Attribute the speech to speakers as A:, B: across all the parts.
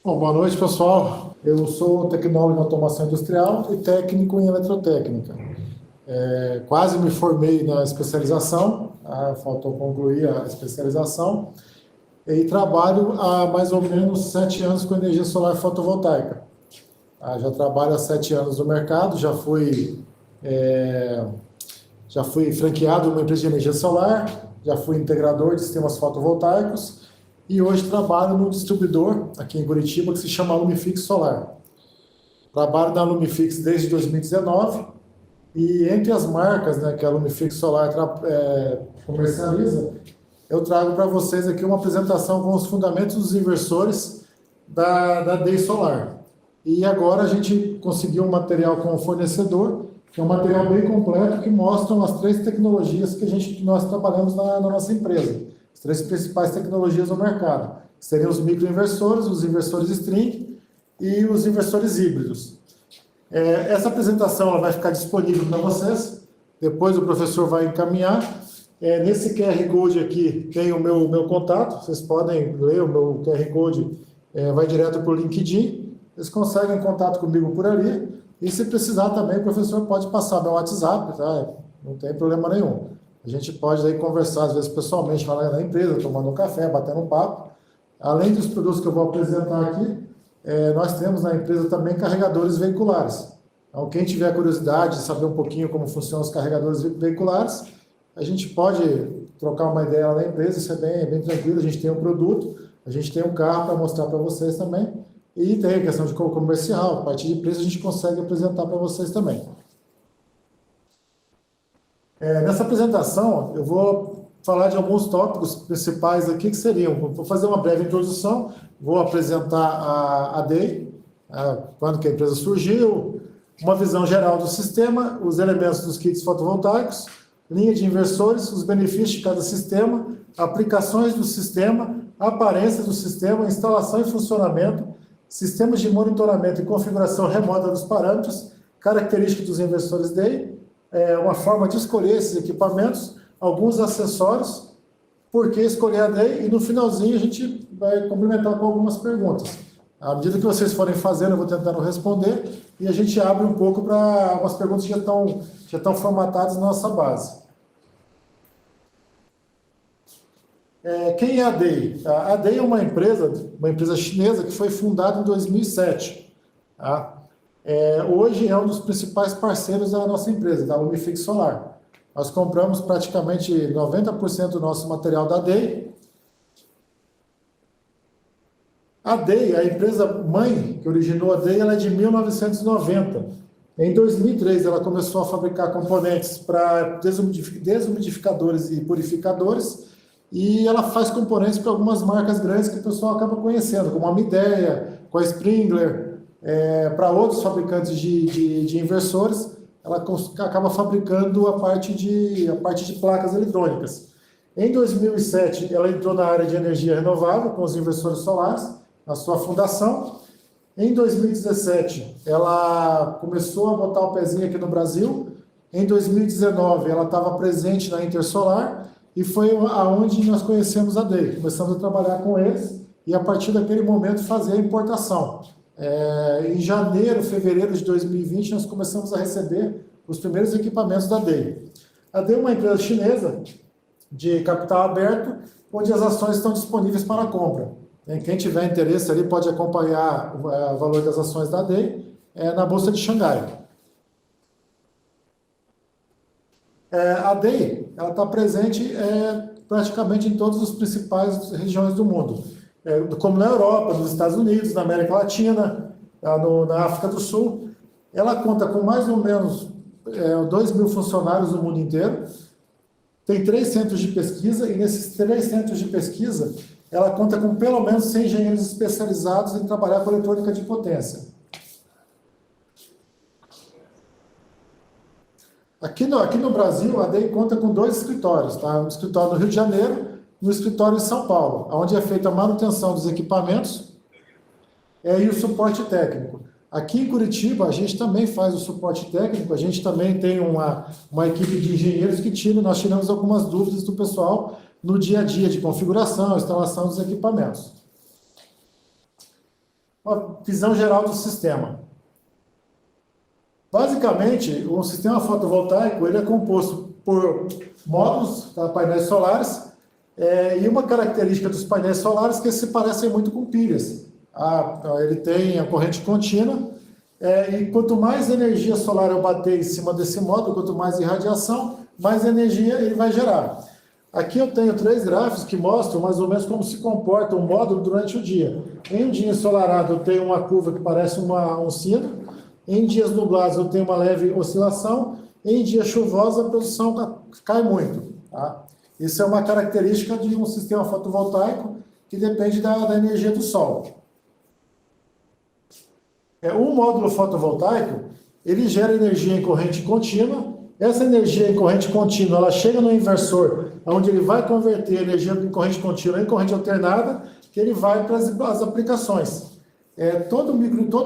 A: Bom, boa noite, pessoal. Eu sou tecnólogo em automação industrial e técnico em eletrotécnica. Quase me formei na especialização, faltou concluir a especialização, e trabalho há mais ou menos 7 anos com energia solar fotovoltaica. Já trabalho há 7 anos no mercado, já fui franqueado numa empresa de energia solar, já fui integrador de sistemas fotovoltaicos e hoje trabalho num distribuidor aqui em Curitiba que se chama Lumifix Solar. Trabalho na Lumifix desde 2019 e entre as marcas, né, que a Lumifix Solar comercializa, eu trago para vocês aqui uma apresentação com os fundamentos dos inversores da DEI Solar. E agora a gente conseguiu um material com o fornecedor, que é um material bem completo, que mostram as 3 tecnologias que nós trabalhamos na nossa empresa. As 3 principais tecnologias no mercado. Seriam os microinversores, os inversores string e os inversores híbridos. Essa apresentação ela vai ficar disponível para vocês, depois o professor vai encaminhar. Nesse QR Code aqui tem o meu contato, vocês podem ler o meu QR Code, vai direto para o LinkedIn, vocês conseguem contato comigo por ali, e se precisar também o professor pode passar meu WhatsApp, tá? Não tem problema nenhum. A gente pode aí conversar às vezes pessoalmente lá na empresa, tomando um café, batendo um papo. Além dos produtos que eu vou apresentar aqui, nós temos na empresa também carregadores veiculares. Então, quem tiver curiosidade de saber um pouquinho como funcionam os carregadores veiculares, a gente pode trocar uma ideia lá na empresa, isso é bem tranquilo, a gente tem um produto, a gente tem um carro para mostrar para vocês também, e tem a questão de comercial, a partir de preço a gente consegue apresentar para vocês também. Nessa apresentação, eu vou falar de alguns tópicos principais aqui que seriam, vou fazer uma breve introdução, vou apresentar a DEI, quando que a empresa surgiu, uma visão geral do sistema, os elementos dos kits fotovoltaicos, linha de inversores, os benefícios de cada sistema, aplicações do sistema, aparência do sistema, instalação e funcionamento, sistemas de monitoramento e configuração remota dos parâmetros, características dos inversores DEI, uma forma de escolher esses equipamentos, alguns acessórios, por que escolher a DEI, e no finalzinho a gente vai complementar com algumas perguntas. À medida que vocês forem fazendo, eu vou tentando responder, e a gente abre um pouco para umas perguntas que já estão formatadas na nossa base. Quem é a DEI? A DEI é uma empresa chinesa que foi fundada em 2007. Tá? Hoje é um dos principais parceiros da nossa empresa, da Lumifix Solar. Nós compramos praticamente 90% do nosso material da DEI. A DEI, a empresa mãe que originou a DEI, ela é de 1990. Em 2003, ela começou a fabricar componentes para desumidificadores e purificadores, e ela faz componentes para algumas marcas grandes que o pessoal acaba conhecendo, como a Midea, com a Springler, para outros fabricantes de inversores, ela acaba fabricando a parte de placas eletrônicas. Em 2007, ela entrou na área de energia renovável, com os inversores solares, na sua fundação. Em 2017, ela começou a botar o pezinho aqui no Brasil. Em 2019, ela estava presente na Intersolar, e foi aonde nós conhecemos a DEI. Começamos a trabalhar com eles, e a partir daquele momento fazer a importação. Em janeiro, fevereiro de 2020, nós começamos a receber os primeiros equipamentos da DEI. A DEI é uma empresa chinesa de capital aberto, onde as ações estão disponíveis para compra. Quem tiver interesse ali pode acompanhar o valor das ações da DEI na Bolsa de Xangai. A DEI está presente praticamente em todas as principais regiões do mundo, como na Europa, nos Estados Unidos, na América Latina, na África do Sul. Ela conta com mais ou menos 2.000 funcionários no mundo inteiro, tem 3 centros de pesquisa, e nesses 3 centros de pesquisa, ela conta com pelo menos 100 engenheiros especializados em trabalhar com eletrônica de potência. Aqui no Brasil, a DEI conta com 2 escritórios, tá? Um escritório no Rio de Janeiro e um escritório em São Paulo, onde é feita a manutenção dos equipamentos e o suporte técnico. Aqui em Curitiba, a gente também faz o suporte técnico, a gente também tem uma equipe de engenheiros nós tiramos algumas dúvidas do pessoal no dia a dia de configuração, instalação dos equipamentos. uma visão geral do sistema. Basicamente, o sistema fotovoltaico ele é composto por módulos, tá, painéis solares, e uma característica dos painéis solares é que eles se parecem muito com pilhas. Ele tem a corrente contínua, e quanto mais energia solar eu bater em cima desse módulo, quanto mais irradiação, mais energia ele vai gerar. Aqui eu tenho 3 gráficos que mostram mais ou menos como se comporta um módulo durante o dia. Em um dia ensolarado eu tenho uma curva que parece um sino, em dias nublados eu tenho uma leve oscilação, em dia chuvoso a produção cai muito. Tá? Isso é uma característica de um sistema fotovoltaico que depende da energia do sol. Um módulo fotovoltaico, ele gera energia em corrente contínua. Essa energia em corrente contínua, ela chega no inversor, onde ele vai converter a energia em corrente contínua em corrente alternada, que ele vai para as aplicações. Todo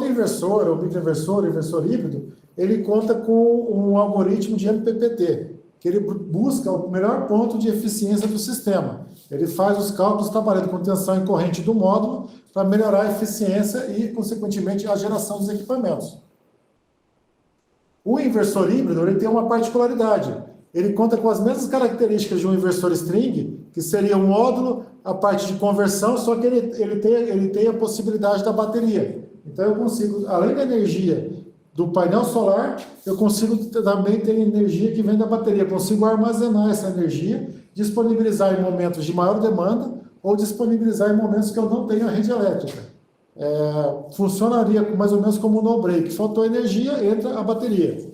A: inversor, ou microinversor, inversor híbrido, ele conta com um algoritmo de MPPT, que ele busca o melhor ponto de eficiência do sistema. Ele faz os cálculos trabalhando com tensão em corrente do módulo para melhorar a eficiência e, consequentemente, a geração dos equipamentos. O inversor híbrido ele tem uma particularidade. Ele conta com as mesmas características de um inversor string, que seria um módulo, a parte de conversão, só que ele tem a possibilidade da bateria. Então eu consigo, além da energia do painel solar, eu consigo também ter energia que vem da bateria. Eu consigo armazenar essa energia, disponibilizar em momentos de maior demanda ou disponibilizar em momentos que eu não tenho a rede elétrica. Funcionaria mais ou menos como um no-break. Faltou energia, entra a bateria.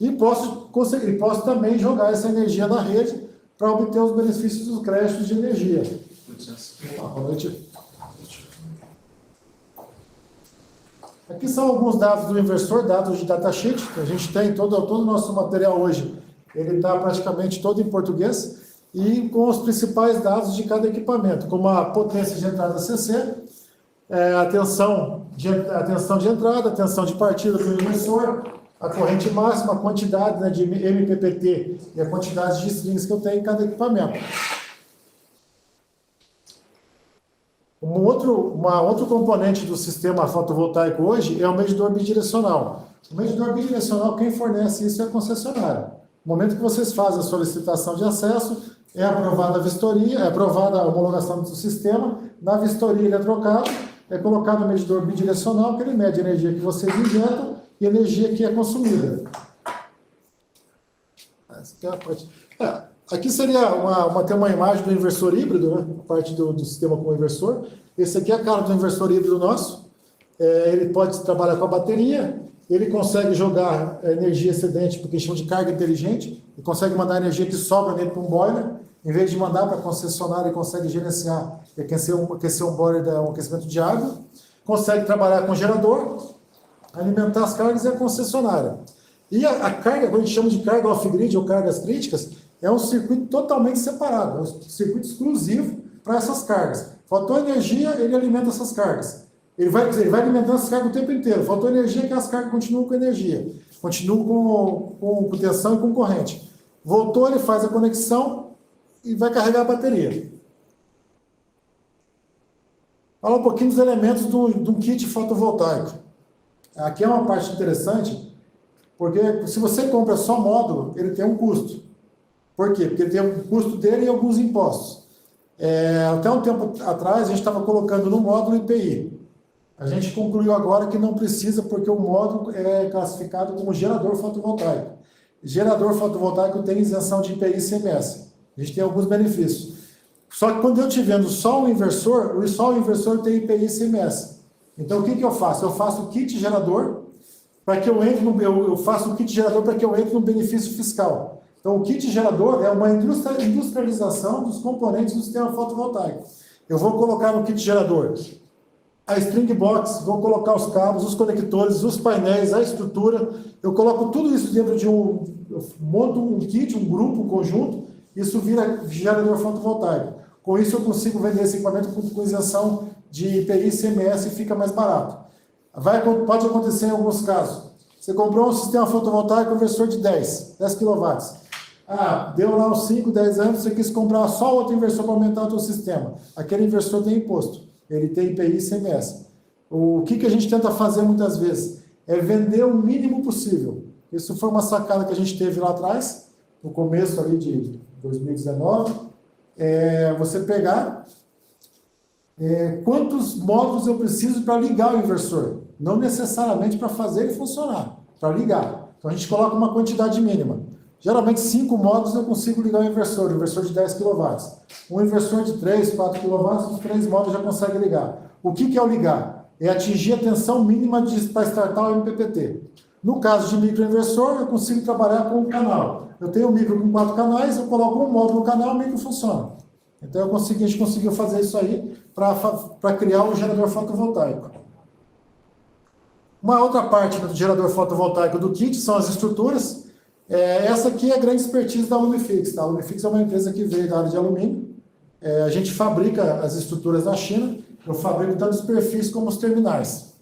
A: E posso também jogar essa energia na rede para obter os benefícios dos créditos de energia. Boa noite. Aqui são alguns dados do inversor, dados de datasheet. A gente tem todo o nosso material hoje. Ele está praticamente todo em português e com os principais dados de cada equipamento, como a potência de entrada CC, a tensão de entrada, a tensão de partida do inversor, a corrente máxima, a quantidade, né, de MPPT e a quantidade de strings que eu tenho em cada equipamento. Outro componente do sistema fotovoltaico hoje é o medidor bidirecional. O medidor bidirecional, quem fornece isso é a concessionária. No momento que vocês fazem a solicitação de acesso, é aprovada a vistoria, é aprovada a homologação do sistema, na vistoria ele é trocado, é colocado o medidor bidirecional, que ele mede a energia que vocês injetam e a energia que é consumida. Aqui seria ter uma imagem do inversor híbrido, né? Parte do sistema com o inversor. Esse aqui é a cara do inversor híbrido nosso. Ele pode trabalhar com a bateria, ele consegue jogar energia excedente, porque chama de carga inteligente, e consegue mandar energia que sobra nele para um boiler. Em vez de mandar para a concessionária, ele consegue gerenciar, aquecer um boiler, um aquecimento de água. Consegue trabalhar com gerador, alimentar as cargas e a concessionária. E a carga, quando a gente chama de carga off-grid ou cargas críticas, é um circuito totalmente separado, é um circuito exclusivo para essas cargas. Faltou energia, ele alimenta essas cargas. Ele vai alimentando essas cargas o tempo inteiro. Faltou energia, que as cargas continuam com energia. Continuam com tensão e com corrente. Voltou, ele faz a conexão e vai carregar a bateria. Fala um pouquinho dos elementos do kit fotovoltaico. Aqui é uma parte interessante, porque se você compra só módulo, ele tem um custo. Por quê? Porque ele tem o custo dele e alguns impostos. Até um tempo atrás, a gente estava colocando no módulo IPI. A gente concluiu agora que não precisa, porque o módulo é classificado como gerador fotovoltaico. Gerador fotovoltaico tem isenção de IPI e ICMS. A gente tem alguns benefícios. Só que quando eu estiver vendo só o inversor tem IPI e ICMS. Então, o que eu faço? Eu faço o kit gerador para que eu entre no benefício fiscal. Então, o kit gerador é uma industrialização dos componentes do sistema fotovoltaico. Eu vou colocar no kit gerador a string box, vou colocar os cabos, os conectores, os painéis, a estrutura. Eu coloco tudo isso dentro de eu monto um kit, um grupo, um conjunto, isso vira gerador fotovoltaico. Com isso, eu consigo vender esse equipamento com isenção de IPI e ICMS e fica mais barato. Pode acontecer em alguns casos. Você comprou um sistema fotovoltaico, inversor de 10 kW. Deu lá uns 5, 10 anos, você quis comprar só outro inversor para aumentar o seu sistema. Aquele inversor tem imposto, ele tem IPI e ICMS. O que a gente tenta fazer muitas vezes? É vender o mínimo possível. Isso foi uma sacada que a gente teve lá atrás, no começo ali de 2019. Você pegar quantos módulos eu preciso para ligar o inversor. Não necessariamente para fazer ele funcionar, para ligar. Então a gente coloca uma quantidade mínima. Geralmente 5 módulos eu consigo ligar o inversor de 10 kW. Um inversor de 3, 4 kW, os 3 módulos já conseguem ligar. O que é o ligar? É atingir a tensão mínima para startar o MPPT. No caso de microinversor, eu consigo trabalhar com um canal. Eu tenho um micro com 4 canais, eu coloco um módulo no canal, o micro funciona. Então a gente conseguiu fazer isso aí para criar um gerador fotovoltaico. Uma outra parte do gerador fotovoltaico do kit são as estruturas. Essa aqui é a grande expertise da Lumifix. Tá? A Lumifix é uma empresa que veio da área de alumínio. A gente fabrica as estruturas na China. Eu fabrico tanto os perfis como os terminais.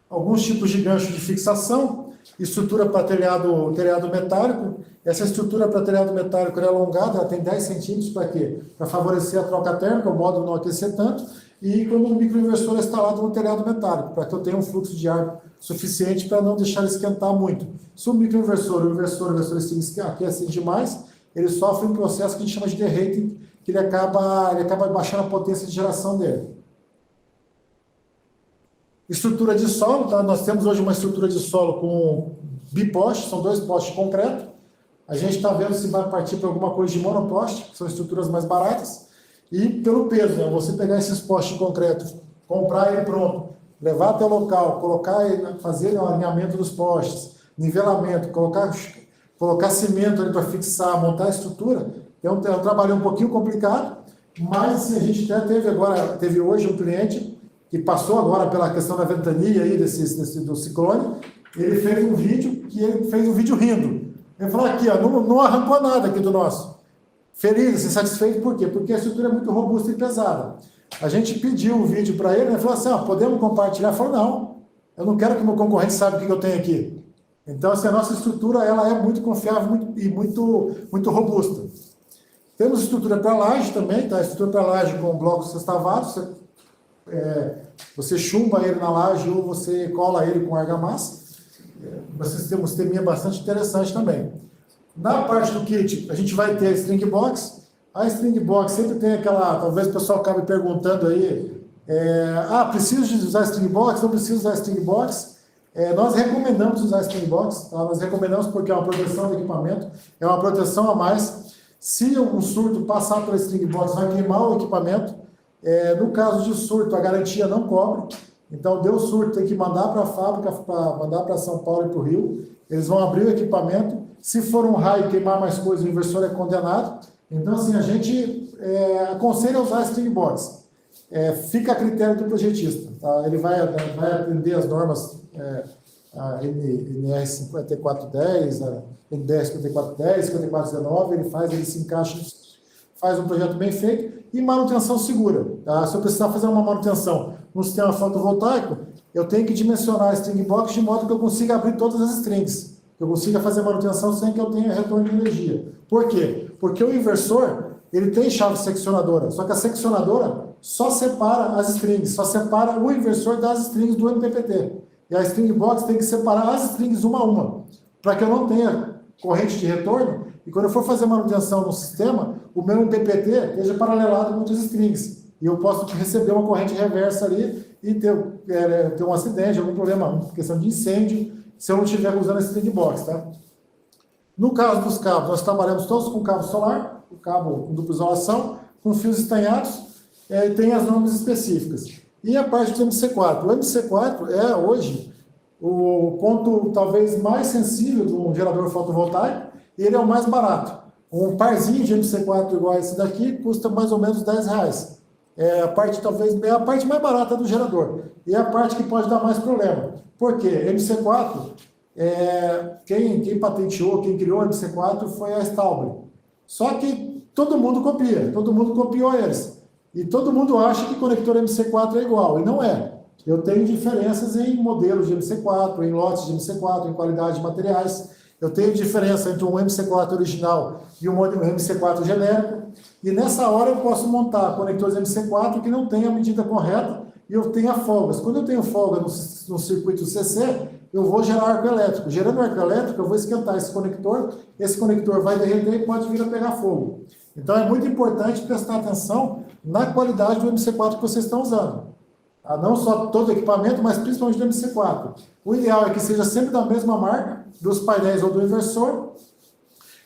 A: Alguns tipos de gancho de fixação. Estrutura para telhado metálico. Essa estrutura para telhado metálico é alongada, ela tem 10 centímetros para quê? Para favorecer a troca térmica, o módulo não aquecer tanto. E quando o microinversor é instalado no telhado metálico, para que eu tenha um fluxo de ar suficiente para não deixar ele esquentar muito. Se o microinversor, o inversor aquece demais, ele sofre um processo que a gente chama de derating, que ele acaba baixando a potência de geração dele. Estrutura de solo, tá? Nós temos hoje uma estrutura de solo com biposte, são 2 postes de concreto. A gente está vendo se vai partir para alguma coisa de monoposte, que são estruturas mais baratas. E pelo peso, né? Você pegar esses postes de concreto, comprar ele pronto, levar até o local, fazer o alinhamento dos postes, nivelamento, colocar cimento ali para fixar, montar a estrutura, é um trabalho um pouquinho complicado, mas a gente até teve hoje um cliente que passou agora pela questão da ventania aí, do ciclone, ele fez um vídeo rindo. Ele falou aqui, ó, não arrancou nada aqui do nosso. Feliz, satisfeito, por quê? Porque a estrutura é muito robusta e pesada. A gente pediu o vídeo para ele, ele falou assim, podemos compartilhar? Ele falou, não, eu não quero que meu concorrente saiba o que eu tenho aqui. Então, assim, a nossa estrutura ela é muito confiável e muito robusta. Temos estrutura para laje também, tá? Estrutura para laje com blocos sextavados, você chumba ele na laje ou você cola ele com argamassa. Você tem um sisteminha bastante interessante também. Na parte do kit, a gente vai ter a string box. A string box sempre tem aquela... Talvez o pessoal acabe perguntando aí... preciso de usar string box? Não preciso usar string box? Nós recomendamos usar string box. Tá? Nós recomendamos porque é uma proteção do equipamento. É uma proteção a mais. Se um surto passar pela string box, vai queimar o equipamento. No caso de surto, a garantia não cobre. Então, deu surto, tem que mandar para a fábrica, mandar para São Paulo e para o Rio. Eles vão abrir o equipamento. Se for um raio queimar mais coisa, o inversor é condenado. Então, assim, a gente aconselha usar a string box. Fica a critério do projetista. Tá? Ele vai atender as normas a NR 5410, a NDR 5410, 5419, ele se encaixa, faz um projeto bem feito e manutenção segura. Tá? Se eu precisar fazer uma manutenção no sistema fotovoltaico, eu tenho que dimensionar a string box de modo que eu consiga abrir todas as strings. Que eu consiga fazer manutenção sem que eu tenha retorno de energia. Por quê? Porque o inversor, ele tem chave seccionadora, só que a seccionadora só separa as strings, só separa o inversor das strings do MPPT. E a string box tem que separar as strings uma a uma, para que eu não tenha corrente de retorno, e quando eu for fazer manutenção no sistema, o meu MPPT esteja paralelado com outras strings. E eu posso receber uma corrente reversa ali e ter um acidente, algum problema, questão de incêndio, se eu não estiver usando esse string box, tá? No caso dos cabos, nós trabalhamos todos com cabo solar, o cabo com dupla isolação, com fios estanhados, e tem as normas específicas. E a parte do MC4. O MC4 é, hoje, o ponto talvez mais sensível de um gerador fotovoltaico, e ele é o mais barato. Um parzinho de MC4 igual a esse daqui custa mais ou menos R$10. É a parte mais barata do gerador. E é a parte que pode dar mais problema. Por quê? MC4, quem patenteou, quem criou o MC4 foi a Stauber. Só que todo mundo copiou eles. E todo mundo acha que conector MC4 é igual, e não é. Eu tenho diferenças em modelos de MC4, em lotes de MC4, em qualidade de materiais. Eu tenho diferença entre um MC4 original e um MC4 genérico. e nessa hora eu posso montar conectores MC4 que não tem a medida correta e eu tenho folgas. Quando eu tenho folga no circuito CC, eu vou gerar arco elétrico. Gerando arco elétrico, eu vou esquentar esse conector vai derreter e pode vir a pegar fogo. Então é muito importante prestar atenção na qualidade do MC4 que vocês estão usando. Não só todo o equipamento, mas principalmente do MC4. O ideal é que seja sempre da mesma marca, dos painéis ou do inversor,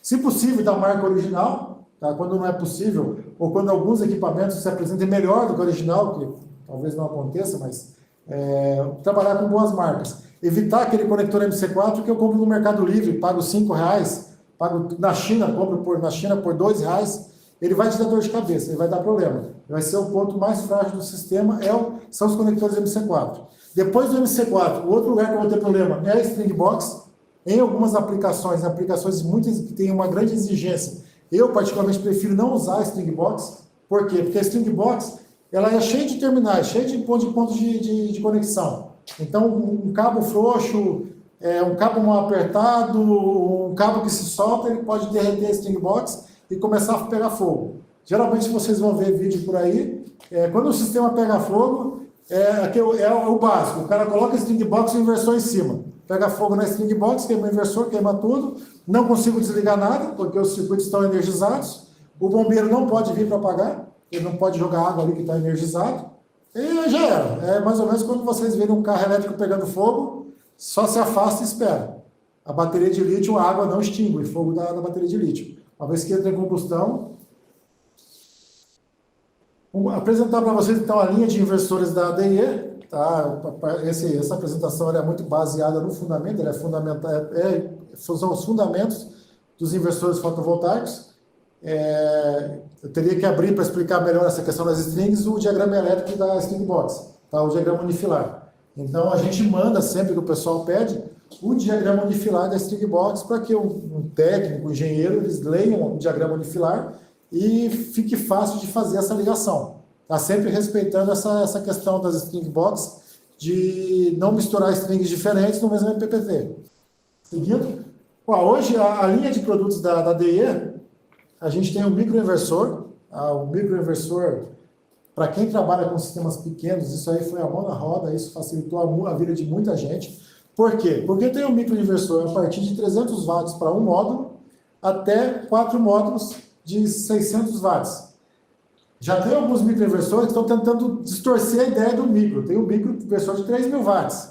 A: se possível da marca original, tá? Quando não é possível, ou quando alguns equipamentos se apresentem melhor do que o original, que talvez não aconteça, mas trabalhar com boas marcas. Evitar aquele conector MC4 que eu compro no Mercado Livre, pago R$5, pago na China, compro na China por R$2, ele vai te dar dor de cabeça, ele vai dar problema. Vai ser o ponto mais frágil do sistema, são os conectores MC4. Depois do MC4, o outro lugar que eu vou ter problema é a string box. Em algumas aplicações muitas que têm uma grande exigência, eu particularmente prefiro não usar a string box. Por quê? Porque a string box ela é cheia de terminais, cheia de pontos de conexão. Então, um cabo frouxo, um cabo mal apertado, um cabo que se solta, ele pode derreter a string box e começar a pegar fogo. Geralmente vocês vão ver vídeo por aí, quando o sistema pega fogo, é o básico, o cara coloca a string box e o inversor em cima. Pega fogo na string box, queima o inversor, queima tudo, não consigo desligar nada, porque os circuitos estão energizados, o bombeiro não pode vir para apagar, ele não pode jogar água ali que está energizado, e já era. É mais ou menos quando vocês verem um carro elétrico pegando fogo, só se afasta e espera. A bateria de lítio, a água não extingue o fogo da bateria de lítio. Uma vez que entra em combustão. Vou apresentar para vocês então a linha de inversores da ADE. Tá? Essa apresentação é muito baseada no fundamento, são os fundamentos dos inversores fotovoltaicos. Eu teria que abrir para explicar melhor essa questão das strings, o diagrama elétrico da string box, tá? O diagrama unifilar. Então a gente manda sempre que o pessoal pede o diagrama unifilar da string box para que um técnico, um engenheiro, eles leiam o diagrama unifilar e fique fácil de fazer essa ligação. Tá? Sempre respeitando essa questão das string box de não misturar strings diferentes no mesmo MPPT. Seguindo, hoje a linha de produtos da DE, a gente tem um microinversor. O microinversor, para quem trabalha com sistemas pequenos, isso aí foi a mão na roda, isso facilitou a vida de muita gente. Por quê? Porque tem um microinversor a partir de 300 watts para um módulo, até 4 módulos de 600 watts. Já tem alguns microinversores que estão tentando distorcer a ideia do micro. Tem um microinversor de 3.000 watts.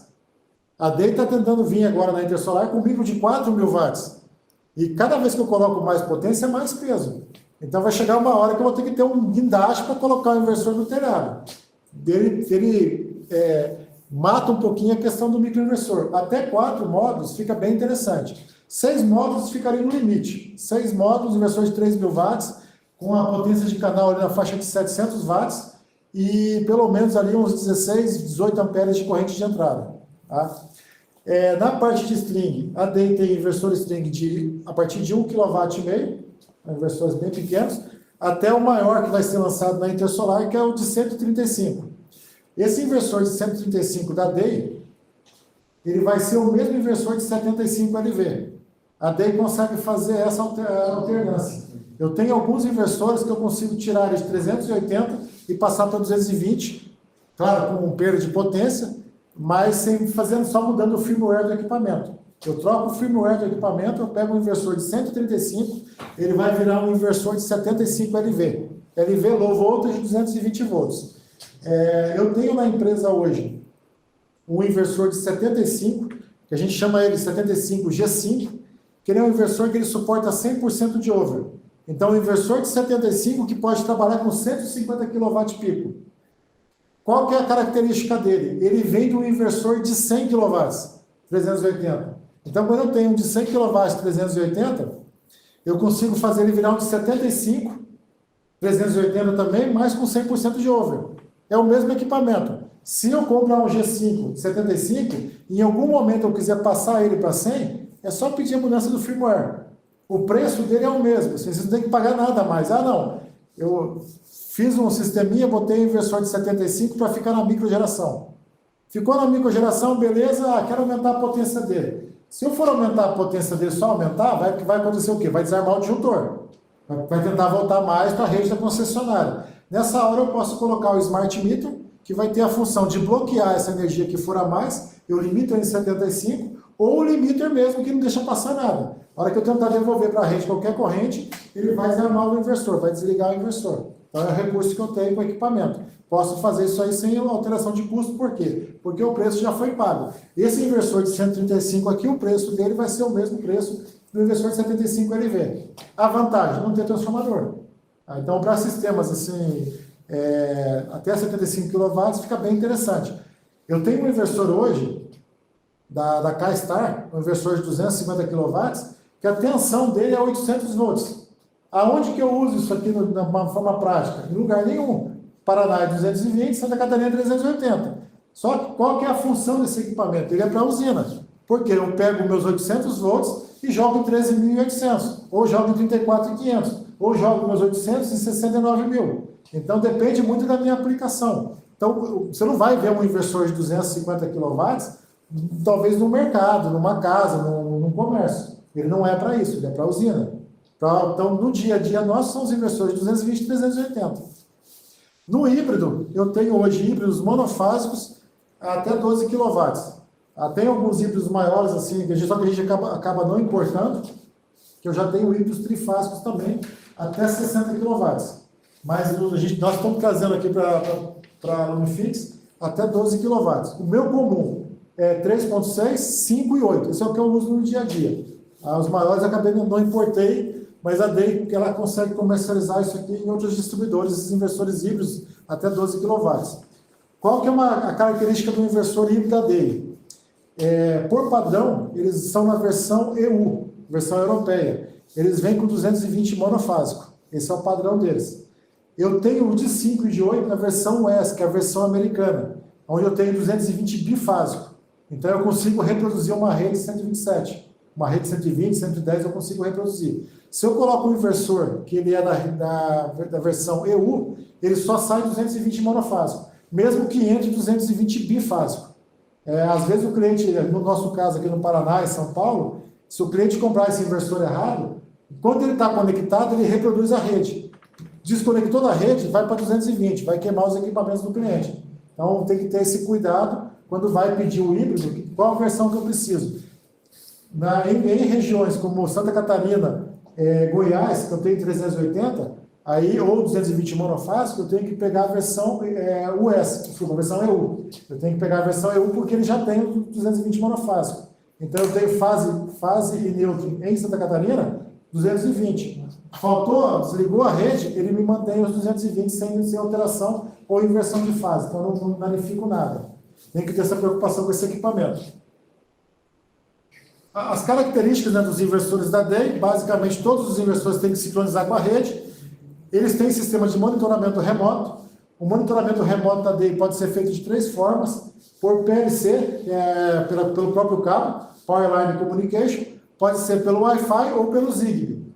A: A DEI está tentando vir agora na Intersolar com um micro de 4.000 watts. E cada vez que eu coloco mais potência, é mais peso. Então vai chegar uma hora que eu vou ter que ter um guindaste para colocar o inversor no telhado. Ele mata um pouquinho a questão do microinversor. Até 4 módulos fica bem interessante. 6 módulos ficaria no limite. 6 módulos, inversor de 3.000 watts, com a potência de canal ali na faixa de 700 watts e pelo menos ali uns 16, 18 amperes de corrente de entrada. Tá? Na parte de string, a DEI tem inversor string a partir de 1,5 kW, inversores bem pequenos, até o maior que vai ser lançado na Intersolar, que é o de 135. Esse inversor de 135 da DEI, ele vai ser o mesmo inversor de 75 LV. A DEI consegue fazer essa alternância. Eu tenho alguns inversores que eu consigo tirar de 380 e passar para 220, claro, com perda de potência, mas só mudando o firmware do equipamento. Eu troco o firmware do equipamento, eu pego um inversor de 135, ele vai virar um inversor de 75 LV. LV low voltage 220 volts. Eu tenho na empresa hoje um inversor de 75, que a gente chama ele 75 G5, que ele é um inversor que ele suporta 100% de over. Então, um inversor de 75 que pode trabalhar com 150 kW pico. Qual que é a característica dele? Ele vem de um inversor de 100 kW, 380. Então, quando eu tenho um de 100 kW 380, eu consigo fazer ele virar um de 75, 380 também, mas com 100% de over. É o mesmo equipamento. Se eu comprar um G5 de 75, e em algum momento eu quiser passar ele para 100, é só pedir a mudança do firmware. O preço dele é o mesmo, vocês não tem que pagar nada mais. Não, eu fiz um sisteminha, botei um inversor de 75 para ficar na microgeração. Ficou na microgeração, beleza, quero aumentar a potência dele. Se eu for aumentar a potência dele, só aumentar, vai acontecer o quê? Vai desarmar o disjuntor. Vai tentar voltar mais para a rede da concessionária. Nessa hora eu posso colocar o Smart Meter, que vai ter a função de bloquear essa energia que for a mais, eu limito em 75, ou o limiter mesmo, que não deixa passar nada. A hora que eu tentar devolver para a rede qualquer corrente, ele vai desarmar o inversor, vai desligar o inversor. Então é o recurso que eu tenho com o equipamento. Posso fazer isso aí sem alteração de custo, por quê? Porque o preço já foi pago. Esse inversor de 135 aqui, o preço dele vai ser o mesmo preço do inversor de 75 LV. A vantagem, não ter transformador. Então, para sistemas assim, até 75 kW, fica bem interessante. Eu tenho um inversor hoje, da K-Star, um inversor de 250 kW, que a tensão dele é 800 volts. Aonde que eu uso isso aqui de uma forma prática? Em lugar nenhum. Paraná é 220, Santa Catarina é 380. Só que qual que é a função desse equipamento? Ele é para usina. Porque eu pego meus 800 volts e jogo em 13.800, ou jogo em 34.500, ou jogo meus 800 em 69.000. Então depende muito da minha aplicação. Então você não vai ver um inversor de 250 kW, talvez no mercado, numa casa, num comércio. Ele não é para isso, ele é para usina. Então no dia a dia nós somos inversores de 220 e 380. No híbrido, eu tenho hoje híbridos monofásicos até 12 kW. Tem alguns híbridos maiores, assim, só que a gente acaba não importando, que eu já tenho híbridos trifásicos também, até 60 kW. Mas nós estamos trazendo aqui para a Lumifix até 12 kW. O meu comum é 3.6, 5 e 8. Esse é o que eu uso no dia a dia. Os maiores eu acabei não importei, mas a DEI, porque ela consegue comercializar isso aqui em outros distribuidores, esses inversores híbridos até 12 kW. Qual que é a característica do inversor híbrido da DEI? Por padrão, eles são na versão EU, versão europeia. Eles vêm com 220 monofásico. Esse é o padrão deles. Eu tenho o de 5 e de 8 na versão US, que é a versão americana, onde eu tenho 220 bifásico. Então eu consigo reproduzir uma rede 127. Uma rede 120, 110 eu consigo reproduzir. Se eu coloco um inversor, que ele é da versão EU, ele só sai 220 monofásico, mesmo que entre 220 bifásico. Às vezes o cliente, no nosso caso aqui no Paraná e São Paulo, se o cliente comprar esse inversor errado, enquanto ele está conectado, ele reproduz a rede. Desconectou da rede, vai para 220, vai queimar os equipamentos do cliente. Então tem que ter esse cuidado quando vai pedir o híbrido, qual a versão que eu preciso. Em regiões como Santa Catarina, Goiás, que eu tenho 380, aí, ou 220 monofásico, eu tenho que pegar a versão US, desculpa, a versão EU. Eu tenho que pegar a versão EU porque ele já tem o 220 monofásico. Então eu tenho fase e neutro em Santa Catarina, 220. Faltou, desligou a rede, ele me mantém os 220 sem alteração ou inversão de fase. Então eu não danifico nada. Tem que ter essa preocupação com esse equipamento. As características dos inversores da DEI, basicamente todos os inversores têm que sincronizar com a rede. Eles têm sistema de monitoramento remoto. O monitoramento remoto da DEI pode ser feito de 3 formas: por PLC, pelo próprio cabo, Power Line Communication, pode ser pelo Wi-Fi ou pelo Zigbee.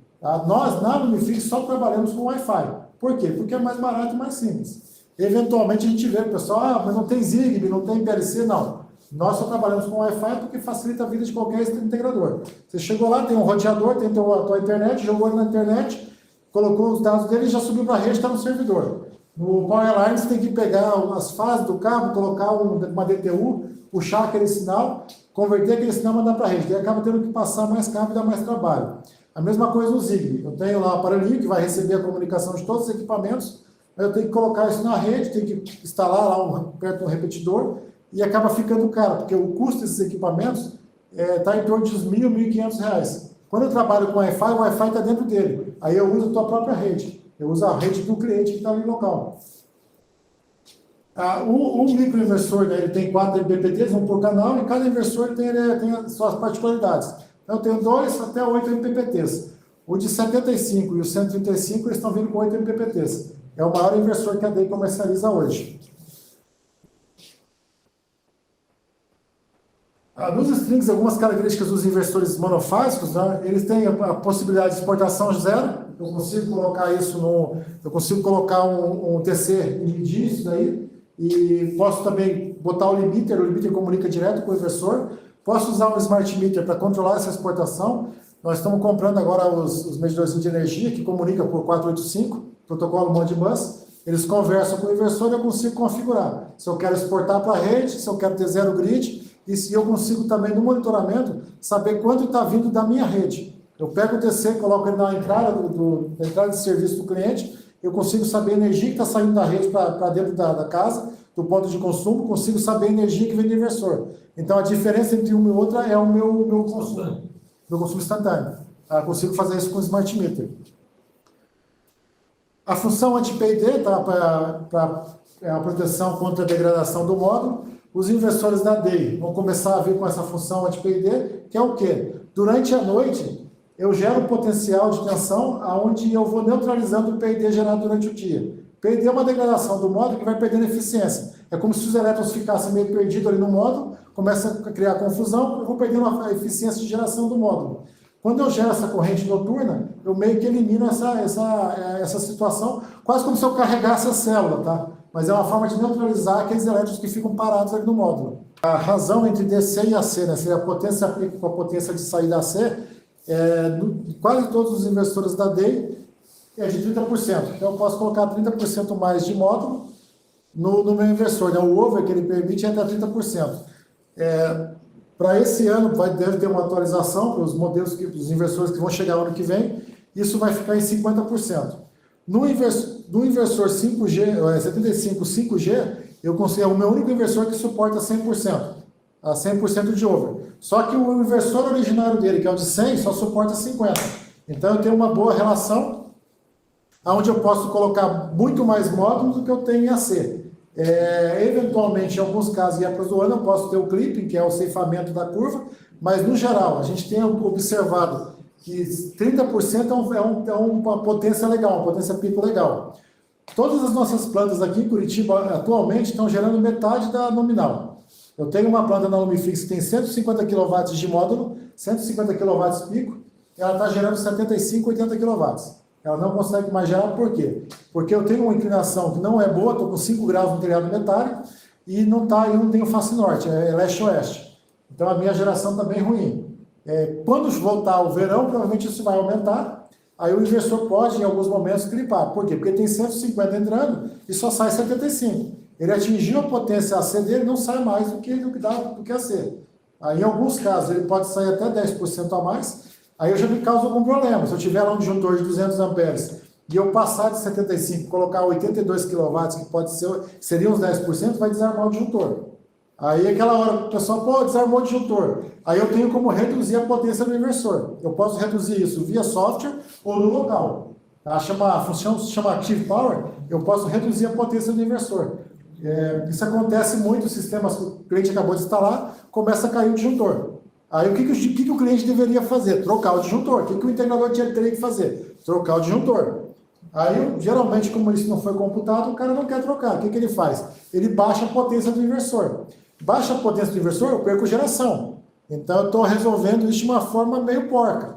A: Nós, na Lumifix, só trabalhamos com Wi-Fi. Por quê? Porque é mais barato e mais simples. Eventualmente a gente vê o pessoal, mas não tem Zigbee, não tem PLC, não. Nós só trabalhamos com Wi-Fi porque facilita a vida de qualquer integrador. Você chegou lá, tem um roteador, tem a tua internet, jogou ele na internet, colocou os dados dele e já subiu para a rede, está no servidor. No Powerline você tem que pegar as fases do cabo, colocar uma DTU, puxar aquele sinal, converter aquele sinal e mandar para a rede. Daí acaba tendo que passar mais cabo e dar mais trabalho. A mesma coisa no Zigbee. Eu tenho lá o aparelhinho que vai receber a comunicação de todos os equipamentos, aí eu tenho que colocar isso na rede, tenho que instalar lá perto do repetidor, e acaba ficando caro, porque o custo desses equipamentos está em torno de uns R$ 1.000, R$ 1.500. Quando eu trabalho com Wi-Fi, o Wi-Fi está dentro dele. Aí eu uso a tua própria rede. Eu uso a rede do cliente que está ali no local. O microinversor, ele tem 4 MPPTs, um por canal, e cada inversor tem as suas particularidades. Então eu tenho 2 até 8 MPPTs. O de 75 e o 135, eles estão vindo com 8 MPPTs. É o maior inversor que a DEI comercializa hoje. Nos strings, algumas características dos inversores monofásicos, né? Eles têm a possibilidade de exportação zero. Eu consigo colocar eu consigo colocar um TC e medir isso daí, e posso também botar o limiter comunica direto com o inversor. Posso usar um smart meter para controlar essa exportação. Nós estamos comprando agora os medidores de energia que comunicam por 485, protocolo Modbus. Eles conversam com o inversor e eu consigo configurar. Se eu quero exportar para a rede, se eu quero ter zero grid, e se eu consigo também no monitoramento saber quanto está vindo da minha rede. Eu pego o TC, coloco ele na entrada, na entrada de serviço do cliente, eu consigo saber a energia que está saindo da rede para dentro da casa, do ponto de consumo, consigo saber a energia que vem do inversor. Então a diferença entre uma e outra é o meu consumo. Meu consumo instantâneo. Eu consigo fazer isso com o Smart Meter. A função anti-PID tá, para a proteção contra a degradação do módulo. Os inversores da DEI vão começar a vir com essa função anti-PID, que é o quê? Durante a noite, eu gero um potencial de tensão onde eu vou neutralizando o PID gerado durante o dia. PID é uma degradação do módulo que vai perdendo eficiência. É como se os elétrons ficassem meio perdidos ali no módulo, começa a criar confusão, eu vou perdendo a eficiência de geração do módulo. Quando eu gero essa corrente noturna, eu meio que elimino essa situação, quase como se eu carregasse a célula, tá? Mas é uma forma de neutralizar aqueles elétrons que ficam parados ali no módulo. A razão entre DC e AC, né, seria a potência pico com a potência de saída AC, quase todos os inversores da DEI é de 30%. Então eu posso colocar 30% mais de módulo no meu inversor, né? O over que ele permite é até 30%. Para esse ano deve ter uma atualização para os modelos, os inversores que vão chegar ano que vem, isso vai ficar em 50%. No inversor 5G, 75 5G, eu considero o meu único inversor que suporta 100%, a 100% de over. Só que o inversor originário dele, que é o de 100, só suporta 50%. Então eu tenho uma boa relação, onde eu posso colocar muito mais módulos do que eu tenho em AC. Eventualmente, em alguns casos, em épocas do ano, eu posso ter o clipping, que é o ceifamento da curva, mas no geral, a gente tem observado que 30% é uma potência legal, uma potência pico legal. Todas as nossas plantas aqui em Curitiba, atualmente, estão gerando metade da nominal. Eu tenho uma planta na Lumifix que tem 150 kW de módulo, 150 kW pico, e ela está gerando 75, 80 kW. Ela não consegue mais gerar, por quê? Porque eu tenho uma inclinação que não é boa, estou com 5 graus no telhado metálico, e não tenho face norte, é leste-oeste. Então a minha geração está bem ruim. Quando voltar o verão, provavelmente isso vai aumentar, aí o inversor pode, em alguns momentos, clipar. Por quê? Porque tem 150 entrando e só sai 75. Ele atingiu a potência AC dele, não sai mais do que AC. Aí, em alguns casos, ele pode sair até 10% a mais, aí eu já me causa algum problema. Se eu tiver lá um disjuntor de 200 amperes e eu passar de 75 e colocar 82 kW, que seria uns 10%, vai desarmar o disjuntor. Aí aquela hora o pessoal, desarmou o disjuntor. Aí eu tenho como reduzir a potência do inversor. Eu posso reduzir isso via software ou no local. A função se chama Active Power, eu posso reduzir a potência do inversor. Isso acontece muito, os sistemas que o cliente acabou de instalar, começa a cair o disjuntor. Aí o que o cliente deveria fazer? Trocar o disjuntor. O que o integrador teria que fazer? Trocar o disjuntor. Aí, geralmente, como isso não foi computado, o cara não quer trocar. O que ele faz? Ele baixa a potência do inversor. Baixa a potência do inversor, eu perco geração. Então, eu estou resolvendo isso de uma forma meio porca.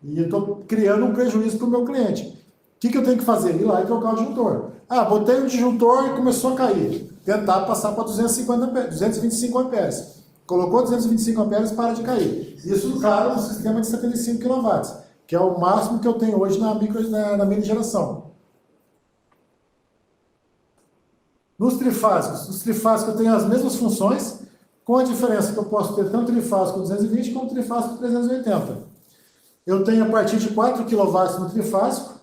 A: E eu estou criando um prejuízo para o meu cliente. O que eu tenho que fazer? Ir lá e trocar o disjuntor. Botei o disjuntor e começou a cair. Tentar passar para 225 amperes. Colocou 225 amperes, para de cair. Isso, claro, no sistema de 75 kW, que é o máximo que eu tenho hoje na mini geração. Nos trifásicos eu tenho as mesmas funções, com a diferença que eu posso ter tanto trifásico 220 como trifásico 380. Eu tenho a partir de 4 kW no trifásico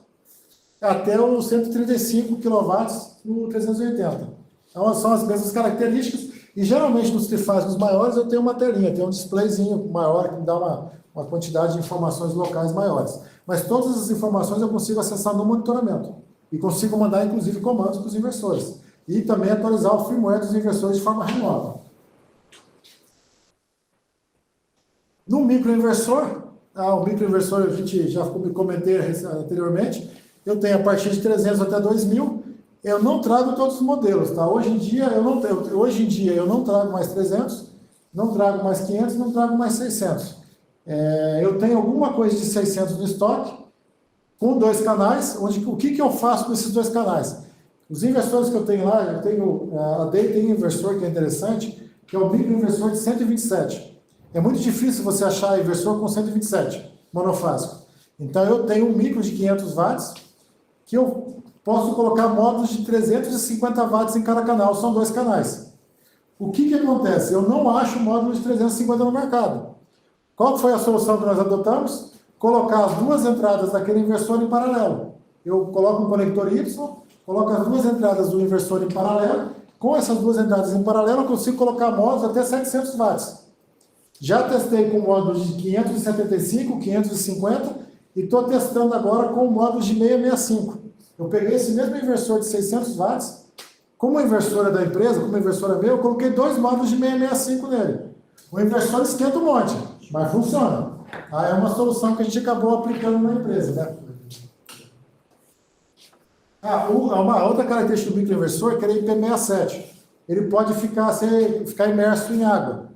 A: até os 135 kW no 380. Então, são as mesmas características. E geralmente nos trifásicos maiores eu tenho uma telinha, tenho um displayzinho maior que me dá uma quantidade de informações locais maiores. Mas todas as informações eu consigo acessar no monitoramento. E consigo mandar, inclusive, comandos para os inversores. E também atualizar o firmware dos inversores de forma remota. No microinversor, o microinversor a gente já comentei anteriormente, eu tenho a partir de 300 até 2000. Eu não trago todos os modelos, tá? Hoje em dia eu não trago mais 300, não trago mais 500, não trago mais 600. Eu tenho alguma coisa de 600 no estoque, com 2 canais, o que eu faço com esses 2 canais? Os inversores que eu tenho lá, a DEI tem um inversor que é interessante, que é o microinversor de 127. É muito difícil você achar inversor com 127. monofásico. Então, eu tenho um micro de 500 watts, que eu posso colocar módulos de 350 watts em cada canal, são 2 canais. O que acontece? Eu não acho módulo de 350 no mercado. Qual foi a solução que nós adotamos? Colocar as 2 entradas daquele inversor em paralelo. Eu coloco um conector Y, coloco as 2 entradas do inversor em paralelo. Com essas 2 entradas em paralelo, eu consigo colocar módulos até 700 watts. Já testei com módulos de 575, 550 e estou testando agora com módulos de 665. Eu peguei esse mesmo inversor de 600 watts, como o inversor é da empresa, como o inversor é meu, eu coloquei 2 módulos de 665 nele. O inversor esquenta um monte, mas funciona. É uma solução que a gente acabou aplicando na empresa, né? Uma outra característica do microinversor é que ele é IP67. Ele pode ficar imerso em água.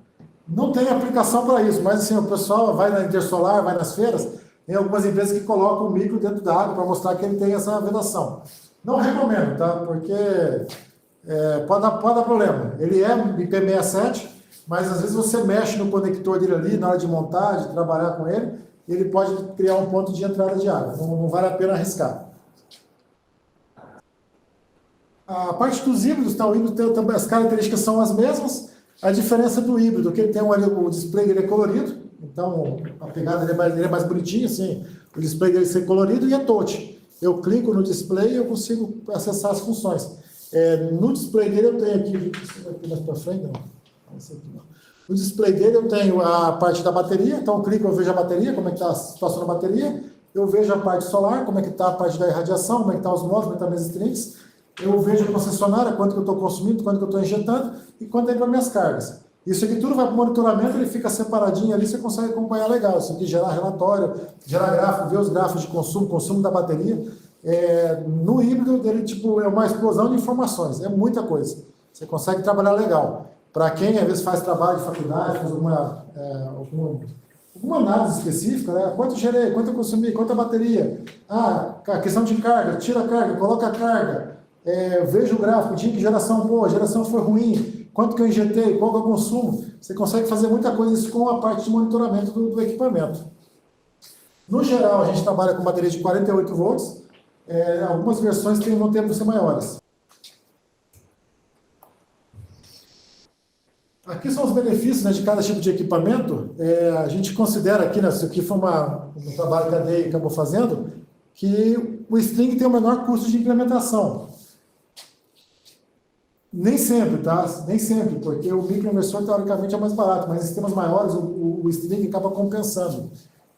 A: Não tem aplicação para isso, mas assim, o pessoal vai na Intersolar, vai nas feiras, tem algumas empresas que colocam o micro dentro da água para mostrar que ele tem essa vedação. Não recomendo, tá? Porque pode dar problema. Ele é IP67, mas às vezes você mexe no conector dele ali na hora de montar, de trabalhar com ele, e ele pode criar um ponto de entrada de água. Não vale a pena arriscar. A parte dos híbridos, o híbrido as características são as mesmas. A diferença do híbrido, que ele tem o display dele é colorido, então a pegada dele é mais bonitinha, assim, o display dele ser colorido e é touch. Eu clico no display e eu consigo acessar as funções. No display dele eu tenho aqui mais para frente, não. No display dele eu tenho a parte da bateria, então eu clico, eu vejo a bateria, como é que está a situação da bateria, eu vejo a parte solar, como é que está a parte da irradiação, como é que estão os módulos, como é que estão as minhas strings. Eu vejo a concessionária, quanto que eu estou consumindo, quanto que eu estou injetando e quanto é para minhas cargas. Isso aqui tudo vai para o monitoramento, ele fica separadinho ali, você consegue acompanhar legal. Isso aqui gerar relatório, gerar gráfico, ver os gráficos de consumo da bateria. No híbrido, ele é uma explosão de informações, é muita coisa. Você consegue trabalhar legal. Para quem às vezes faz trabalho de faculdade, faz alguma análise específica, né? Quanto eu gerei, quanto eu consumi, quanta bateria. A questão de carga, tira a carga, coloca a carga. Vejo o gráfico, tinha que geração boa, a geração foi ruim, quanto que eu injetei, qual que é o consumo. Você consegue fazer muita coisa isso com a parte de monitoramento do equipamento. No geral, a gente trabalha com bateria de 48 volts, algumas versões vão ter por ser maiores. Aqui são os benefícios, né, de cada tipo de equipamento. A gente considera aqui, né, isso aqui foi um trabalho que a DEI acabou fazendo, que o string tem o menor custo de implementação. Nem sempre, tá? Nem sempre, porque o microinversor, teoricamente, é mais barato, mas em sistemas maiores, o string acaba compensando.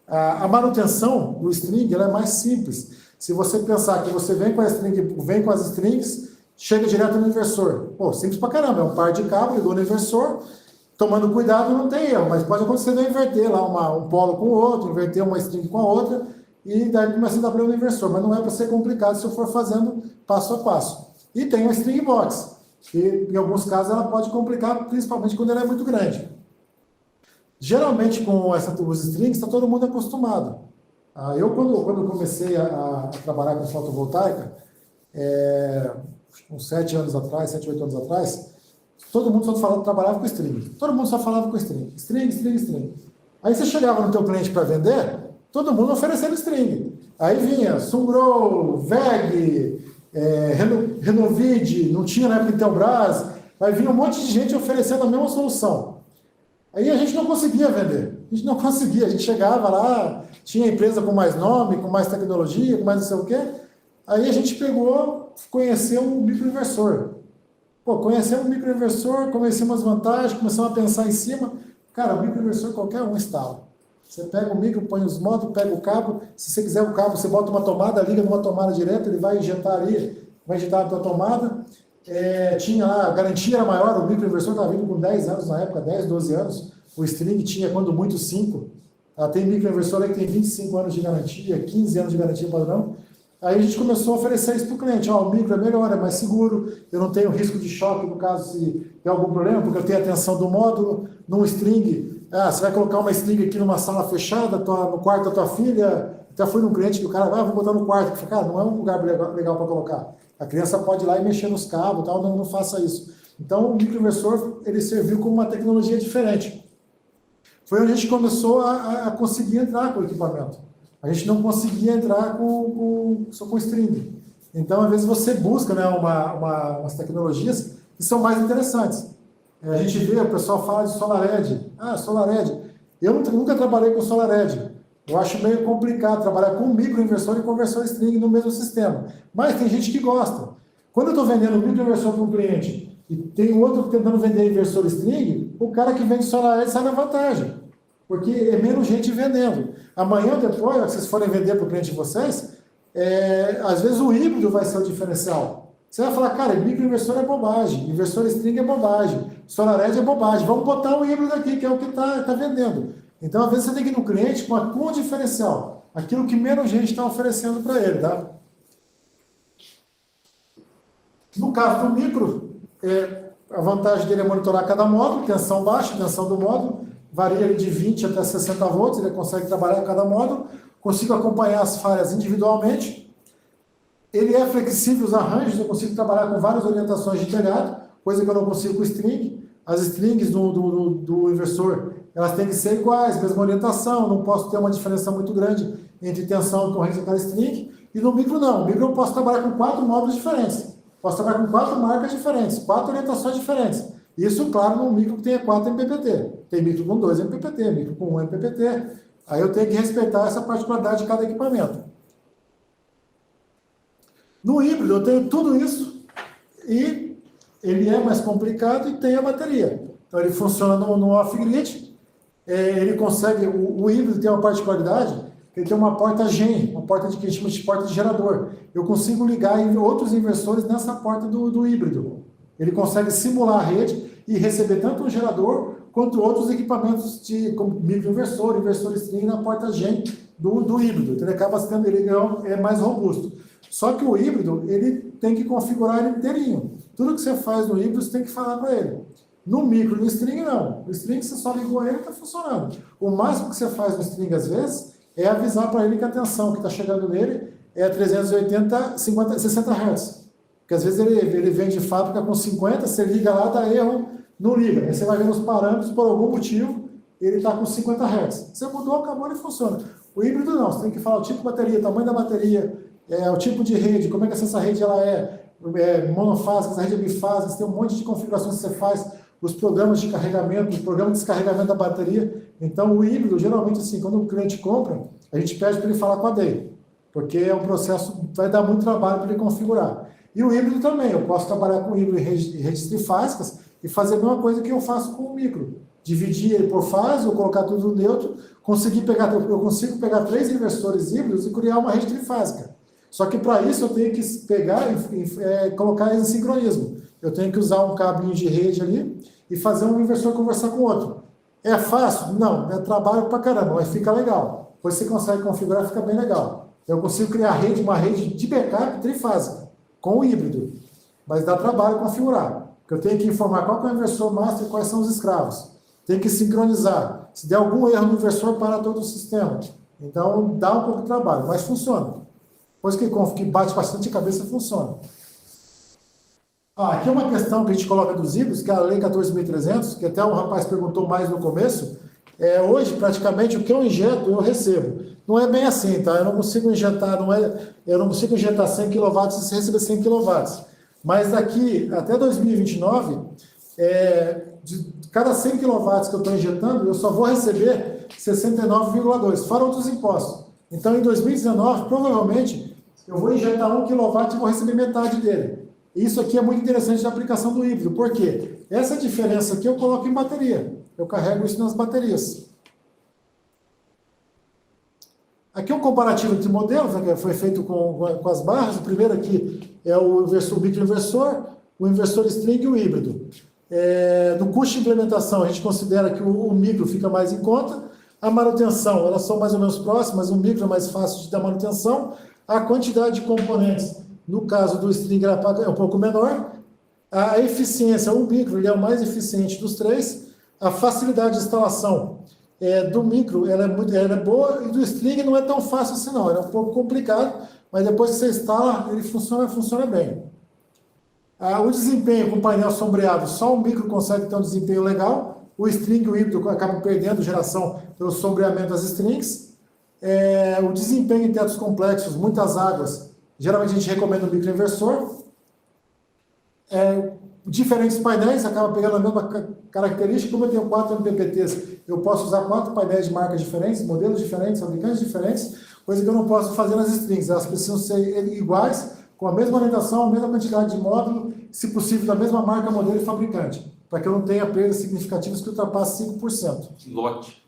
A: A manutenção do string ela é mais simples. Se você pensar que você vem com as strings, chega direto no inversor. Simples pra caramba, é um par de cabo, ligou no inversor, tomando cuidado não tem erro, mas pode acontecer de eu inverter lá um polo com o outro, inverter uma string com a outra, e daí começa a dar problema no inversor, mas não é para ser complicado se eu for fazendo passo a passo. E tem a string box, que em alguns casos ela pode complicar, principalmente quando ela é muito grande. Geralmente com os strings está todo mundo acostumado. Eu quando comecei a trabalhar com fotovoltaica, uns 7, 8 anos atrás, todo mundo só trabalhava com string. Todo mundo só falava com string. String. Aí você chegava no teu cliente para vender, todo mundo oferecendo string. Aí vinha Sungrow, VEG, Renovid, não tinha na época Intelbras, aí vinha um monte de gente oferecendo a mesma solução. Aí a gente não conseguia vender. A gente chegava lá, tinha empresa com mais nome, com mais tecnologia, com mais não sei o quê. Aí a gente conheceu um microinversor. Conhecemos o microinversor, conhecemos as vantagens, começamos a pensar em cima. Cara, o microinversor qualquer um instala. Você pega o micro, põe os módulos, pega o cabo. Se você quiser o cabo, você bota uma tomada, liga numa tomada direto, ele vai injetar ali, vai injetar na tua tomada. Tinha lá, a garantia era maior, o microinversor estava vindo com 10 anos na época, 10, 12 anos. O string tinha, quando muito, 5. Tem microinversor aí que tem 25 anos de garantia, 15 anos de garantia padrão. Aí a gente começou a oferecer isso para o cliente. O micro é melhor, é mais seguro, eu não tenho risco de choque no caso se tem algum problema, porque eu tenho a tensão do módulo. Num string, você vai colocar uma string aqui numa sala fechada, no quarto da tua filha. Até fui num cliente que o cara vou botar no quarto. Eu falei, cara, não é um lugar legal para colocar. A criança pode ir lá e mexer nos cabos, tal, não faça isso. Então o microinversor ele serviu como uma tecnologia diferente. foi onde a gente começou a conseguir entrar com o equipamento. A gente não conseguia entrar só com string. Então, às vezes, você busca, né, umas tecnologias que são mais interessantes. A gente vê, o pessoal fala de SolarEdge. Ah, SolarEdge. Eu nunca trabalhei com SolarEdge. Eu acho meio complicado trabalhar com microinversor e conversor string no mesmo sistema. Mas tem gente que gosta. Quando eu estou vendendo microinversor para um cliente e tem outro tentando vender inversor string, o cara que vende SolarEdge sai na vantagem. Porque é menos gente vendendo. Amanhã ou depois, se vocês forem vender para o cliente de vocês, às vezes o híbrido vai ser o diferencial. Você vai falar, cara, microinversor é bobagem, inversor string é bobagem, SolarEdge é bobagem, vamos botar um híbrido aqui, que é o que está vendendo. Então, às vezes, você tem que ir no cliente com diferencial, aquilo que menos gente está oferecendo para ele, tá? No caso do micro, a vantagem dele é monitorar cada módulo, tensão baixa, tensão do módulo, varia de 20 até 60 volts, ele consegue trabalhar cada módulo, consigo acompanhar as falhas individualmente, ele é flexível os arranjos, eu consigo trabalhar com várias orientações de telhado, coisa que eu não consigo com string. As strings do inversor, elas têm que ser iguais, mesma orientação, não posso ter uma diferença muito grande entre tensão e corrente de cada string. E no micro não, no micro eu posso trabalhar com 4 módulos diferentes, posso trabalhar com 4 marcas diferentes, 4 orientações diferentes. Isso, claro, no micro que tenha 4 MPPT. Tem micro com 2 MPPT, micro com 1 MPPT. Aí eu tenho que respeitar essa particularidade de cada equipamento. No híbrido eu tenho tudo isso e ele é mais complicado e tem a bateria. Então ele funciona no off-grid, ele consegue, o híbrido tem uma particularidade, que ele tem uma porta GEN, uma porta que a gente chama de porta de gerador. Eu consigo ligar outros inversores nessa porta do híbrido. Ele consegue simular a rede e receber tanto um gerador quanto outros equipamentos como microinversor, inversor string na porta GEN do híbrido. Então ele acaba sendo, ele é mais robusto. Só que o híbrido, ele tem que configurar ele inteirinho. Tudo que você faz no híbrido, você tem que falar para ele. No micro, no string, não. No string, você só ligou ele e está funcionando. O máximo que você faz no string, às vezes, é avisar para ele que a tensão que está chegando nele é 380, 50, 60 Hz. Porque às vezes ele vem de fábrica com 50, você liga lá, dá erro, não liga. Aí você vai ver nos parâmetros, por algum motivo, ele está com 50 Hz. Você mudou, acabou, ele funciona. O híbrido não, você tem que falar o tipo de bateria, tamanho da bateria, o tipo de rede, como é que essa rede ela é monofásica, essa rede é bifásica, tem um monte de configurações que você faz, os programas de carregamento, o programa de descarregamento da bateria. Então, o híbrido, geralmente, assim, quando o cliente compra, a gente pede para ele falar com a DEI, porque é um processo, vai dar muito trabalho para ele configurar. E o híbrido também, eu posso trabalhar com híbrido em redes trifásicas e fazer a mesma coisa que eu faço com o micro. Dividir ele por fase, ou colocar tudo no neutro, eu consigo pegar 3 inversores híbridos e criar uma rede trifásica. Só que para isso eu tenho que pegar e colocar eles em sincronismo. Eu tenho que usar um cabinho de rede ali e fazer um inversor conversar com o outro. É fácil? Não, é trabalho pra caramba, mas fica legal. Depois você consegue configurar, fica bem legal. Eu consigo criar uma rede de backup trifásica, com o híbrido. Mas dá trabalho configurar. Porque eu tenho que informar qual que é o inversor master e quais são os escravos. Tem que sincronizar. Se der algum erro no inversor, para todo o sistema. Então, dá um pouco de trabalho, mas funciona. Depois que bate bastante a cabeça, funciona. Aqui é uma questão que a gente coloca dos híbridos, que é a Lei 14.300, que até um rapaz perguntou mais no começo. Hoje, praticamente, o que eu injeto, eu recebo. Não é bem assim, tá? Eu não consigo injetar, eu não consigo injetar 100 kW e você receber 100 kW. Mas daqui até 2029, de cada 100 kW que eu estou injetando, eu só vou receber 69,2, fora outros impostos. Então, em 2019, provavelmente, eu vou injetar 1 kW e vou receber metade dele. Isso aqui é muito interessante na aplicação do híbrido. Por quê? Essa diferença aqui eu coloco em bateria. Eu carrego isso nas baterias. Aqui é um comparativo entre modelos, né, que foi feito com as barras. O primeiro aqui é o microinversor, o inversor string e o híbrido. No custo de implementação, a gente considera que o micro fica mais em conta. A manutenção, elas são mais ou menos próximas, o micro é mais fácil de dar manutenção. A quantidade de componentes, no caso do string, é um pouco menor. A eficiência, o micro ele é o mais eficiente dos três. A facilidade de instalação do micro ela é boa, e do string não é tão fácil assim não, é um pouco complicado, mas depois que você instala, ele funciona bem. O desempenho com painel sombreado, só o micro consegue ter um desempenho legal, o string e o híbrido acabam perdendo geração pelo sombreamento das strings. O desempenho em tetos complexos, muitas águas, geralmente a gente recomenda o microinversor. Diferentes painéis, acaba pegando a mesma característica. Como eu tenho 4 MPPTs, eu posso usar 4 painéis de marcas diferentes, modelos diferentes, fabricantes diferentes, coisa que eu não posso fazer nas strings. Elas precisam ser iguais, com a mesma orientação, a mesma quantidade de módulo, se possível da mesma marca, modelo e fabricante, para que eu não tenha perdas significativas que ultrapassem 5%.
B: Lote.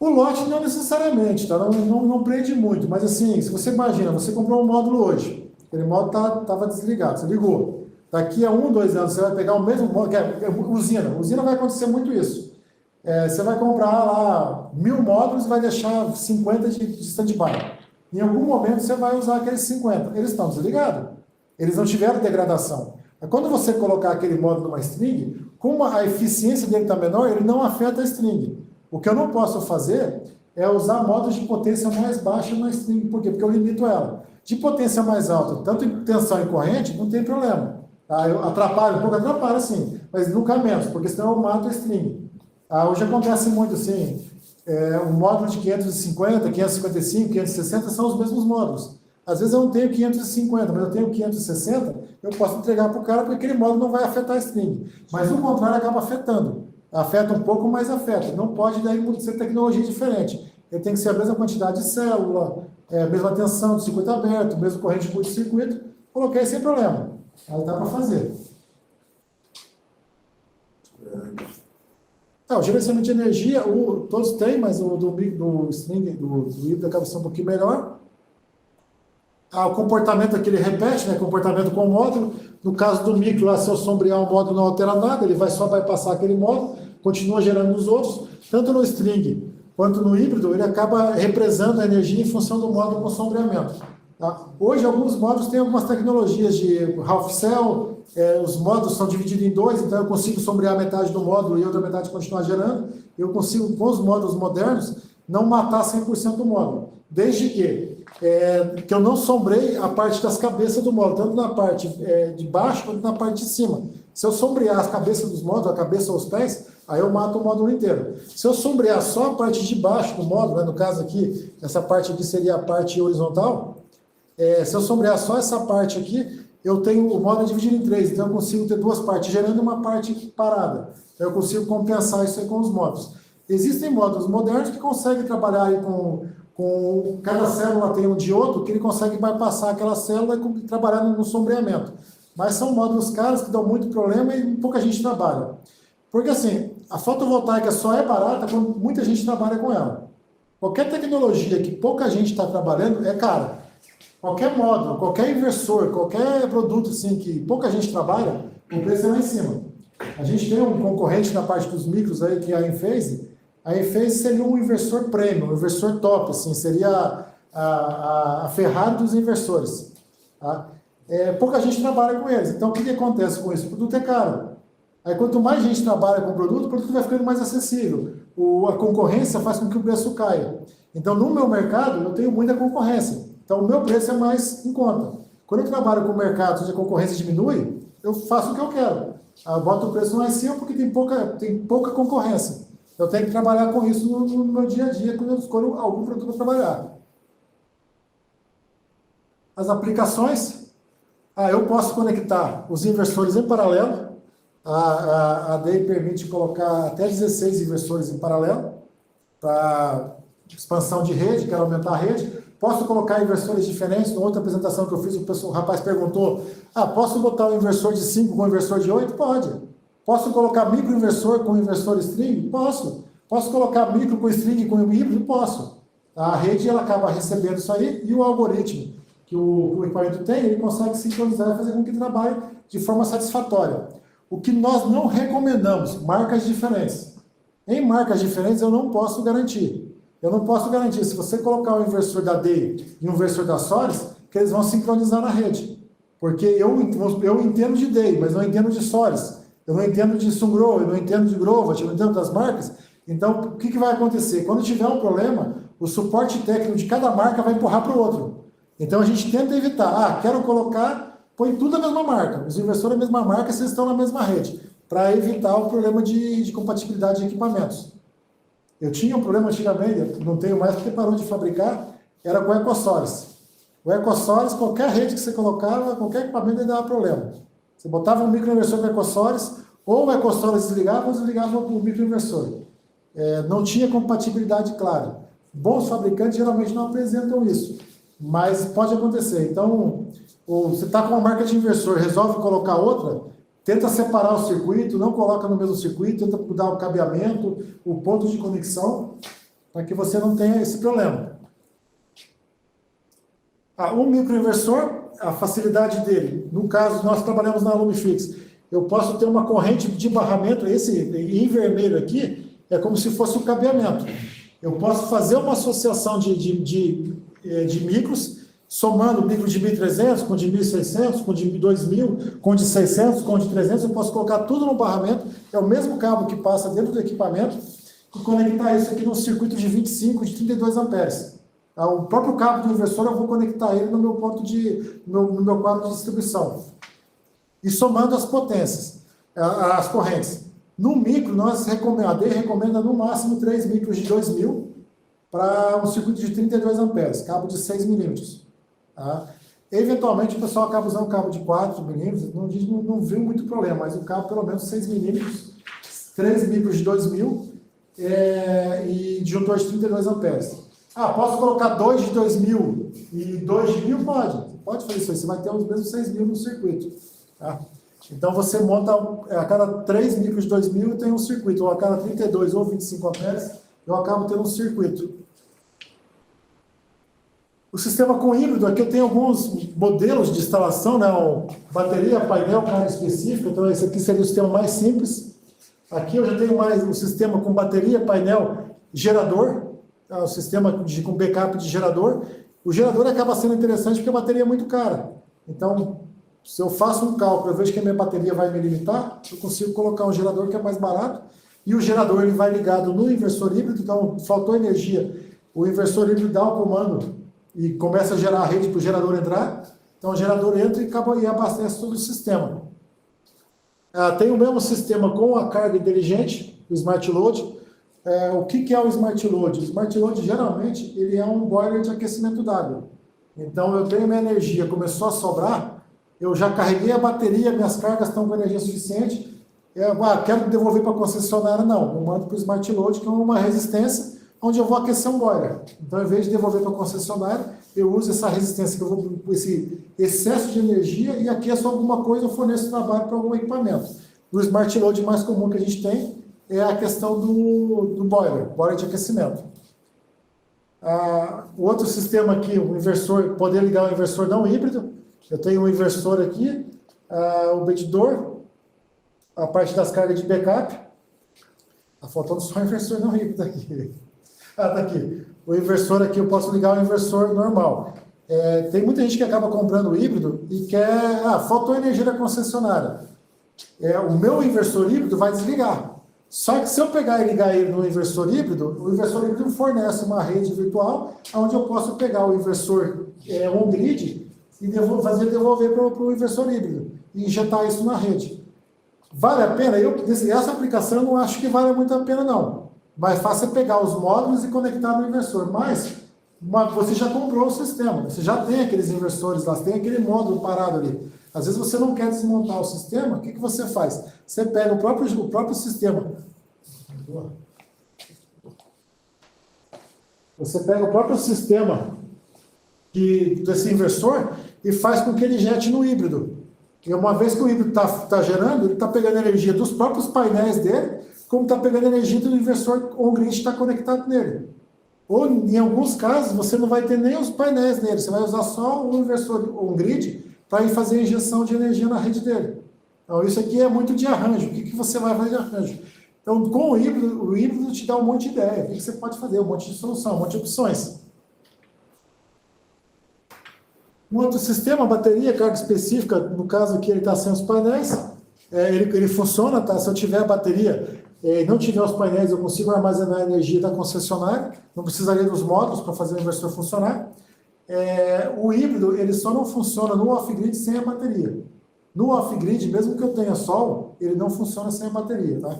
A: O lote não necessariamente, tá? Não prende muito, mas assim, se você imagina, você comprou um módulo hoje, aquele módulo estava desligado, você ligou. Daqui a 1, 2 anos, você vai pegar o mesmo módulo, que é usina vai acontecer muito isso. Você vai comprar lá 1000 módulos e vai deixar 50 de stand-by. Em algum momento você vai usar aqueles 50. Eles estão desligados. Eles não tiveram degradação. Quando você colocar aquele módulo numa string, como a eficiência dele está menor, ele não afeta a string. O que eu não posso fazer é usar módulos de potência mais baixa na string. Por quê? Porque eu limito ela. De potência mais alta, tanto em tensão e corrente, não tem problema. Eu atrapalho um pouco, atrapalha sim, mas nunca menos, porque senão eu mato a string. Hoje acontece muito assim, o módulo de 550, 555, 560 são os mesmos módulos. Às vezes eu não tenho 550, mas eu tenho 560, eu posso entregar para o cara porque aquele módulo não vai afetar a string. Mas o contrário acaba afetando. Afeta um pouco, mas afeta. Não pode daí ser tecnologia diferente. Ele tem que ser a mesma quantidade de célula, a mesma tensão de circuito aberto, mesmo corrente de curto-circuito. Coloquei sem problema. Aí dá para fazer. O gerenciamento de energia, todos têm, mas o do string, do híbrido acaba sendo um pouquinho melhor. O comportamento aqui ele repete, né? Comportamento com o módulo. No caso do micro, lá, se eu sombrear o módulo não altera nada, ele vai só bypassar aquele módulo, continua gerando nos outros. Tanto no string quanto no híbrido, ele acaba represando a energia em função do módulo com sombreamento. Hoje, alguns módulos têm algumas tecnologias de half cell, os módulos são divididos em 2, então eu consigo sombrear metade do módulo e outra metade continuar gerando. Eu consigo, com os módulos modernos, não matar 100% do módulo, desde que eu não sombreie a parte das cabeças do módulo, tanto na parte de baixo quanto na parte de cima. Se eu sombrear as cabeças dos módulos, a cabeça ou os pés, aí eu mato o módulo inteiro. Se eu sombrear só a parte de baixo do módulo, né, no caso aqui, essa parte aqui seria a parte horizontal, se eu sombrear só essa parte aqui, eu tenho o módulo dividido em 3, então eu consigo ter 2 partes gerando e uma parte parada. Então eu consigo compensar isso aí com os módulos. Existem módulos modernos que conseguem trabalhar aí com cada célula tem um diodo, que ele consegue bypassar aquela célula e trabalhar no sombreamento. Mas são módulos caros que dão muito problema e pouca gente trabalha. Porque assim, a fotovoltaica só é barata quando muita gente trabalha com ela. Qualquer tecnologia que pouca gente está trabalhando é cara. Qualquer módulo, qualquer inversor, qualquer produto assim que pouca gente trabalha, o preço é lá em cima. A gente tem um concorrente na parte dos micros aí, que é a Enphase. A Enphase seria um inversor premium, um inversor top, assim, seria a Ferrari dos inversores. Tá? Pouca gente trabalha com eles. Então, o que acontece com isso? O produto é caro. Aí, quanto mais gente trabalha com o produto vai ficando mais acessível. A concorrência faz com que o preço caia. Então, no meu mercado, eu tenho muita concorrência. Então, o meu preço é mais em conta. Quando eu trabalho com o mercado onde a concorrência diminui, eu faço o que eu quero. Eu boto o preço lá em cima porque tem pouca concorrência. Eu tenho que trabalhar com isso no meu dia a dia, quando eu escolho algum produto para trabalhar. As aplicações, eu posso conectar os inversores em paralelo. A DEI permite colocar até 16 inversores em paralelo para expansão de rede, quero aumentar a rede. Posso colocar inversores diferentes. Na outra apresentação que eu fiz, o rapaz perguntou, posso botar um inversor de 5 com um inversor de 8? Pode. Posso colocar microinversor com inversor string? Posso. Posso colocar micro com string com híbrido? Posso. A rede ela acaba recebendo isso aí e o algoritmo que o equipamento tem, ele consegue sincronizar e fazer com que trabalhe de forma satisfatória. O que nós não recomendamos, marcas diferentes. Em marcas diferentes eu não posso garantir. Eu não posso garantir, se você colocar um inversor da DEI e um inversor da Solis, que eles vão sincronizar na rede. Porque eu entendo de DEI, mas não entendo de Solis. Eu não entendo de Sungrow, eu não entendo de Grovat, eu não entendo das marcas. Então, o que vai acontecer? Quando tiver um problema, o suporte técnico de cada marca vai empurrar para o outro. Então, a gente tenta evitar. Quero colocar, põe tudo a mesma marca. Os inversores a mesma marca, vocês estão na mesma rede. para evitar o problema de compatibilidade de equipamentos. Eu tinha um problema antigamente, não tenho mais porque parou de fabricar, era com o EcoSource. O EcoSource, qualquer rede que você colocava, qualquer equipamento, ele dava problema. Você botava um microinversor com o EcoSource, ou o EcoSource desligava ou desligava o microinversor. Não tinha compatibilidade clara. Bons fabricantes geralmente não apresentam isso, mas pode acontecer. Então, você está com uma marca de inversor, resolve colocar outra, tenta separar o circuito, não coloca no mesmo circuito, tenta mudar o cabeamento, o ponto de conexão, para que você não tenha esse problema. Um microinversor, a facilidade dele, no caso, nós trabalhamos na Lumifix, eu posso ter uma corrente de barramento, esse em vermelho aqui, é como se fosse um cabeamento. Eu posso fazer uma associação de micros, somando micro de 1.300, com de 1.600, com de 2.000, com de 600, com de 300, eu posso colocar tudo no barramento, é o mesmo cabo que passa dentro do equipamento, e conectar isso aqui num circuito de 25, de 32 amperes. O próprio cabo do inversor eu vou conectar ele no meu ponto no meu quadro de distribuição. E somando as potências, as correntes. No micro, a AD recomenda no máximo 3 micros de 2.000 para um circuito de 32 amperes, cabo de 6 milímetros. Tá? Eventualmente o pessoal acaba usando um cabo de 4 milímetros, não viu muito problema, mas o cabo pelo menos 6 milímetros, 3 micros de 2.000 e disjuntor de 32 amperes. Posso colocar 2 de 2.000 e 2 de 1.000? Pode fazer isso aí, você vai ter os mesmos 6.000 no circuito. Tá? Então você monta a cada 3 micros de 2.000 tem um circuito, ou a cada 32 ou 25 amperes, eu acabo tendo um circuito. O sistema com híbrido, aqui eu tenho alguns modelos de instalação, né? Bateria, painel, carga específica, então esse aqui seria o sistema mais simples. Aqui eu já tenho mais um sistema com bateria, painel, gerador, o sistema com backup de gerador. O gerador acaba sendo interessante porque a bateria é muito cara. Então, se eu faço um cálculo, eu vejo que a minha bateria vai me limitar, eu consigo colocar um gerador que é mais barato, e o gerador ele vai ligado no inversor híbrido, então faltou energia, o inversor híbrido dá o comando e começa a gerar a rede para o gerador entrar, então o gerador entra e abastece todo o sistema. Tem o mesmo sistema com a carga inteligente, o Smart Load. O que é o Smart Load? O Smart Load, geralmente, ele é um boiler de aquecimento d'água. Então, eu tenho minha energia, começou a sobrar, eu já carreguei a bateria, minhas cargas estão com energia suficiente, quero devolver para a concessionária, não. Eu mando para o Smart Load, que é uma resistência, onde eu vou aquecer um boiler. Então, em vez de devolver para a concessionária, eu uso essa resistência, esse excesso de energia, e aqueço alguma coisa, eu forneço trabalho para algum equipamento. O Smart Load mais comum que a gente tem é a questão do boiler de aquecimento. O outro sistema aqui, o inversor, poder ligar o inversor não híbrido. Eu tenho um inversor aqui, o medidor, a parte das cargas de backup. Está faltando só o inversor não híbrido aqui. Tá aqui. O inversor aqui, eu posso ligar o inversor normal. Tem muita gente que acaba comprando o híbrido e quer... faltou energia da concessionária. O meu inversor híbrido vai desligar. Só que se eu pegar e ligar ele no inversor híbrido, o inversor híbrido fornece uma rede virtual onde eu posso pegar o inversor on-grid e devolver para o inversor híbrido e injetar isso na rede. Vale a pena? Essa aplicação eu não acho que vale muito a pena, não. Mais fácil é pegar os módulos e conectar no inversor. Mas você já comprou o sistema, você já tem aqueles inversores lá, você tem aquele módulo parado ali. Às vezes você não quer desmontar o sistema, o que você faz? Você pega o próprio sistema. Você pega o próprio sistema desse inversor e faz com que ele injete no híbrido. E uma vez que o híbrido está gerando, ele está pegando energia dos próprios painéis dele, como está pegando energia do inversor on-grid que está conectado nele. Ou, em alguns casos, você não vai ter nem os painéis nele, você vai usar só o inversor on-grid para ir fazer a injeção de energia na rede dele. Então, isso aqui é muito de arranjo. O que você vai fazer de arranjo? Então, com o híbrido te dá um monte de ideia. O que você pode fazer? Um monte de solução, um monte de opções. Um outro sistema, bateria, carga específica, no caso aqui ele está sem os painéis, ele funciona, tá? Se eu tiver a bateria e não tiver os painéis, eu consigo armazenar a energia da concessionária, não precisaria dos módulos para fazer o inversor funcionar. O híbrido, ele só não funciona no off-grid sem a bateria. No off-grid, mesmo que eu tenha sol, ele não funciona sem a bateria, tá?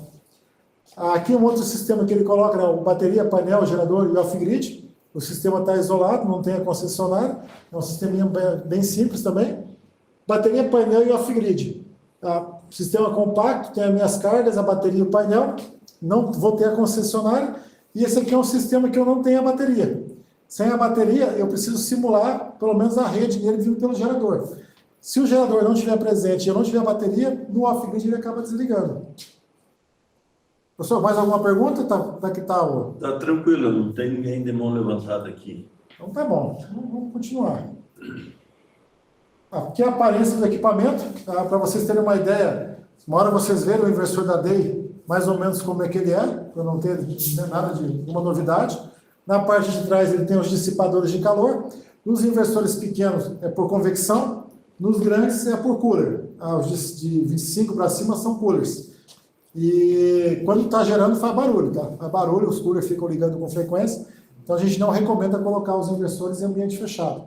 A: Aqui um outro sistema que ele coloca, né, bateria, painel, gerador e off-grid. O sistema está isolado, não tem a concessionária. É um sisteminha bem simples também. Bateria, painel e off-grid. Sistema compacto, tem as minhas cargas, a bateria e o painel. Não vou ter a concessionária. E esse aqui é um sistema que eu não tenho a bateria. Sem a bateria, eu preciso simular pelo menos a rede dele vindo pelo gerador. Se o gerador não estiver presente e eu não tiver a bateria, no off-grid ele acaba desligando. Professor, mais alguma pergunta?
B: Tá tranquilo, não tem ninguém de mão levantada aqui.
A: Então tá bom, vamos continuar. Aqui é a aparência do equipamento, tá? Para vocês terem uma ideia. Uma hora vocês verem o inversor da DEI, mais ou menos como é que ele é, para não ter nada de uma novidade. Na parte de trás ele tem os dissipadores de calor. Nos inversores pequenos é por convecção, nos grandes é por cooler. Os de 25 para cima são coolers. E quando está gerando faz barulho, tá? Faz barulho, os coolers ficam ligando com frequência. Então a gente não recomenda colocar os inversores em ambiente fechado,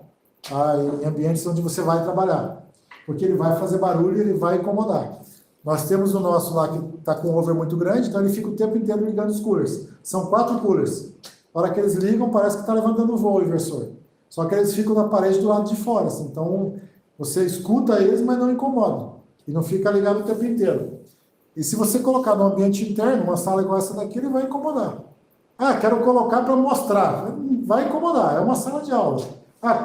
A: tá? Em ambientes onde você vai trabalhar, porque ele vai fazer barulho e ele vai incomodar. Nós temos o nosso lá que está com um over muito grande, então ele fica o tempo inteiro ligando os coolers. São 4 coolers. Na hora que eles ligam, parece que está levantando voo o inversor. Só que eles ficam na parede do lado de fora, assim. Então você escuta eles, mas não incomoda. E não fica ligado o tempo inteiro. E se você colocar no ambiente interno, uma sala igual essa daqui, ele vai incomodar. Quero colocar para mostrar. Vai incomodar, é uma sala de aula.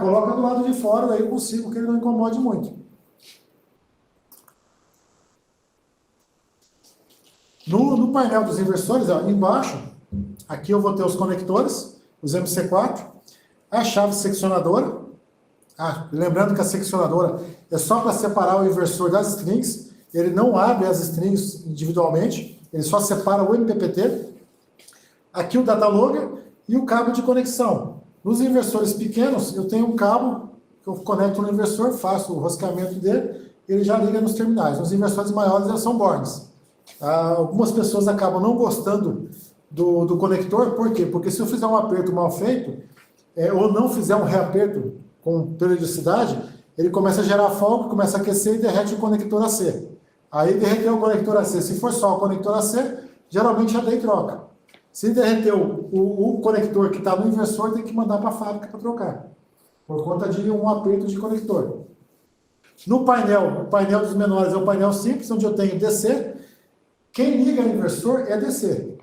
A: Coloca do lado de fora, daí eu consigo que ele não incomode muito. No painel dos inversores, embaixo, aqui eu vou ter os conectores, os MC4, a chave seccionadora. Lembrando que a seccionadora é só para separar o inversor das strings. Ele não abre as strings individualmente, ele só separa o MPPT. Aqui o data logger e o cabo de conexão. Nos inversores pequenos, eu tenho um cabo que eu conecto no inversor, faço o rosqueamento dele, ele já liga nos terminais. Nos inversores maiores, eles são bornes. Algumas pessoas acabam não gostando do conector, por quê? Porque se eu fizer um aperto mal feito, ou não fizer um reaperto com periodicidade, ele começa a gerar fogo, começa a aquecer e derrete o conector AC. Aí derreteu o conector AC. Se for só o conector AC, geralmente já dei troca. Se derreteu o conector que está no inversor, tem que mandar para a fábrica para trocar, por conta de um aperto de conector. No painel, o painel dos menores é o painel simples, onde eu tenho DC. Quem liga o inversor é DC.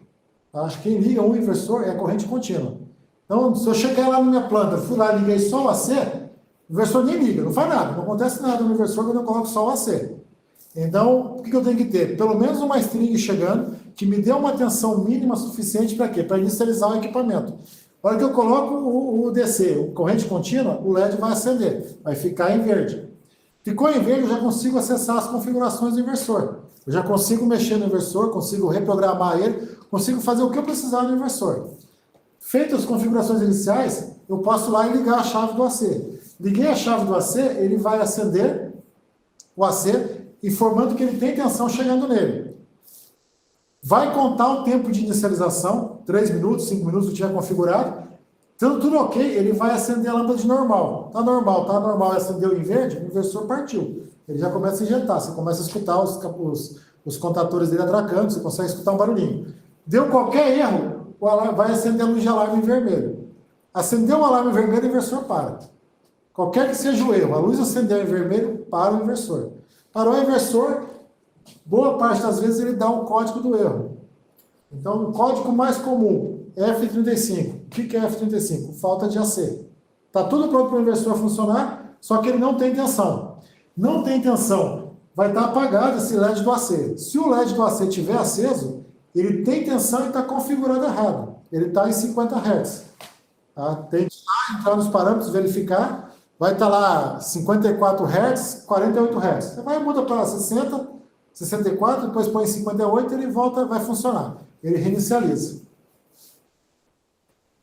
A: Tá? Quem liga o inversor é a corrente contínua. Então, se eu chegar lá na minha planta, fui lá e liguei só o AC, o inversor nem liga, não faz nada, não acontece nada no inversor quando eu coloco só o AC. Então, o que eu tenho que ter? Pelo menos uma string chegando, que me dê uma tensão mínima suficiente para quê? Para inicializar o equipamento. Na hora que eu coloco o DC, o corrente contínua, o LED vai acender, vai ficar em verde. Ficou em verde, eu já consigo acessar as configurações do inversor. Eu já consigo mexer no inversor, consigo reprogramar ele, consigo fazer o que eu precisar no inversor. Feitas as configurações iniciais, eu posso lá e ligar a chave do AC. Liguei a chave do AC, ele vai acender o AC, informando que ele tem tensão chegando nele. Vai contar o tempo de inicialização, 3 minutos, 5 minutos, se tiver configurado. Então, tudo ok, ele vai acender a lâmpada de normal. Tá normal, acendeu em verde, o inversor partiu. Ele já começa a injetar, você começa a escutar os contadores dele atracando, você consegue escutar um barulhinho. Deu qualquer erro, o alarme vai acender a luz de alarme em vermelho. Acendeu o alarme vermelho, o inversor para. Qualquer que seja o erro, a luz acendeu em vermelho, para o inversor. Parou o inversor, boa parte das vezes ele dá o código do erro. Então, o código mais comum, F35. O que é F35? Falta de AC. Está tudo pronto para o inversor funcionar, só que ele não tem tensão. Não tem tensão, vai estar apagado esse LED do AC. Se o LED do AC estiver aceso, ele tem tensão e está configurado errado. Ele está em 50 Hz. Tá? Tem que entrar nos parâmetros, verificar. Vai estar lá 54 Hz, 48 Hz. Você vai muda para 60, 64, depois põe 58 e ele volta, vai funcionar. Ele reinicializa.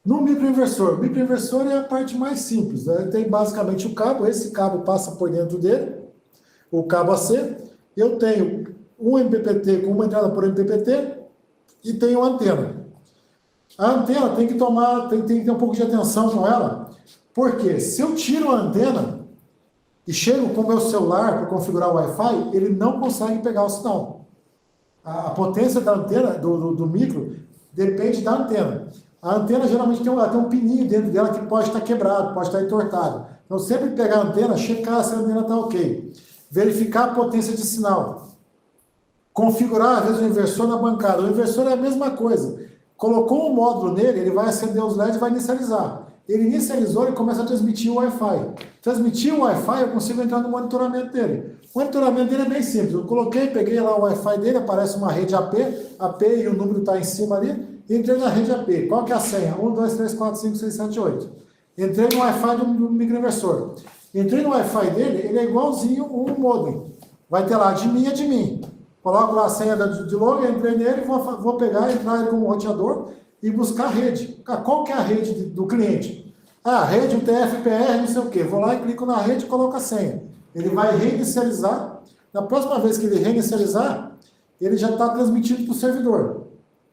A: No microinversor. O microinversor é a parte mais simples. Né? Tem basicamente o cabo, esse cabo passa por dentro dele, o cabo AC. Eu tenho um MPPT com uma entrada por MPPT e tenho a antena. A antena tem que ter um pouco de atenção com ela, porque se eu tiro a antena e chego com o meu celular para configurar o Wi-Fi, ele não consegue pegar o sinal. A potência da antena, do micro, depende da antena. A antena geralmente tem um pininho dentro dela que pode estar quebrado, pode estar entortado. Então, sempre pegar a antena, checar se a antena está ok. Verificar a potência de sinal. Configurar, às vezes, o inversor na bancada. O inversor é a mesma coisa. Colocou um módulo nele, ele vai acender os LEDs e vai inicializar. Ele inicializou e começa a transmitir o Wi-Fi. Transmitir o Wi-Fi, eu consigo entrar no monitoramento dele. O monitoramento dele é bem simples. Eu coloquei, peguei lá o Wi-Fi dele, aparece uma rede AP e o número está em cima ali, e entrei na rede AP. Qual que é a senha? 1, 2, 3, 4, 5, 6, 7, 8. Entrei no Wi-Fi do microinversor. Entrei no Wi-Fi dele, ele é igualzinho um modem. Vai ter lá, de mim é de mim. Coloco lá a senha de login, entrei nele, vou pegar, entrar ele como roteador e buscar a rede. Qual que é a rede do cliente? Ah, rede UTF-PR, não sei o quê. Vou lá e clico na rede e coloco a senha. Ele vai reinicializar. Na próxima vez que ele reinicializar, ele já está transmitindo para o servidor.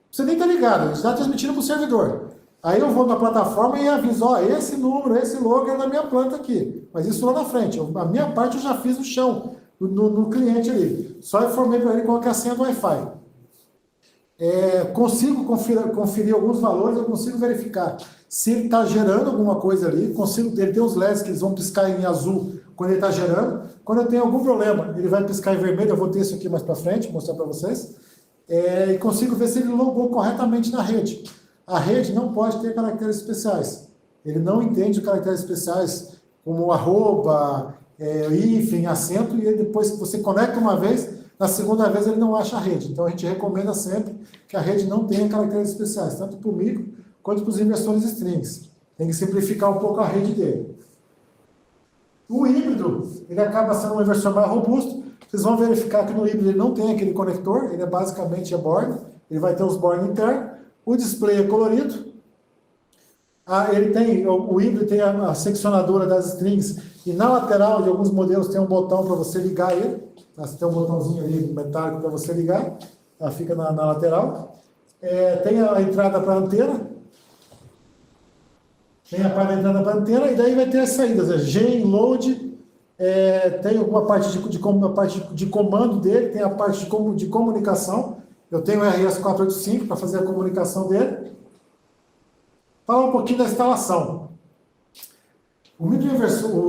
A: Você nem está ligado, ele está transmitindo para o servidor. Aí eu vou na plataforma e aviso, ó, esse número, esse logo é da minha planta aqui. Mas isso lá na frente. A minha parte eu já fiz no chão, no cliente ali. Só informei para ele qual que é a senha do Wi-Fi. Consigo conferir alguns valores, eu consigo verificar se ele está gerando alguma coisa ali, ele tem os LEDs que eles vão piscar em azul quando ele está gerando. Quando eu tenho algum problema, ele vai piscar em vermelho, eu vou ter isso aqui mais para frente, mostrar para vocês. E consigo ver se ele logou corretamente na rede. A rede não pode ter caracteres especiais. Ele não entende caracteres especiais como arroba, hífen, acento, e depois que você conecta uma vez, na segunda vez ele não acha a rede. Então a gente recomenda sempre que a rede não tenha caracteres especiais, tanto para o micro quanto para os inversores strings. Tem que simplificar um pouco a rede dele. O híbrido, ele acaba sendo um inversor mais robusto. Vocês vão verificar que no híbrido ele não tem aquele conector, ele basicamente é borne, ele vai ter os borne internos. O display é colorido. O híbrido tem a seccionadora das strings e na lateral de alguns modelos tem um botão para você ligar ele. Você tem um botãozinho ali metálico para você ligar, fica na lateral. Tem a entrada para antena. Tem a parte da entrada para antena e daí vai ter as saídas, gen, load, tem alguma parte de comando dele, tem a parte de comunicação. Eu tenho o RS485 para fazer a comunicação dele. Falar um pouquinho da instalação. O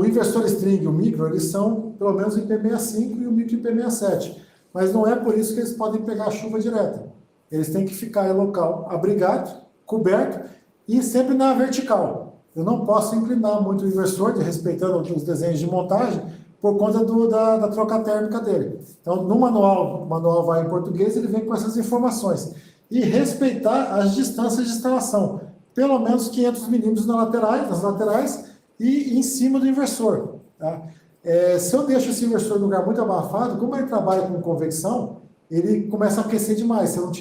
A: inversor string e o micro, eles são pelo menos o IP65 e o micro IP67. Mas não é por isso que eles podem pegar chuva direta. Eles têm que ficar em local abrigado, coberto e sempre na vertical. Eu não posso inclinar muito o inversor, respeitando os desenhos de montagem, por conta da troca térmica dele. Então, no manual, o manual vai em português, ele vem com essas informações. E respeitar as distâncias de instalação. Pelo menos 500 milímetros nas laterais e em cima do inversor. Tá? Se eu deixo esse inversor em um lugar muito abafado, como ele trabalha com convecção, ele começa a aquecer demais, se eu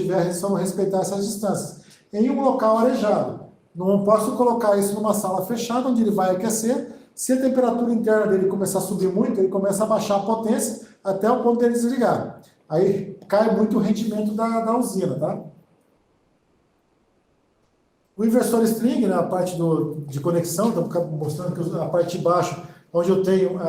A: não respeitar essas distâncias. Em um local arejado. Não posso colocar isso numa sala fechada, onde ele vai aquecer. Se a temperatura interna dele começar a subir muito, ele começa a baixar a potência até o ponto dele desligar. Aí cai muito o rendimento da usina, tá? O inversor string, na parte de conexão, estou mostrando que a parte de baixo, onde eu tenho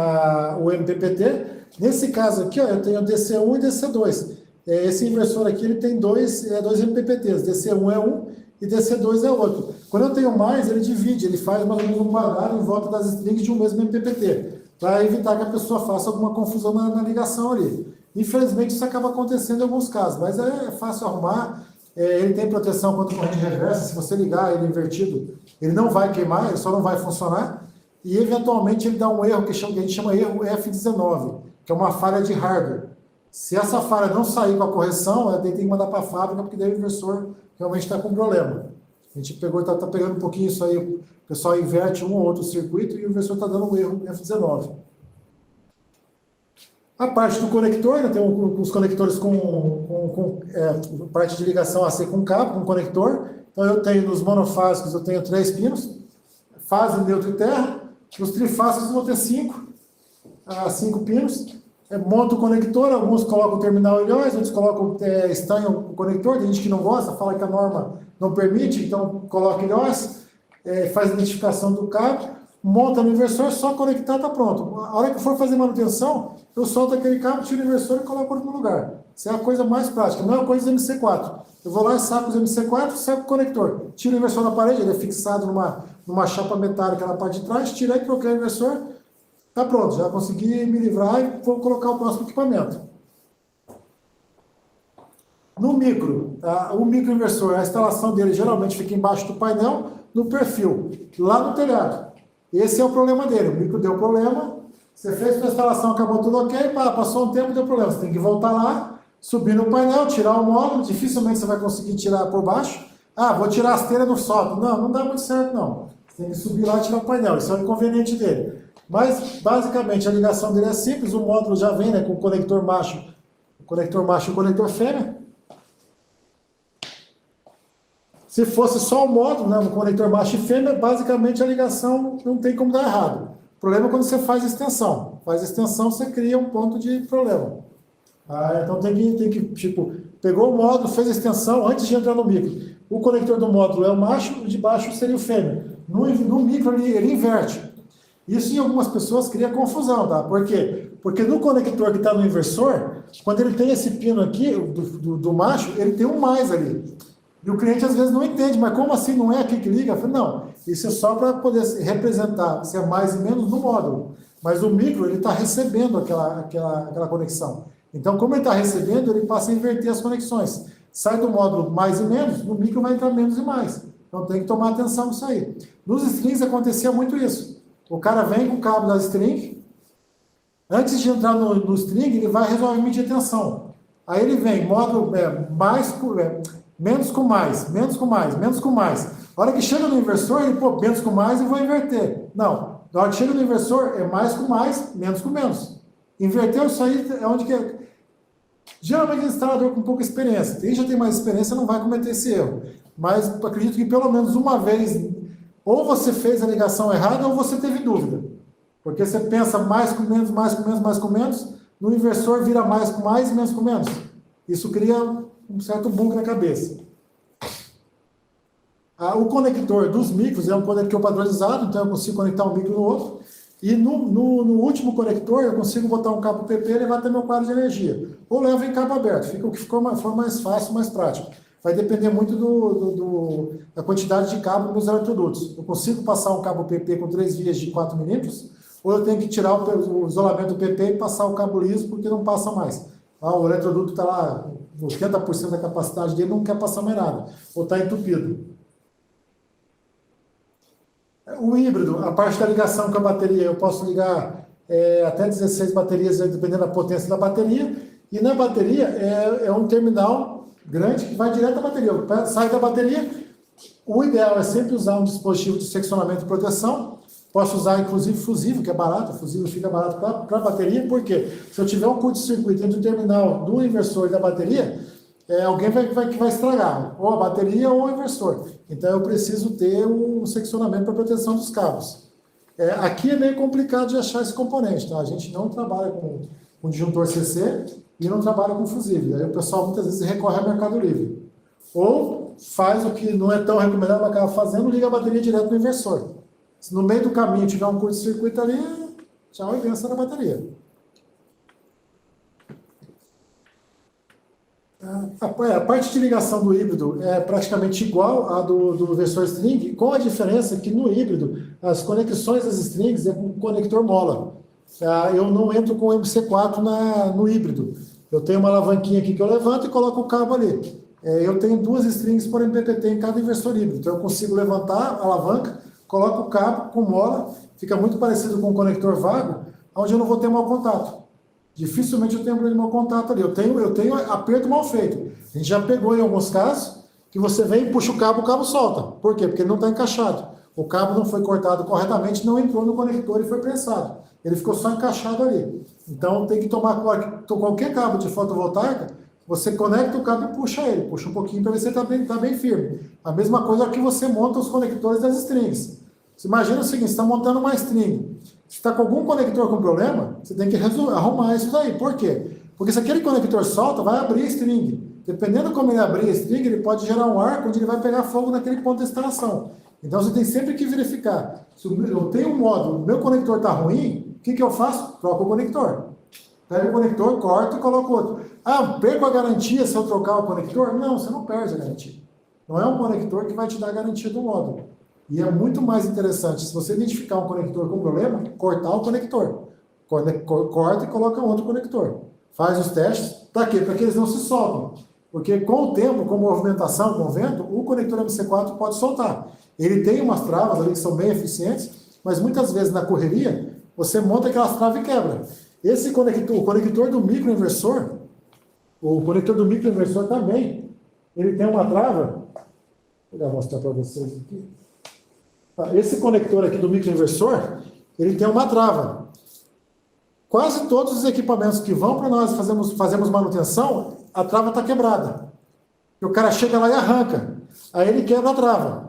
A: o MPPT. Nesse caso aqui, eu tenho DC1 e DC2. Esse inversor aqui ele tem dois MPPTs, DC1 é um e DC2 é outro. Quando eu tenho mais, ele divide, ele faz mais ou menos um quadrado em volta das strings de um mesmo MPPT, para evitar que a pessoa faça alguma confusão na ligação ali. Infelizmente, isso acaba acontecendo em alguns casos, mas é fácil arrumar. Ele tem proteção contra corrente reversa, se você ligar ele invertido, ele não vai queimar, ele só não vai funcionar, e eventualmente ele dá um erro que a gente chama erro F19, que é uma falha de hardware. Se essa falha não sair com a correção, ele tem que mandar para a fábrica, porque daí o inversor realmente está com problema. A gente está pegando um pouquinho isso aí, o pessoal inverte um ou outro circuito e o inversor está dando um erro F19. A parte do conector, né, tem os conectores com parte de ligação AC com cabo, com conector. Então eu tenho nos monofásicos, eu tenho 3 pinos, fase, neutro e terra. Nos trifásicos eu vou ter 5 pinos. Monto o conector, alguns colocam o terminal ilhóis, outros colocam estanho o conector, tem gente que não gosta, fala que a norma não permite, então coloca ilhóis, faz a identificação do cabo, monta no inversor, só conectar, está pronto. A hora que for fazer manutenção, eu solto aquele cabo, tiro o inversor e coloco outro no lugar. Isso é a coisa mais prática, não é uma coisa do MC4. Eu vou lá e saco os MC4, saco o conector. Tiro o inversor na parede, ele é fixado numa chapa metálica na parte de trás, tirei, troquei o inversor, está pronto. Já consegui me livrar e vou colocar o próximo equipamento. No micro, o microinversor, a instalação dele geralmente fica embaixo do painel, no perfil, lá no telhado. Esse é o problema dele. O micro deu problema, você fez a instalação, acabou tudo ok, passou um tempo, deu problema. Você tem que voltar lá, subir no painel, tirar o módulo, dificilmente você vai conseguir tirar por baixo. Ah, vou tirar as telhas do sótão. Não, não dá muito certo não. Você tem que subir lá e tirar o painel, isso é o inconveniente dele. Mas, basicamente, a ligação dele é simples, o módulo já vem, né, com o conector macho e o conector fêmea. Se fosse só o módulo, né, no conector macho e fêmea, basicamente a ligação não tem como dar errado. O problema é quando você faz extensão. Faz extensão, você cria um ponto de problema. Então tem que, tipo, pegou o módulo, fez a extensão antes de entrar no micro. O conector do módulo é o macho, o de baixo seria o fêmea. No micro ele inverte. Isso em algumas pessoas cria confusão, tá? Por quê? Porque no conector que está no inversor, quando ele tem esse pino aqui, do macho, ele tem um mais ali. E o cliente às vezes não entende, mas como assim não é aqui que liga? Eu falei, não, isso é só para poder representar se é mais e menos no módulo. Mas o micro, ele está recebendo aquela conexão. Então, como ele está recebendo, ele passa a inverter as conexões. Sai do módulo mais e menos, no micro vai entrar menos e mais. Então tem que tomar atenção nisso aí. Nos strings acontecia muito isso. O cara vem com o cabo da string, antes de entrar no string, ele vai resolver medir a tensão. Aí ele vem, módulo menos com mais, menos com mais, menos com mais. A hora que chega no inversor, ele, menos com mais e vou inverter. Não, na hora que chega no inversor, é mais com mais, menos com menos. Inverter isso aí é onde que é. Geralmente é instalador com pouca experiência. Quem já tem mais experiência não vai cometer esse erro. Mas acredito que pelo menos uma vez, ou você fez a ligação errada, ou você teve dúvida. Porque você pensa mais com menos, mais com menos, mais com menos, no inversor vira mais com mais e menos com menos. Isso cria um certo bug na cabeça. O conector dos micros é um conector padronizado, então eu consigo conectar um micro no outro. E no último conector eu consigo botar um cabo PP e levar até meu quadro de energia. Ou levo em cabo aberto, fica o que for mais fácil, mais prático. Vai depender muito da quantidade de cabo nos eletrodutos. Eu consigo passar um cabo PP com 3 vias de 4 milímetros, ou eu tenho que tirar o isolamento do PP e passar o cabo liso porque não passa mais. O eletroduto está lá, 80% da capacidade dele não quer passar mais nada, ou está entupido. O híbrido, a parte da ligação com a bateria, eu posso ligar até 16 baterias, dependendo da potência da bateria, e na bateria é um terminal grande que vai direto à bateria. Sai da bateria, o ideal é sempre usar um dispositivo de seccionamento e proteção. Posso usar, inclusive, fusível, que é barato. O fusível fica barato para a bateria, porque se eu tiver um curto-circuito entre o terminal do inversor e da bateria, alguém vai estragar, ou a bateria ou o inversor. Então, eu preciso ter um seccionamento para proteção dos cabos. Aqui é meio complicado de achar esse componente, tá? A gente não trabalha com disjuntor CC e não trabalha com fusível. Aí o pessoal muitas vezes recorre ao Mercado Livre. Ou faz o que não é tão recomendado, mas acaba fazendo, liga a bateria direto no inversor. Se no meio do caminho tiver um curto-circuito ali, tchau e benção na bateria. A parte de ligação do híbrido é praticamente igual à do inversor string, com a diferença que no híbrido as conexões das strings é com conector mola. Eu não entro com o MC4 no híbrido. Eu tenho uma alavanquinha aqui que eu levanto e coloco o cabo ali. Eu tenho 2 strings por MPPT em cada inversor híbrido. Então eu consigo levantar a alavanca, coloco o cabo com mola, fica muito parecido com o conector vago, onde eu não vou ter mau contato. Dificilmente eu tenho problema de mau contato ali. Eu tenho aperto mal feito. A gente já pegou em alguns casos que você vem e puxa o cabo solta. Por quê? Porque ele não está encaixado. O cabo não foi cortado corretamente, não entrou no conector e foi prensado. Ele ficou só encaixado ali. Então tem que tomar qualquer cabo de fotovoltaica, você conecta o cabo e puxa ele. Puxa um pouquinho para ver se ele está bem firme. A mesma coisa é que você monta os conectores das strings. Você imagina o seguinte, você está montando uma string. Se está com algum conector com problema, você tem que arrumar isso daí. Por quê? Porque se aquele conector solta, vai abrir a string. Dependendo de como ele abrir a string, ele pode gerar um arco onde ele vai pegar fogo naquele ponto de instalação. Então você tem sempre que verificar. Se eu tenho um módulo, o meu conector está ruim, o que eu faço? Troco o conector. Pego o conector, corto e coloco outro. Ah, perco a garantia se eu trocar o conector? Não, você não perde a garantia. Não é um conector que vai te dar a garantia do módulo. E é muito mais interessante, se você identificar um conector com problema, cortar o conector. Corta e coloca outro conector. Faz os testes. Para quê? Para que eles não se soltam. Porque com o tempo, com movimentação, com o vento, o conector MC4 pode soltar. Ele tem umas travas ali que são bem eficientes, mas muitas vezes na correria, você monta aquelas travas e quebra. Esse conector, o conector do microinversor, também, ele tem uma trava. Vou mostrar para vocês aqui. Esse conector aqui do microinversor, ele tem uma trava. Quase todos os equipamentos que vão para nós fazemos manutenção, a trava está quebrada. E o cara chega lá e arranca. Aí ele quebra a trava.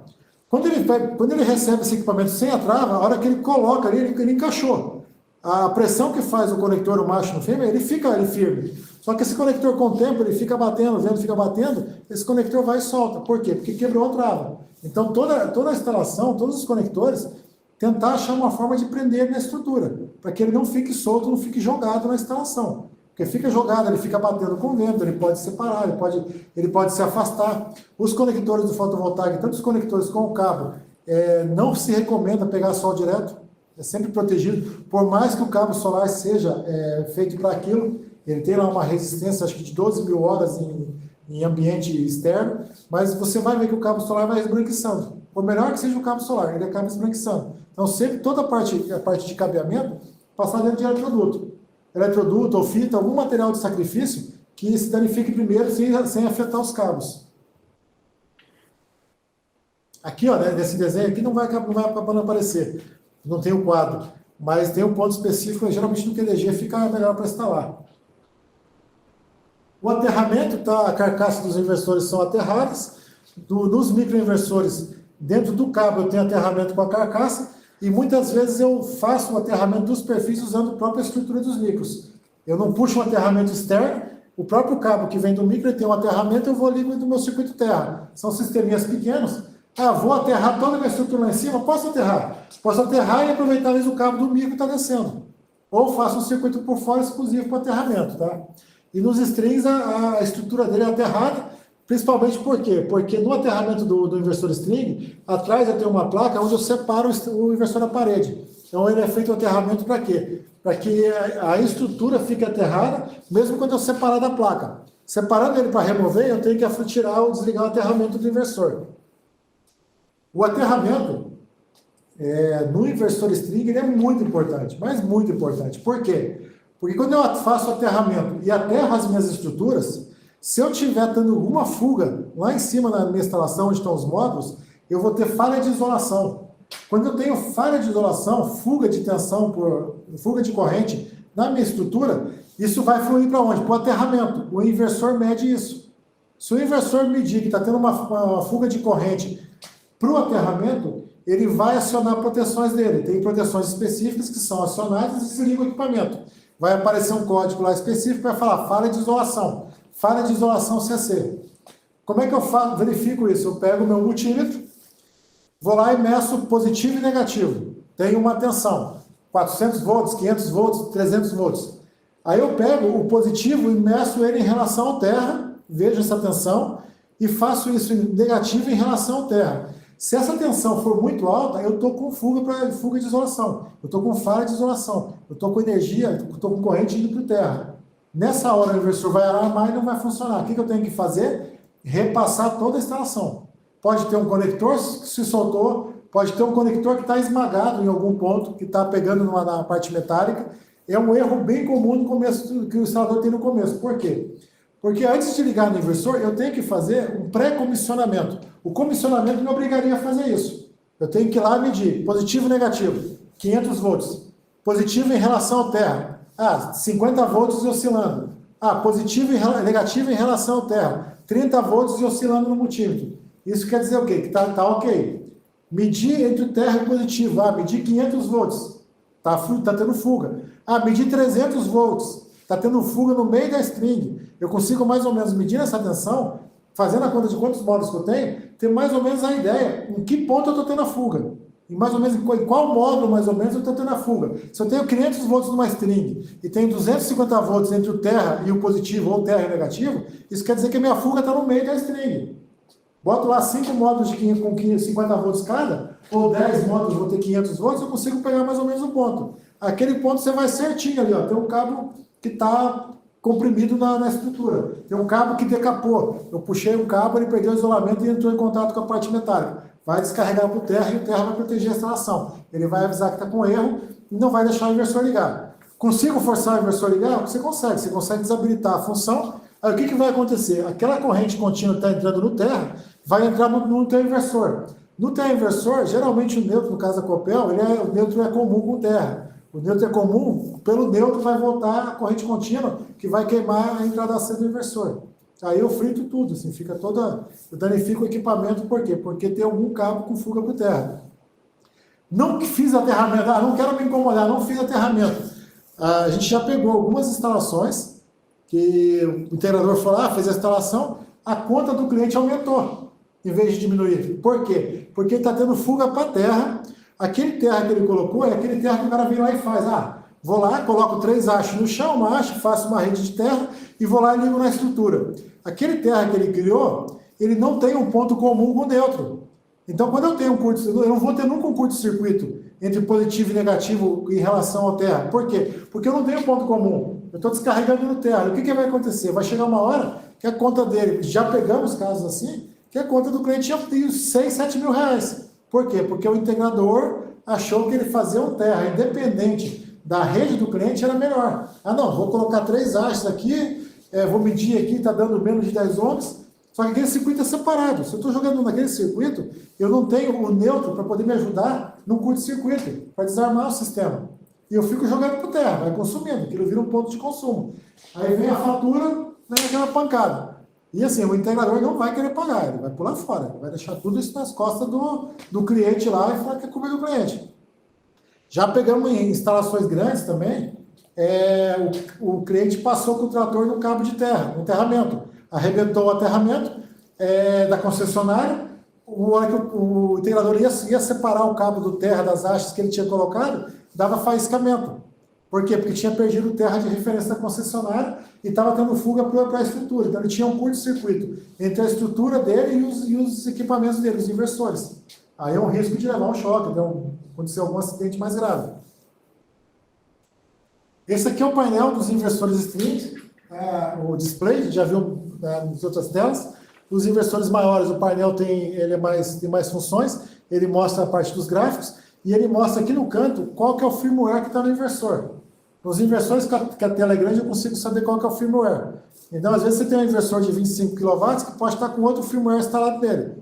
A: Quando ele recebe esse equipamento sem a trava, a hora que ele coloca ali, ele encaixou. A pressão que faz o conector, o macho no fêmea, ele fica ali firme. Só que esse conector, com o tempo, ele fica batendo, o vento fica batendo, esse conector vai e solta. Por quê? Porque quebrou a trava. Então, toda a instalação, todos os conectores, tentar achar uma forma de prender na estrutura, para que ele não fique solto, não fique jogado na instalação. Porque fica jogado, ele fica batendo com o vento, ele pode separar, ele pode se afastar. Os conectores do fotovoltaico, tanto os conectores com o cabo, não se recomenda pegar sol direto, é sempre protegido. Por mais que o cabo solar seja feito para aquilo, ele tem lá uma resistência, acho que de 12 mil horas em ambiente externo, mas você vai ver que o cabo solar vai esbranquiçando. Por melhor que seja o cabo solar, ele acaba esbranquiçando. Então, sempre toda a parte de cabeamento, passar dentro de eletroduto ou fita, algum material de sacrifício que se danifique primeiro sem afetar os cabos. Aqui, ó, nesse desenho aqui não vai acabando aparecer, não tem o quadro, mas tem um ponto específico, geralmente no QDG fica melhor para instalar. O aterramento, a carcaça dos inversores são aterradas, dos microinversores, dentro do cabo eu tenho aterramento com a carcaça, e muitas vezes eu faço o aterramento dos perfis usando a própria estrutura dos micros. Eu não puxo um aterramento externo, o próprio cabo que vem do micro tem um aterramento, eu vou ali do meu circuito terra. São sisteminhas pequenos. Vou aterrar toda a minha estrutura lá em cima? Posso aterrar. Posso aterrar e aproveitar o cabo do micro que está descendo. Ou faço um circuito por fora exclusivo para aterramento. Tá? E nos strings a estrutura dele é aterrada, principalmente por quê? Porque no aterramento do inversor string, atrás eu tenho uma placa onde eu separo o inversor da parede. Então ele é feito o aterramento para quê? Para que a estrutura fique aterrada, mesmo quando eu separar da placa. Separando ele para remover, eu tenho que tirar ou desligar o aterramento do inversor. O aterramento no inversor string ele é muito importante, mas muito importante. Por quê? Porque quando eu faço o aterramento e aterro as minhas estruturas, se eu estiver tendo alguma fuga lá em cima na minha instalação, onde estão os módulos, eu vou ter falha de isolação. Quando eu tenho falha de isolação, fuga de tensão, fuga de corrente na minha estrutura, isso vai fluir para onde? Para o aterramento. O inversor mede isso. Se o inversor medir que está tendo uma fuga de corrente para o aterramento, ele vai acionar proteções dele. Tem proteções específicas que são acionadas e desliga o equipamento. Vai aparecer um código lá específico que vai falar falha de isolação. Falha de isolação CC. Como é que eu verifico isso? Eu pego o meu multímetro, vou lá e meço positivo e negativo. Tenho uma tensão, 400 volts, 500 volts, 300 volts. Aí eu pego o positivo e meço ele em relação ao terra, vejo essa tensão e faço isso negativo em relação ao terra. Se essa tensão for muito alta, eu estou com fuga de isolação, eu estou com falha de isolação, eu estou com energia, eu estou com corrente indo para o terra. Nessa hora o inversor vai alarmar e não vai funcionar. O que eu tenho que fazer? Repassar toda a instalação. Pode ter um conector que se soltou, pode ter um conector que está esmagado em algum ponto, que está pegando na parte metálica. É um erro bem comum no começo, que o instalador tem no começo. Por quê? Porque antes de ligar no inversor, eu tenho que fazer um pré-comissionamento. O comissionamento me obrigaria a fazer isso. Eu tenho que ir lá medir positivo e negativo, 500 volts. Positivo em relação ao terra. 50 volts e oscilando. Positivo e negativo em relação ao terra. 30 volts e oscilando no multímetro. Isso quer dizer o quê? Que tá ok. Medir entre o terra e positivo. Medir 500 volts. Tá tendo fuga. Medir 300 volts. Está tendo fuga no meio da string. Eu consigo mais ou menos medir essa tensão fazendo a conta de quantos módulos que eu tenho, ter mais ou menos a ideia em que ponto eu estou tendo a fuga. E mais ou menos em qual módulo, mais ou menos, eu estou tendo a fuga. Se eu tenho 500 volts numa string e tenho 250 volts entre o terra e o positivo, ou terra e o negativo, isso quer dizer que a minha fuga está no meio da string. Boto lá 5 módulos com 50 volts cada, ou 10 módulos vou ter 500 volts, eu consigo pegar mais ou menos o ponto. Aquele ponto você vai certinho ali, ó, tem um cabo que está comprimido na estrutura. Tem um cabo que decapou. Eu puxei um cabo, ele perdeu o isolamento e entrou em contato com a parte metálica. Vai descarregar para o terra e o terra vai proteger a instalação. Ele vai avisar que está com erro e não vai deixar o inversor ligar. Consigo forçar o inversor a ligar? Você consegue desabilitar a função. Aí o que vai acontecer? Aquela corrente contínua que está entrando no terra vai entrar no teu inversor. No teu inversor, geralmente o neutro, no caso da Copel, o neutro é comum com o terra. O neutro é comum, pelo neutro vai voltar a corrente contínua que vai queimar a entrada C do inversor. Aí eu frito tudo, assim, fica toda... Eu danifico o equipamento, por quê? Porque tem algum cabo com fuga por terra. Não fiz aterramento, não quero me incomodar, não fiz aterramento. A gente já pegou algumas instalações que o integrador falou, fez a instalação, a conta do cliente aumentou, em vez de diminuir. Por quê? Porque ele está tendo fuga para terra. Aquele terra que ele colocou é aquele terra que o cara vem lá e faz. Vou lá, coloco 3 hastes no chão, uma haste, faço uma rede de terra e vou lá e ligo na estrutura. Aquele terra que ele criou, ele não tem um ponto comum com o neutro. Então, quando eu tenho um curto-circuito, eu não vou ter nunca um curto-circuito entre positivo e negativo em relação ao terra. Por quê? Porque eu não tenho ponto comum. Eu estou descarregando no terra. O que vai acontecer? Vai chegar uma hora que a conta dele, já pegamos casos assim, que a conta do cliente já tem 6, 7 mil reais. Por quê? Porque o integrador achou que ele fazer um terra independente da rede do cliente era melhor. Não, vou colocar 3 hastes aqui, vou medir aqui, está dando menos de 10 ohms, só que aquele circuito é separado. Se eu estou jogando naquele circuito, eu não tenho o neutro para poder me ajudar num curto-circuito, para desarmar o sistema. E eu fico jogando para terra, vai consumindo, aquilo vira um ponto de consumo. Aí vem a fatura, vem aquela pancada. E assim, o integrador não vai querer pagar, ele vai pular fora, ele vai deixar tudo isso nas costas do cliente lá e falar que é culpa do cliente. Já pegamos em instalações grandes também, o cliente passou com o trator no cabo de terra, no enterramento. Arrebentou o aterramento da concessionária, hora que o integrador ia separar o cabo do terra das hastes que ele tinha colocado, dava faiscamento. Por quê? Porque tinha perdido terra de referência da concessionária e estava tendo fuga para a estrutura. Então ele tinha um curto-circuito entre a estrutura dele e os equipamentos dele, os inversores. Aí é um risco de levar um choque, então acontecer algum acidente mais grave. Esse aqui é o painel dos inversores string, o display, já viu nas outras telas. Os inversores maiores, o painel tem mais funções, ele mostra a parte dos gráficos e ele mostra aqui no canto qual que é o firmware que está no inversor. Nos inversores que a tela é grande, eu consigo saber qual que é o firmware. Então, às vezes, você tem um inversor de 25 kW que pode estar com outro firmware instalado nele.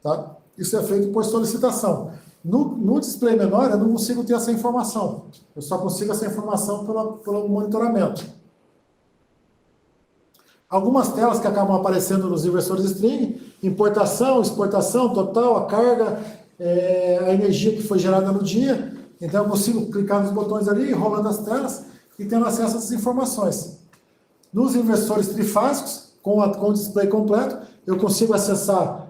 A: Tá? Isso é feito por solicitação. No display menor, eu não consigo ter essa informação. Eu só consigo essa informação pelo monitoramento. Algumas telas que acabam aparecendo nos inversores string, importação, exportação, total, a carga, a energia que foi gerada no dia. Então eu consigo clicar nos botões ali, rolando as telas e tendo acesso a essas informações. Nos inversores trifásicos, com o display completo, eu consigo acessar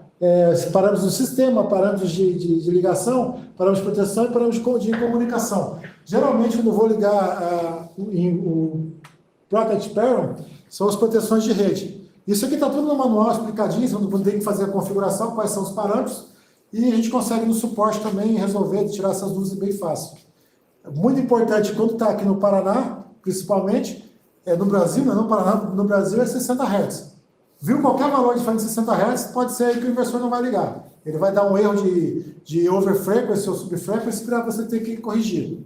A: parâmetros do sistema, parâmetros de ligação, parâmetros de proteção e parâmetros de comunicação. Geralmente, quando eu vou ligar o Protect Parent, são as proteções de rede. Isso aqui está tudo no manual explicadinho, você não tem que fazer a configuração, quais são os parâmetros, e a gente consegue no suporte também resolver, tirar essas dúvidas bem fácil. Muito importante, quando está aqui no Paraná, principalmente, no Brasil, não é no Paraná, no Brasil é 60 Hz. Viu qualquer valor diferente de 60 Hz, pode ser que o inversor não vai ligar. Ele vai dar um erro de overfrequency ou subfrequency para você ter que corrigir.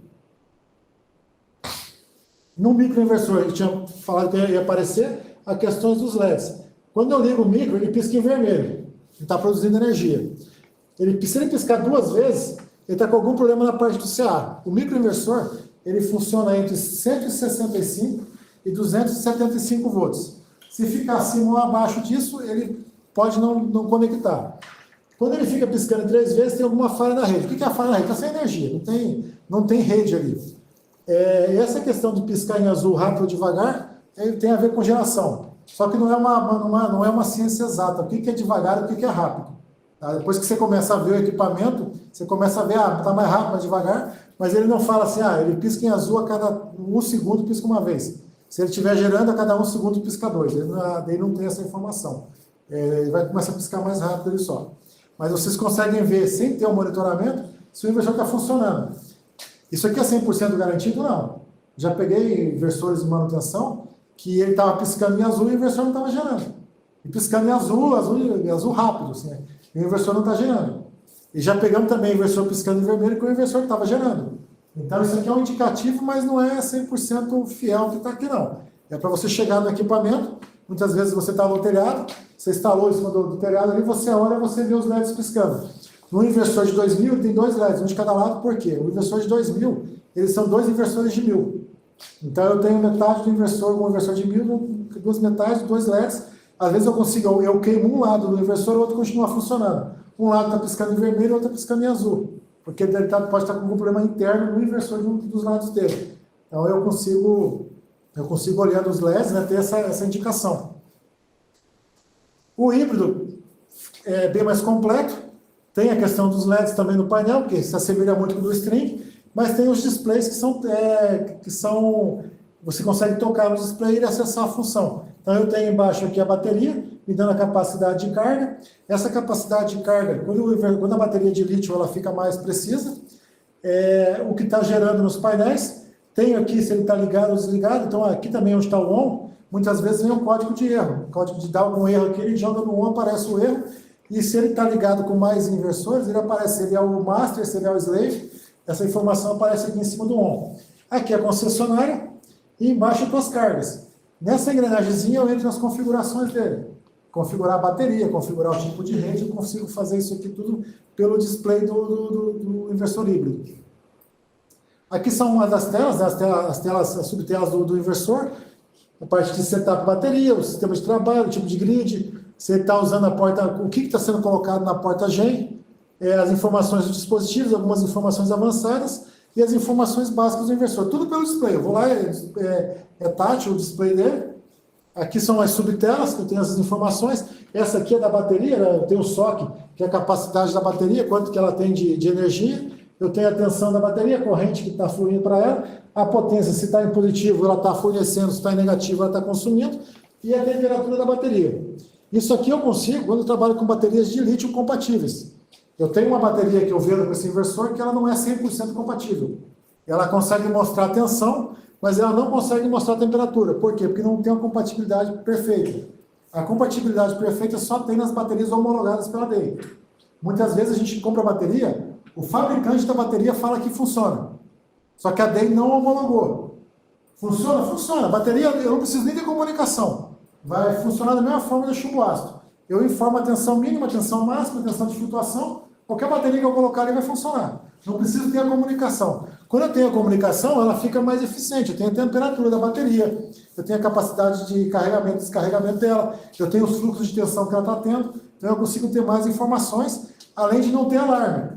A: No microinversor, ele tinha falado que ia aparecer as questões dos LEDs. Quando eu ligo o micro, ele pisca em vermelho. Ele está produzindo energia. Se ele piscar 2 vezes, ele está com algum problema na parte do CA. O microinversor, ele funciona entre 165 e 275 volts. Se ficar acima ou abaixo disso, ele pode não conectar. Quando ele fica piscando 3 vezes, tem alguma falha na rede. O que é a falha na rede? Está sem energia, não tem rede ali. Essa questão de piscar em azul rápido ou devagar tem a ver com geração. Só que não é uma ciência exata. O que é devagar e o que é rápido. Tá? Depois que você começa a ver o equipamento, você começa a ver, está mais rápido, mais devagar, mas ele não fala assim, ele pisca em azul a cada 1 segundo, pisca uma vez. Se ele estiver gerando, a cada 1 segundo, pisca 2. Ele não tem essa informação. Ele vai começar a piscar mais rápido ele só. Mas vocês conseguem ver, sem ter o monitoramento, se o inversor está funcionando. Isso aqui é 100% garantido? Não. Já peguei inversores de manutenção que ele estava piscando em azul e o inversor não estava gerando. E piscando em azul rápido, assim, né? E o inversor não está gerando. E já pegamos também inversor piscando em vermelho que o inversor estava gerando. Então isso aqui é um indicativo, mas não é 100% fiel que está aqui não. É para você chegar no equipamento, muitas vezes você está no telhado, você instalou em cima do telhado ali, você olha e você vê os LEDs piscando. No inversor de 2000 tem 2 LEDs, um de cada lado, por quê? O inversor de 2000, eles são 2 inversores de 1000. Então eu tenho metade do inversor, um inversor de 1000, 2 metades, 2 LEDs. Às vezes eu queimo um lado do inversor, o outro continua funcionando. Um lado está piscando em vermelho, o outro está piscando em azul. Porque ele pode estar com um problema interno no inversor de um dos lados dele. Então eu consigo olhando os LEDs, né, ter essa indicação. O híbrido é bem mais completo. Tem a questão dos LEDs também no painel, que se assemelha muito com o do string, mas tem os displays que são você consegue tocar no display e acessar a função. Então eu tenho embaixo aqui a bateria, me dando a capacidade de carga. Essa capacidade de carga, quando a bateria de lítio ela fica mais precisa, o que está gerando nos painéis, tenho aqui se ele está ligado ou desligado, então aqui também onde está o ON, muitas vezes vem um código de erro. O código de dar algum erro aqui, ele joga no ON, aparece o erro, e se ele está ligado com mais inversores, ele aparece, se ele é o master, se ele é o slave, essa informação aparece aqui em cima do ON. Aqui é a concessionária, e embaixo as cargas. Nessa engrenagemzinha eu entro nas configurações dele. Configurar a bateria, configurar o tipo de rede, eu consigo fazer isso aqui tudo pelo display do inversor híbrido. Aqui são uma das telas, as subtelas do inversor, a parte de setup bateria, o sistema de trabalho, o tipo de grid, você está usando a porta, o que está sendo colocado na porta GEN, as informações dos dispositivos, algumas informações avançadas e as informações básicas do inversor. Tudo pelo display. Eu vou lá, é tátil o display dele. Aqui são as subtelas, que eu tenho essas informações. Essa aqui é da bateria, eu tenho o SOC, que é a capacidade da bateria, quanto que ela tem de energia. Eu tenho a tensão da bateria, a corrente que está fluindo para ela, a potência, se está em positivo, ela está fornecendo, se está em negativo, ela está consumindo, e a temperatura da bateria. Isso aqui eu consigo quando eu trabalho com baterias de lítio compatíveis. Eu tenho uma bateria que eu vendo com esse inversor que ela não é 100% compatível. Ela consegue mostrar a tensão, mas ela não consegue mostrar a temperatura. Por quê? Porque não tem uma compatibilidade perfeita. A compatibilidade perfeita só tem nas baterias homologadas pela DEI. Muitas vezes a gente compra a bateria, o fabricante da bateria fala que funciona. Só que a DEI não homologou. Funciona? Funciona. A bateria, eu não preciso nem de comunicação. Vai funcionar da mesma forma do chumbo ácido. Eu informo a tensão mínima, a tensão máxima, a tensão de flutuação. Qualquer bateria que eu colocar ali vai funcionar. Não preciso ter a comunicação. Quando eu tenho a comunicação, ela fica mais eficiente. Eu tenho a temperatura da bateria, eu tenho a capacidade de carregamento e descarregamento dela, eu tenho os fluxos de tensão que ela está tendo, então eu consigo ter mais informações, além de não ter alarme.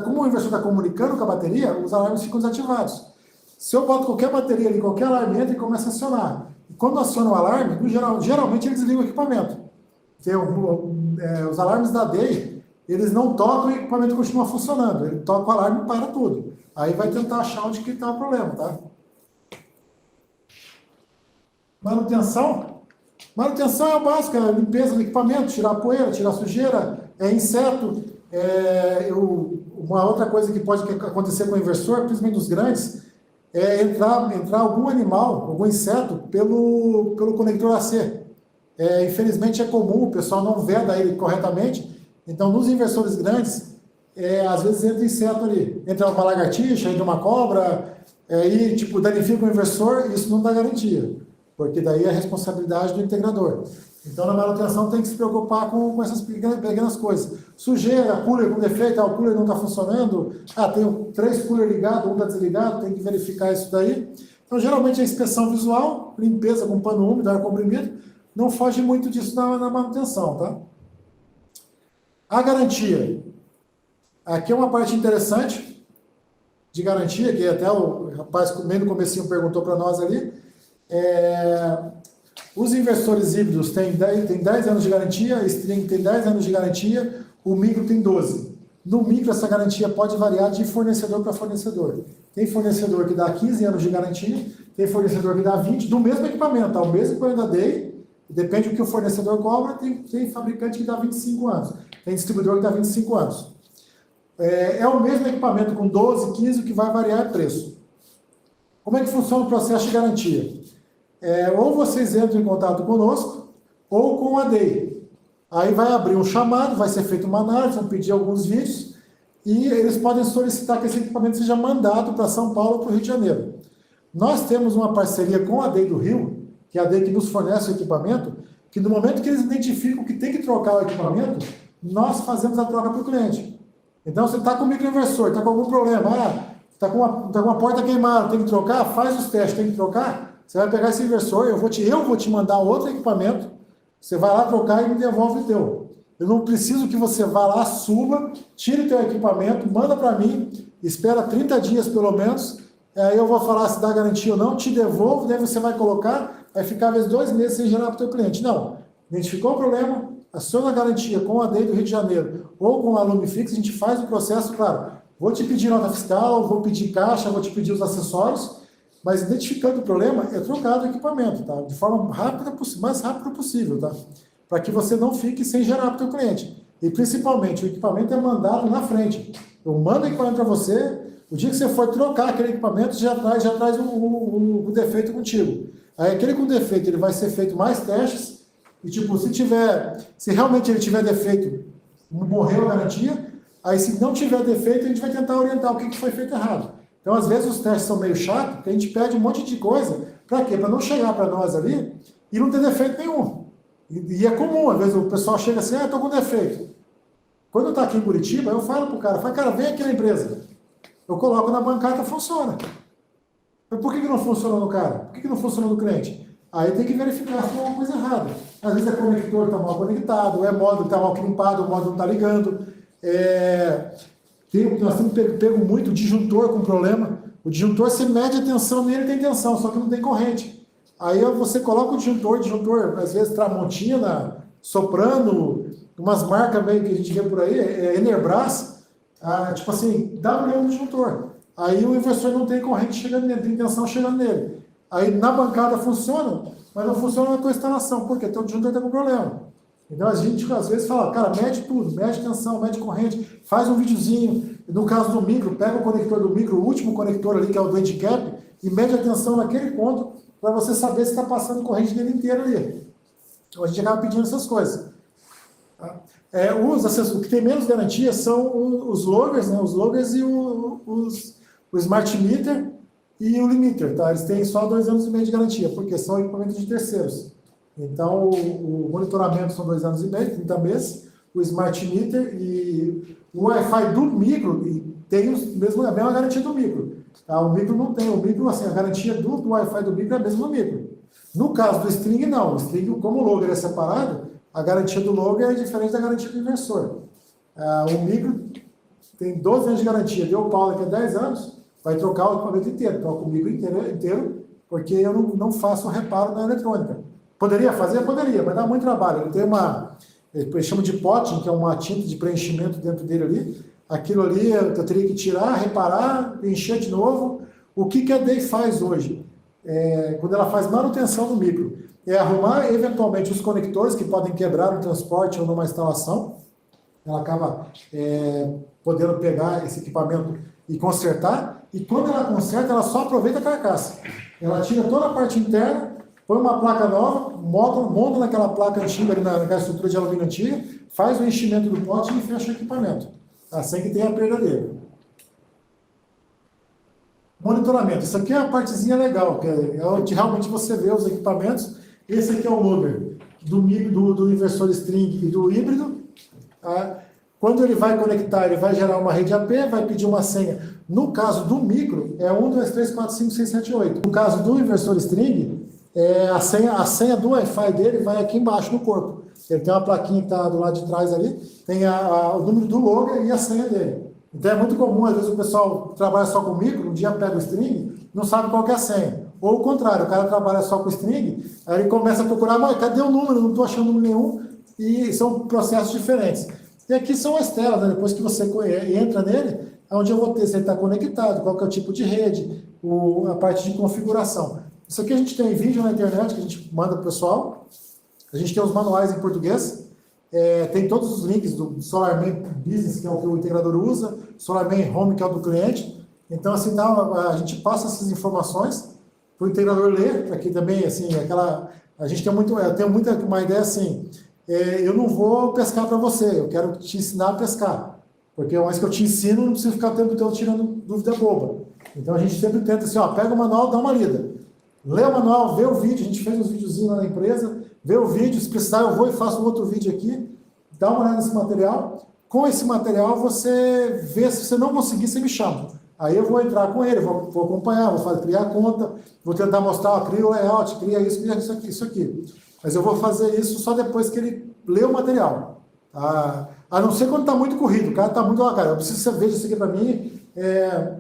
A: Como o inversor está comunicando com a bateria, os alarmes ficam desativados. Se eu boto qualquer bateria ali, qualquer alarme entra e começa a acionar. E quando aciona o alarme, geralmente ele desliga o equipamento. Os alarmes da DEI, eles não tocam e o equipamento continua funcionando. Ele toca o alarme e para tudo. Aí vai tentar achar onde que está o problema, tá? Manutenção. Manutenção é o básico, é a limpeza do equipamento, tirar poeira, tirar sujeira, inseto. Uma outra coisa que pode acontecer com o inversor, principalmente dos grandes, é entrar algum animal, algum inseto, pelo conector AC. Infelizmente é comum, o pessoal não veda ele corretamente. Então, nos inversores grandes, às vezes entra inseto ali. Entra uma lagartixa, entra uma cobra, e danifica o inversor, isso não dá garantia. Porque daí é a responsabilidade do integrador. Então, na manutenção tem que se preocupar com essas pequenas coisas. Sujeira, cooler com defeito, o cooler não está funcionando, tem 3 coolers ligados, um está desligado, tem que verificar isso daí. Então, geralmente a inspeção visual, limpeza com pano úmido, ar comprimido, não foge muito disso na manutenção, tá? A garantia. Aqui é uma parte interessante de garantia, que até o rapaz bem no comecinho perguntou para nós ali. Os inversores híbridos têm 10 anos de garantia, string tem 10 anos de garantia, o micro tem 12. No micro, essa garantia pode variar de fornecedor para fornecedor. Tem fornecedor que dá 15 anos de garantia, tem fornecedor que dá 20, do mesmo equipamento, o mesmo equipamento da DEI, depende do que o fornecedor cobra, tem fabricante que dá 25 anos, tem distribuidor que dá 25 anos. É o mesmo equipamento com 12, 15, o que vai variar é preço. Como é que funciona o processo de garantia? Ou vocês entram em contato conosco, ou com a DEI. Aí vai abrir um chamado, vai ser feita uma análise, vão pedir alguns vídeos, e eles podem solicitar que esse equipamento seja mandado para São Paulo ou para o Rio de Janeiro. Nós temos uma parceria com a DEI do Rio, que é a DEI que nos fornece o equipamento, que no momento que eles identificam que tem que trocar o equipamento, nós fazemos a troca para o cliente. Então, você está com o microinversor, está com algum problema, está com uma porta queimada, tem que trocar, faz os testes, tem que trocar, você vai pegar esse inversor, eu vou te mandar outro equipamento, você vai lá trocar e me devolve o teu. Eu não preciso que você vá lá, suba, tire o teu equipamento, manda para mim, espera 30 dias pelo menos, aí eu vou falar se dá garantia ou não, te devolvo, daí você vai colocar, vai ficar às vezes 2 meses sem gerar para o teu cliente. Não, identificou o problema, aciona a garantia com a DEI do Rio de Janeiro ou com a Lumifix, a gente faz o processo, claro, vou te pedir nota fiscal, vou pedir caixa, vou te pedir os acessórios, mas identificando o problema, é trocado o equipamento, tá? De forma rápida, mais rápida possível, tá? Para que você não fique sem gerar para o teu cliente. E principalmente, o equipamento é mandado na frente. Eu mando o equipamento para você, o dia que você for trocar aquele equipamento, já traz o defeito contigo. Aí aquele com defeito, ele vai ser feito mais testes, e tipo, se realmente ele tiver defeito, morreu a garantia, aí se não tiver defeito, a gente vai tentar orientar o que foi feito errado. Então, às vezes, os testes são meio chatos, porque a gente pede um monte de coisa. Para quê? Para não chegar para nós ali e não ter defeito nenhum. E é comum, às vezes, o pessoal chega assim, estou com defeito. Quando está aqui em Curitiba, eu falo para o cara, vem aqui na empresa. Eu coloco na bancada, funciona. Mas por que não funciona no cara? Por que não funciona no cliente? Aí tem que verificar se tem alguma coisa errada. Às vezes, o conector está mal conectado, o módulo está mal limpado, o módulo não está ligando. Nós temos pego muito disjuntor com problema. O disjuntor, você mede a tensão nele, tem tensão, só que não tem corrente. Aí você coloca o disjuntor, às vezes Tramontina, Soprano, umas marcas meio que a gente vê por aí, Enerbras, tipo assim, dá problema no disjuntor. Aí o inversor não tem corrente chegando nele, tem tensão chegando nele. Aí na bancada funciona, mas não funciona na tua instalação, porque teu disjuntor está com problema. Então a gente às vezes fala, cara, mede tudo, mede tensão, mede corrente, faz um videozinho. No caso do micro, pega o conector do micro, o último conector ali, que é o do handicap, e mede a tensão naquele ponto, para você saber se está passando corrente nele inteiro ali. Então a gente acaba pedindo essas coisas. O que tem menos garantia são os loggers, né? Os loggers e o smart meter e o limiter, tá? Eles têm só 2 anos e meio de garantia, porque são equipamentos de terceiros. Então, o monitoramento são 2 anos e meio, 30 meses, o Smart Meter e o Wi-Fi do micro tem a mesma garantia do micro. Tá? O micro não tem, o micro, assim, a garantia do Wi-Fi do micro é a mesma do micro. No caso do string, não. O string, como o logger é separado, a garantia do logger é diferente da garantia do inversor. O micro tem 12 anos de garantia, deu pau daqui a 10 anos, vai trocar o equipamento inteiro, troca o micro inteiro, porque eu não faço reparo na eletrônica. Poderia fazer? Poderia, mas dá muito trabalho. Ele tem eles chamam de potting, que é uma tinta de preenchimento dentro dele ali. Aquilo ali eu teria que tirar, reparar, encher de novo. O que a DEI faz hoje? Quando ela faz manutenção no micro, é arrumar eventualmente os conectores que podem quebrar no transporte ou numa instalação. Ela acaba podendo pegar esse equipamento e consertar. E quando ela conserta, ela só aproveita a carcaça. Ela tira toda a parte interna, põe uma placa nova, monta naquela placa antiga, ali naquela estrutura de alumínio antiga, faz o enchimento do pote e fecha o equipamento, tá? Sem que tenha perda dele. Monitoramento. Isso aqui é a partezinha legal, que é onde realmente você vê os equipamentos. Esse aqui é o logger do inversor string e do híbrido. Tá? Quando ele vai conectar, ele vai gerar uma rede AP, vai pedir uma senha. No caso do micro, é 1, 2, 3, 4, 5, 6, 7, 8. No caso do inversor string, a senha do Wi-Fi dele vai aqui embaixo no corpo. Ele tem uma plaquinha que está do lado de trás ali, tem o número do logger e a senha dele. Então é muito comum, às vezes o pessoal trabalha só com micro, um dia pega o string, não sabe qual que é a senha. Ou o contrário, o cara trabalha só com string, aí ele começa a procurar, mas cadê o número? Não estou achando número nenhum, e são processos diferentes. E aqui são as telas, né? Depois que você entra nele, é onde eu vou ter se ele está conectado, qual que é o tipo de rede, a parte de configuração. Isso aqui a gente tem vídeo na internet que a gente manda para o pessoal, a gente tem os manuais em português, tem todos os links do SolarMan Business, que é o que o integrador usa, SolarMan Home, que é o do cliente. Então, assim, a gente passa essas informações para o integrador ler, para que também, assim, a gente tem eu tenho uma ideia assim, eu não vou pescar para você, eu quero te ensinar a pescar, porque mais que eu te ensino, não preciso ficar o tempo todo tirando dúvida boba. Então, a gente sempre tenta assim, pega o manual, dá uma lida, lê o manual, vê o vídeo, a gente fez uns videozinhos lá na empresa, vê o vídeo, se precisar eu vou e faço um outro vídeo aqui, dá uma olhada nesse material, com esse material você vê, se você não conseguir, você me chama. Aí eu vou entrar com ele, vou acompanhar, criar a conta, vou tentar mostrar, cria o layout, cria isso aqui. Mas eu vou fazer isso só depois que ele lê o material. A não ser quando está muito corrido, o cara está muito lá, cara, eu preciso que você veja isso aqui para mim.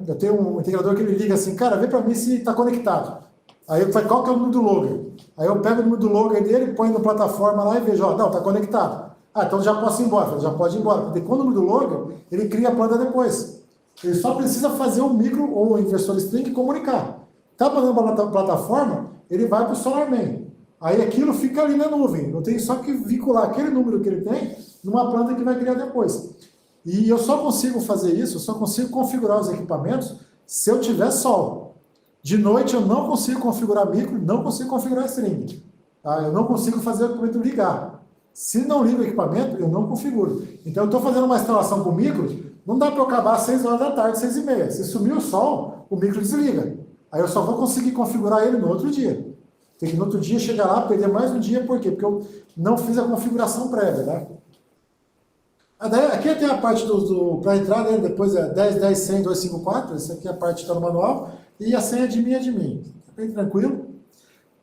A: Eu tenho um integrador que ele liga assim, cara, vê para mim se está conectado. Aí eu falo, qual que é o número do logger? Aí eu pego o número do logger dele, põe na plataforma lá e vejo, não, está conectado. Então já posso ir embora, já pode ir embora. Porque com o número do logger, ele cria a planta depois. Ele só precisa fazer o micro ou o inversor string comunicar. Está mandando para a plataforma, ele vai para o SolarMan. Aí aquilo fica ali na nuvem. Eu tenho só que vincular aquele número que ele tem numa planta que vai criar depois. E eu só consigo fazer isso, eu só consigo configurar os equipamentos se eu tiver sol. De noite eu não consigo configurar micro, não consigo configurar string. Eu não consigo fazer o equipamento ligar. Se não liga o equipamento, eu não configuro. Então eu estou fazendo uma instalação com micro, não dá para eu acabar às 6 horas da tarde, 6h30. Se sumir o sol, o micro desliga. Aí eu só vou conseguir configurar ele no outro dia. Tem que no outro dia chegar lá, perder mais um dia, por quê? Porque eu não fiz a configuração prévia, né? Aqui tem a parte para entrar, né? Depois é 10, 10, 100, 254, essa aqui é a parte que está no manual, e a senha de mim é de mim. É bem tranquilo.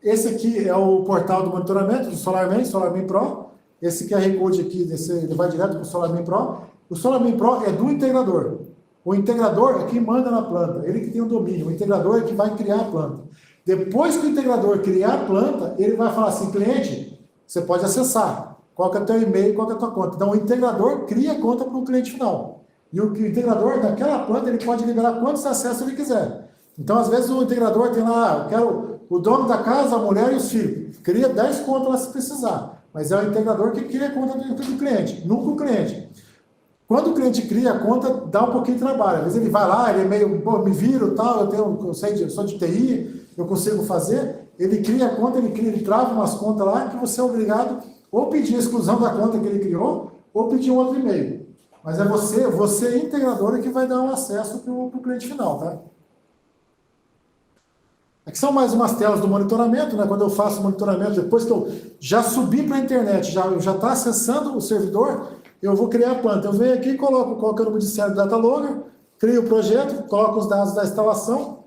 A: Esse aqui é o portal do monitoramento do SolarMan, SolarMan Pro. Esse QR Code aqui, ele vai direto para o SolarMan Pro. O SolarMan Pro é do integrador. O integrador é quem manda na planta, ele que tem o domínio. O integrador é que vai criar a planta. Depois que o integrador criar a planta, ele vai falar assim, cliente, você pode acessar. Qual que é o teu e-mail, qual que é a tua conta. Então, o integrador cria a conta para o cliente final. E o integrador, naquela planta, ele pode liberar quantos acessos ele quiser. Então, às vezes, o integrador tem lá, eu quero o dono da casa, a mulher e os filhos. Cria 10 contas lá se precisar. Mas é o integrador que cria a conta do cliente, nunca o cliente. Quando o cliente cria a conta, dá um pouquinho de trabalho. Às vezes ele vai lá, ele é meio, me viro, tal, eu sou de TI, eu consigo fazer. Ele cria a conta, ele trava umas contas lá que você é obrigado ou pedir a exclusão da conta que ele criou, ou pedir um outro e-mail. Mas é você integrador, que vai dar um acesso para o cliente final, tá? Aqui são mais umas telas do monitoramento, né? Quando eu faço monitoramento, depois que eu já subi para a internet, já está acessando o servidor, eu vou criar a planta. Eu venho aqui e coloco qual que é o número de série do data logger, crio o projeto, coloco os dados da instalação,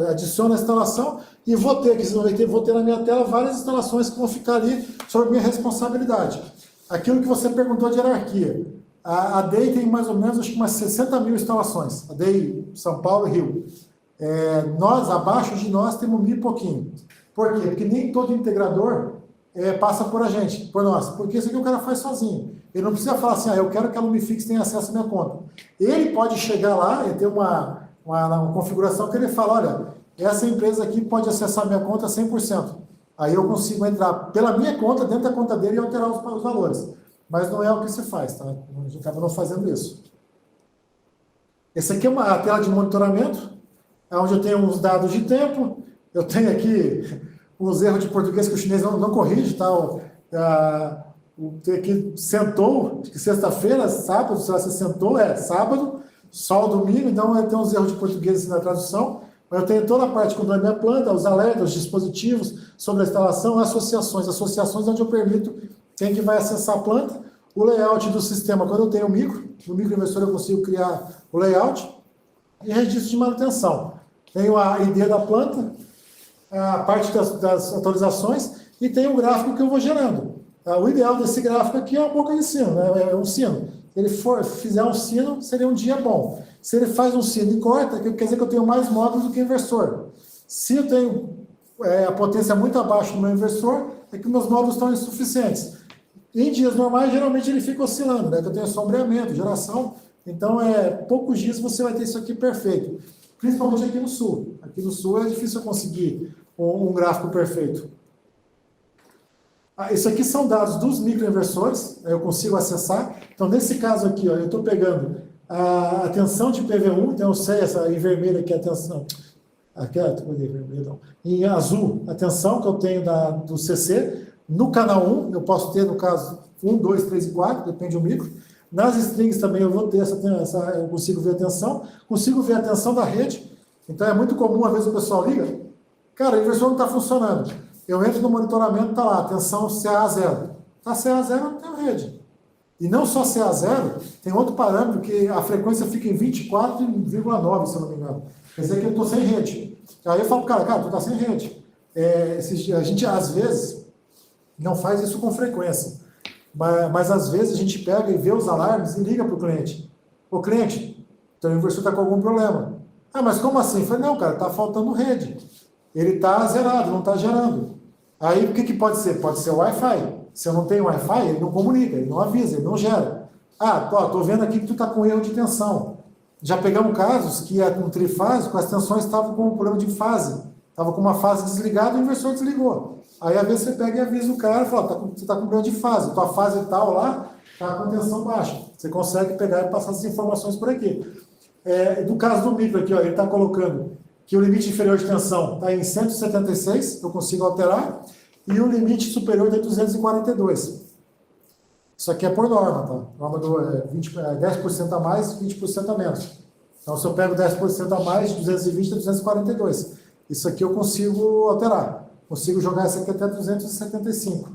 A: adiciono a instalação e vou ter na minha tela várias instalações que vão ficar ali sob minha responsabilidade. Aquilo que você perguntou de hierarquia. A DEI tem mais ou menos, acho que umas 60 mil instalações. A DEI São Paulo e Rio. Abaixo de nós, temos 1.000 e pouquinho. Por quê? Porque nem todo integrador passa por nós. Porque isso aqui o cara faz sozinho. Ele não precisa falar assim, eu quero que a Lumifix tenha acesso à minha conta. Ele pode chegar lá e ter uma configuração que ele fala, olha, essa empresa aqui pode acessar a minha conta 100%. Aí eu consigo entrar pela minha conta, dentro da conta dele e alterar os valores. Mas não é o que se faz, tá? A gente acaba não fazendo isso. Esse aqui é a tela de monitoramento, onde eu tenho uns dados de tempo, eu tenho aqui uns erros de português que o chinês não corrige, tá? Aqui sentou, que sexta-feira, sábado, se você sentou, sábado, sol, domingo, então eu tenho uns erros de português na tradução, mas eu tenho toda a parte com a minha planta, os alertas, os dispositivos sobre a instalação, associações onde eu permito quem que vai acessar a planta, o layout do sistema, quando eu tenho no microinversor eu consigo criar o layout e registro de manutenção. Tenho a ID da planta, a parte das atualizações e tem um gráfico que eu vou gerando. O ideal desse gráfico aqui é uma boca de sino, né? É um sino. Se ele fizer um sino, seria um dia bom. Se ele faz um sino e corta, quer dizer que eu tenho mais módulos do que inversor. Se eu tenho a potência muito abaixo do meu inversor, é que meus módulos estão insuficientes. Em dias normais, geralmente ele fica oscilando, né? Que eu tenho sombreamento, geração, então poucos dias você vai ter isso aqui perfeito. Principalmente aqui no sul. Aqui no sul é difícil eu conseguir um gráfico perfeito. Isso aqui são dados dos microinversores, eu consigo acessar. Então, nesse caso aqui, ó, eu estou pegando a tensão de PV1, então eu sei essa em vermelho aqui a tensão. Aquela, em azul, a tensão que eu tenho do CC. No canal 1, eu posso ter, no caso, 1, 2, 3 e 4, depende do micro. Nas strings também eu vou ter eu consigo ver a tensão. Consigo ver a tensão da rede. Então é muito comum, às vezes o pessoal liga, cara, o inversor não está funcionando. Eu entro no monitoramento, está lá, tensão CA0. Está CA0, não tem rede. E não só CA0, tem outro parâmetro que a frequência fica em 24,9, se eu não me engano. Quer dizer que eu estou sem rede. Aí eu falo, cara, tu está sem rede. A gente, às vezes, não faz isso com frequência. Mas às vezes a gente pega e vê os alarmes e liga para o cliente. Ô cliente, teu inversor está com algum problema. Ah, mas como assim? Eu falei, não, cara, está faltando rede. Ele está zerado, não está gerando. Aí o que pode ser? Pode ser o Wi-Fi. Se eu não tenho Wi-Fi, ele não comunica, ele não avisa, ele não gera. Ah, tô vendo aqui que tu está com erro de tensão. Já pegamos casos que com trifásico, as tensões estavam com um problema de fase. Estava com uma fase desligada e o inversor desligou. Aí às vezes você pega e avisa o cara e fala, você está com problema de fase, tua fase tal lá está com tensão baixa. Você consegue pegar e passar essas informações por aqui. No caso do micro aqui, ó, ele está colocando que o limite inferior de tensão está em 176, eu consigo alterar, e o limite superior está em 242. Isso aqui é por norma, tá? Norma do 10% a mais, 20% a menos. Então, se eu pego 10% a mais, de 220 a 242. Isso aqui eu consigo alterar. Consigo jogar isso aqui até 275.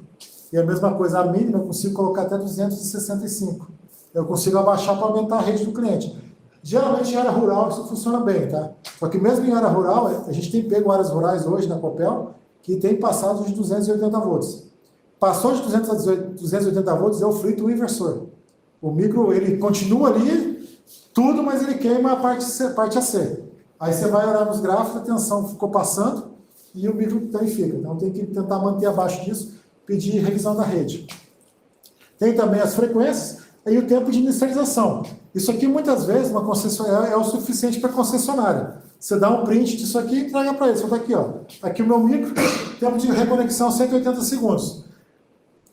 A: E a mesma coisa, a mínima, eu consigo colocar até 265. Eu consigo abaixar para aumentar a rede do cliente. Geralmente em área rural isso funciona bem, tá? Só que mesmo em área rural, a gente tem pego áreas rurais hoje na Copel que tem passado de 280 volts. Passou de 280 volts, eu frito o inversor. O micro, ele continua ali, tudo, mas ele queima a parte AC. Aí você vai olhar nos gráficos, a tensão ficou passando e o micro também fica. Então tem que tentar manter abaixo disso, pedir revisão da rede. Tem também as frequências e o tempo de inicialização. Isso aqui, muitas vezes, uma concessionária é o suficiente para a concessionária. Você dá um print disso aqui e entrega para eles. Está aqui, ó. Aqui o meu micro, tempo de reconexão 180 segundos.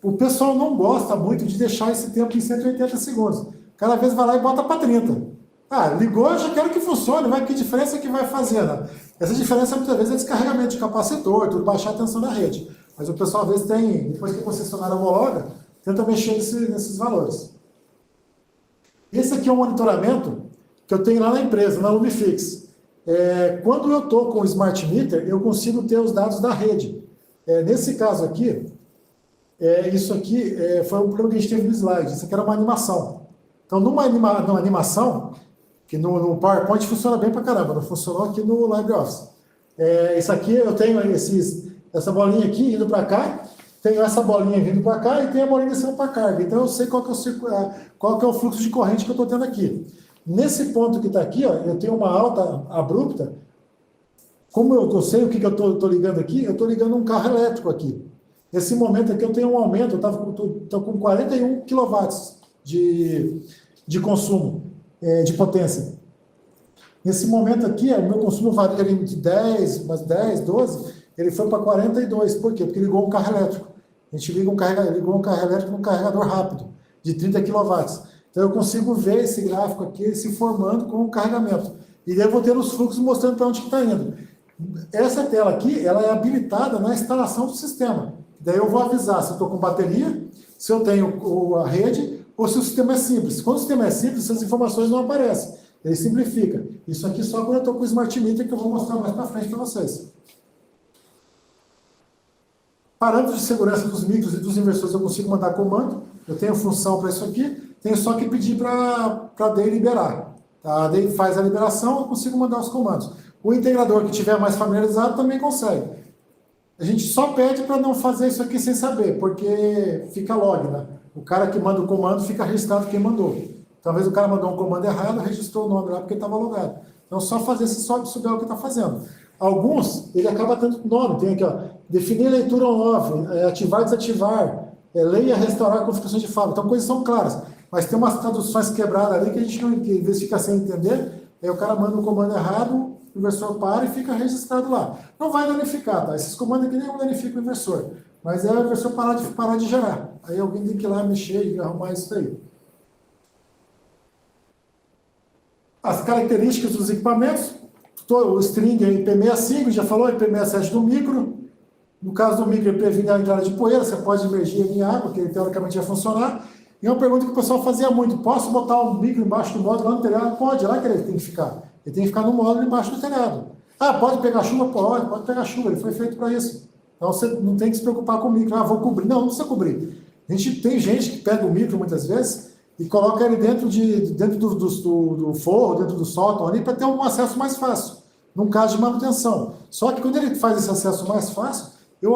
A: O pessoal não gosta muito de deixar esse tempo em 180 segundos. Cada vez vai lá e bota para 30. Ah, ligou, eu já quero que funcione, mas que diferença que vai fazer, né? Essa diferença, muitas vezes, é descarregamento de capacitor, tudo, baixar a tensão da rede. Mas o pessoal, às vezes, depois que a concessionária homologa, tenta mexer nesses valores. Esse aqui é um monitoramento que eu tenho lá na empresa, na Lumifix. Quando eu estou com o Smart Meter, eu consigo ter os dados da rede. Nesse caso aqui, isso aqui foi um problema que a gente teve no slide. Isso aqui era uma animação. Então, numa animação, que no PowerPoint funciona bem pra caramba, não funcionou aqui no LibreOffice. Isso aqui, eu tenho essa bolinha aqui indo para cá, tenho essa bolinha vindo para cá e tem a bolinha descendo para carga. Então, eu sei qual que é o fluxo de corrente que eu estou tendo aqui. Nesse ponto que está aqui, ó, eu tenho uma alta abrupta. Como eu sei o que eu estou ligando aqui, eu estou ligando um carro elétrico aqui. Nesse momento aqui eu tenho um aumento, eu estou com 41 kW de consumo, de potência. Nesse momento aqui, o meu consumo varia de 10, 12, ele foi para 42. Por quê? Porque ligou um carro elétrico. A gente ligou um carro elétrico num carregador rápido, de 30 kW. Então eu consigo ver esse gráfico aqui se formando com o carregamento. E daí eu vou ter os fluxos mostrando para onde que está indo. Essa tela aqui, ela é habilitada na instalação do sistema. Daí eu vou avisar se eu estou com bateria, se eu tenho a rede, ou se o sistema é simples. Quando o sistema é simples, essas informações não aparecem. Ele simplifica. Isso aqui só quando eu estou com o Smart Meter, que eu vou mostrar mais para frente para vocês. Parâmetros de segurança dos micros e dos inversores eu consigo mandar comando. Eu tenho função para isso aqui. Tenho só que pedir para a DEI liberar. A DEI faz a liberação, eu consigo mandar os comandos. O integrador que tiver mais familiarizado também consegue. A gente só pede para não fazer isso aqui sem saber, porque fica log, né? O cara que manda o comando fica registrado quem mandou. Talvez o cara mandou um comando errado, registrou o nome lá porque estava logado. Então, só fazer se só souber o que está fazendo. Alguns, ele acaba tendo nome, tem aqui, ó, definir leitura on-off, ativar e desativar, leia, restaurar configurações de fábrica. Então, coisas são claras, mas tem umas traduções quebradas ali que a gente não, que, às vezes fica sem entender, aí o cara manda um comando errado, o inversor para e fica registrado lá. Não vai danificar, tá? Esses comandos aqui nem danificam o inversor, mas é o inversor parar de gerar. Aí alguém tem que ir lá mexer e arrumar isso aí. As características dos equipamentos, o string IP65, já falou, IP67 do micro. No caso do micro, previne a entrada de poeira, você pode imergir em água, que teoricamente vai funcionar. E é uma pergunta que o pessoal fazia muito: posso botar o micro embaixo do módulo lá no telhado? Pode, é lá que ele tem que ficar. Ele tem que ficar no módulo embaixo do telhado. Ah, pode pegar chuva? Pode pegar chuva, ele foi feito para isso. Então você não tem que se preocupar com o micro. Ah, vou cobrir. Não precisa cobrir. Tem gente que pega o micro muitas vezes e coloca ele dentro do forro, dentro do sótão ali, para ter um acesso mais fácil, num caso de manutenção. Só que quando ele faz esse acesso mais fácil, eu